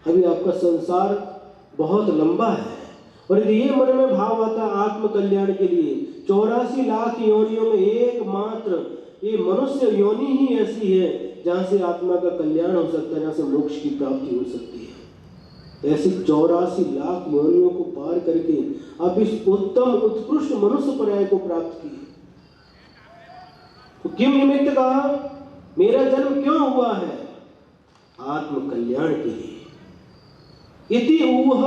अभी आपका संसार बहुत लंबा है। और यदि ये मन में भाव आता आत्म कल्याण के लिए, 84 लाख योनियों में एकमात्र ये मनुष्य योनि ही ऐसी है जहां से आत्मा का कल्याण हो सकता है, जहां से मोक्ष की प्राप्ति हो सकती है। ऐसी 84 लाख योनियों को पार करके आप इस उत्तम उत्कृष्ट मनुष्य पर्याय को प्राप्त किए। तो किम निमित्त कहा, मेरा जन्म क्यों हुआ है? आत्म कल्याण के लिए। इति ऊह,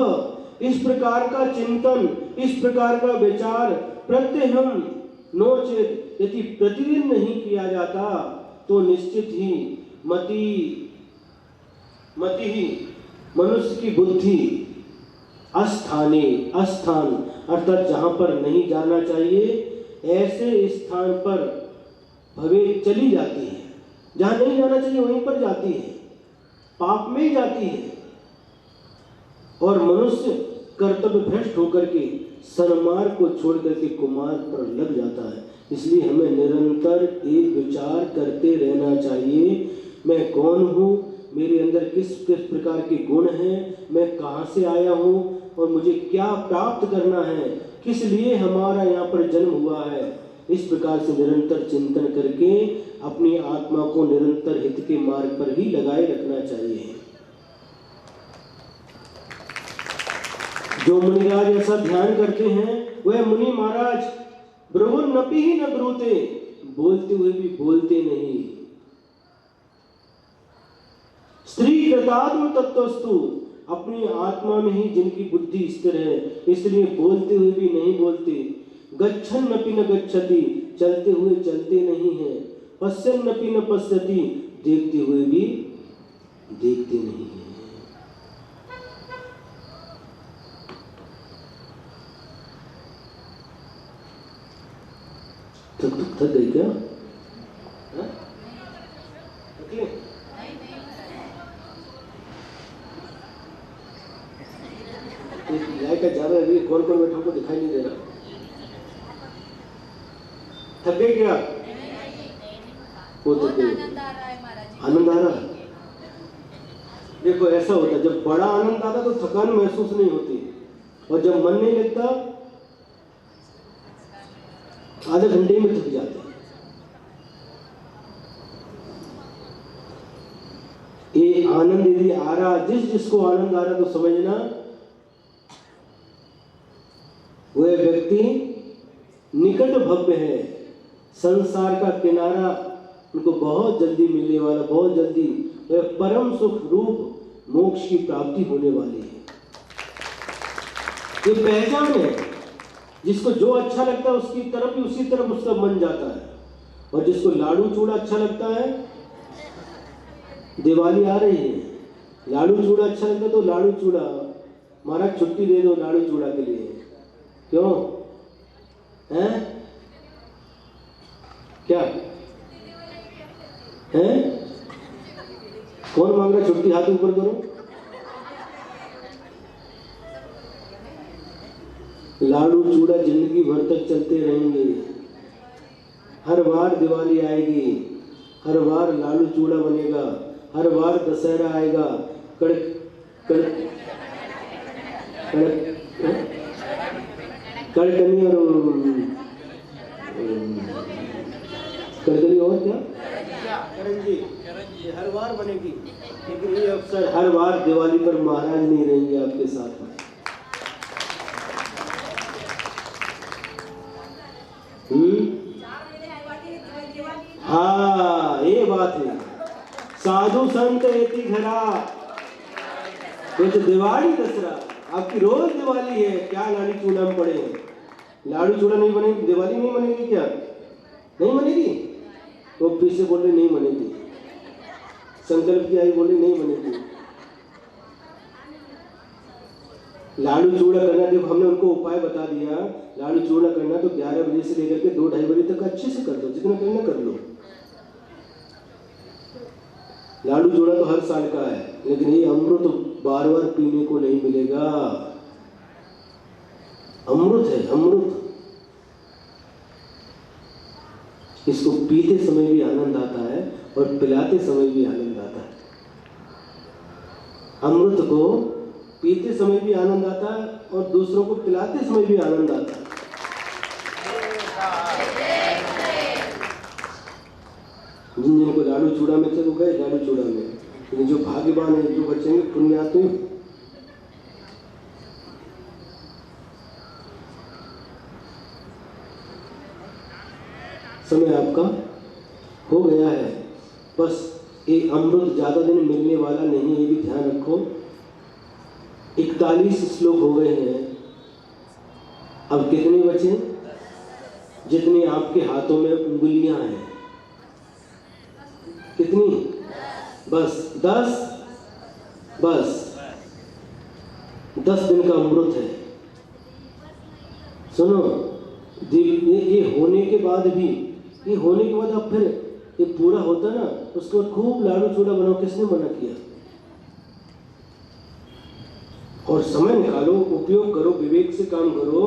इस प्रकार का चिंतन, इस प्रकार का विचार प्रत्यहम नोचेत, यदि प्रतिदिन नहीं किया जाता तो निश्चित ही मति ही मनुष्य की बुद्धि अस्थान अर्थात जहां पर नहीं जाना चाहिए ऐसे स्थान पर भवे चली जाती है। जहां नहीं जाना चाहिए वहीं पर जाती है, पाप में ही जाती है। और मनुष्य कर्तव्य भ्रष्ट होकर के सन्मार्ग को छोड़ करके कुमार्ग पर लग जाता है। इसलिए हमें निरंतर एक विचार करते रहना चाहिए, मैं कौन हूँ, मेरे अंदर किस किस प्रकार के गुण हैं, मैं कहाँ से आया हूँ और मुझे क्या प्राप्त करना है, किस लिए हमारा यहाँ पर जन्म हुआ है। इस प्रकार से निरंतर चिंतन करके अपनी आत्मा को निरंतर हित के मार्ग पर ही लगाए रखना चाहिए। जो मुनिराज ऐसा ध्यान करते हैं वह मुनि महाराज ब्रुवन्नपि ही न ब्रूते, बोलते हुए भी बोलते नहीं। स्त्री कृतात्म तत्वस्तु, अपनी आत्मा में ही जिनकी बुद्धि स्थिर है, इसलिए बोलते हुए भी नहीं बोलते। गच्छन्नपि न गच्छति, चलते हुए चलते नहीं है। पश्यन्नपि न पश्यति, देखते हुए भी देखते नहीं है। थक गई क्या? लाइट का ज्यादा अभी कौन बैठा को दिखाई नहीं दे रहा। थक गई क्या? वो थक गई। आनंद आ रहा है महाराज जी। आनंद आ रहा है। देखो ऐसा होता है, जब बड़ा आनंद आता तो थकान महसूस नहीं होती, और जब मन नहीं लगता आधे घंटे में थक जाते हैं। ये आनंद यदि आ रहा, जिसको आनंद आ रहा, तो समझना वह व्यक्ति निकट भव्य है, संसार का किनारा उनको बहुत जल्दी मिलने वाला, बहुत जल्दी वह परम सुख रूप मोक्ष की प्राप्ति होने वाली है। ये पहचान है, जिसको जो अच्छा लगता है उसकी तरफ ही उसी तरफ उसका मन जाता है। और जिसको लाडू चूड़ा अच्छा लगता है, दिवाली आ रही है, लाडू चूड़ा अच्छा लगता है तो लाडू चूड़ा, महाराज छुट्टी दे दो लाडू चूड़ा के लिए, क्यों हैं? क्या हैं? कौन मांग रहा छुट्टी? हाथ ऊपर करो। लाडू चूड़ा जिंदगी भर तक चलते रहेंगे। हर बार दिवाली आएगी, हर बार लाडू चूड़ा बनेगा, हर बार दशहरा आएगा, कड़कनी और क्या करंजी, ये हर बार बनेगी। लेकिन ये अवसर हर बार दिवाली पर महाराज नहीं रहेंगे आपके साथ में। हाँ, ये बात है। साधु संत एति घरा, ये तो दिवाली दसरा, आपकी रोज दिवाली है, क्या लाडू चूड़ा में पड़े हैं? लाडू चूड़ा नहीं बनेगी, दिवाली नहीं बनेगी क्या? नहीं बनेगी? तो पीछे बोल रहे नहीं बनेगी, संकल्प की आई बोले नहीं बनेगी। लाडू चूड़ा करना, देखो हमने उनको उपाय बता दिया। लाडू चूड़ा करना तो 11 बजे से लेकर के 2-2:30 बजे तक अच्छे से कर दो, जितना करना कर लो। लाडू चूड़ा तो हर साल का है, लेकिन ये अमृत तो बार बार पीने को नहीं मिलेगा। अमृत है, अमृत। इसको पीते समय भी आनंद आता है और पिलाते समय भी आनंद आता है। अमृत को पीते समय भी आनंद आता है और दूसरों को पिलाते समय भी आनंद आता है। जिनको लाडू चूड़ा में थे वो गए लाडू चूड़ा में, लेकिन जो भाग्यवान है, जो बचेंगे पुण्यात्मा, समय आपका हो गया है। बस ये अमृत ज्यादा दिन मिलने वाला नहीं, ये भी ध्यान रखो। 41 श्लोक हो गए हैं, अब कितने बचे? जितनी आपके हाथों में उंगलियां हैं, कितनी? बस 10 दिन का अमृत है। सुनो, ये होने के बाद भी, ये होने के बाद अब फिर ये पूरा होता ना, उसके बाद खूब लाडू चूड़ा बनाओ। किसने मना किया? और समय निकालो, उपयोग करो, विवेक से काम करो।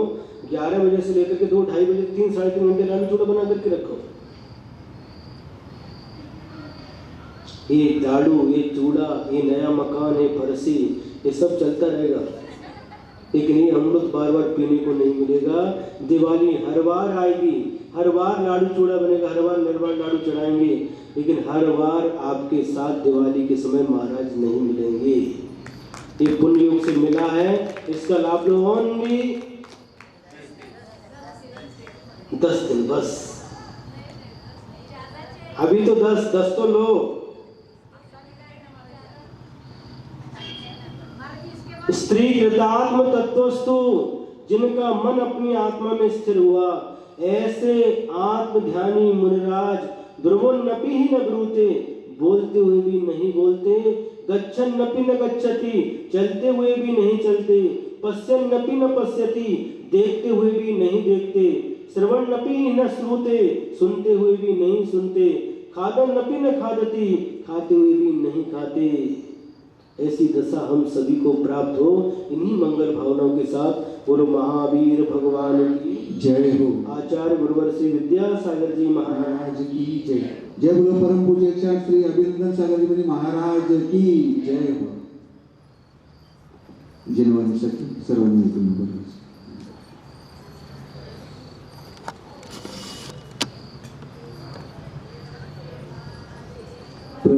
11 बजे से लेकर के 2-2:30 बजे 3-3.5 घंटे लाडू चूड़ा बना करके रखो। ये लाडू, ये चूड़ा, ये नया मकान, ये फरसी, ये सब चलता रहेगा, लेकिन ये अमृत बार बार पीने को नहीं मिलेगा। दिवाली हर बार आएगी, हर बार लाडू चूड़ा बनेगा, हर बार निर्वाण लाडू चढ़ाएंगे, लेकिन हर बार आपके साथ दिवाली के समय महाराज नहीं मिलेंगे। ये पुण्य योग से मिला है, इसका लाभ लो ओनली 10 दिन बस। अभी तो 10 तो लो। स्त्री कृतात्म तत्वस्तु, जिनका मन अपनी आत्मा में स्थिर हुआ, ऐसे आत्मध्यानी मुनिराज ध्रुवन्नपि ही न ब्रूते, बोलते हुए भी नहीं बोलते, गच्छन्नपि न गच्छति, चलते हुए भी नहीं चलते, पश्यन्नपि न पश्यति, देखते हुए भी नहीं देखते, श्रवन्नपि न श्रुते, सुनते हुए भी नहीं सुनते, खादन्नपि न खादति, खाते हुए भी नहीं खाते। ऐसी दशा हम सभी को प्राप्त हो। इन्हीं मंगल भावनाओं के साथ बोलो महावीर भगवान की जय हो। आचार्य गुरुवर श्री विद्यासागर जी महाराज की जय। जय बोलो परम पूज्य श्री अभिनंदन सागर जी महाराज की जय हो। जेणेसाठी सर्वांनी तुम्ही बोलायचं.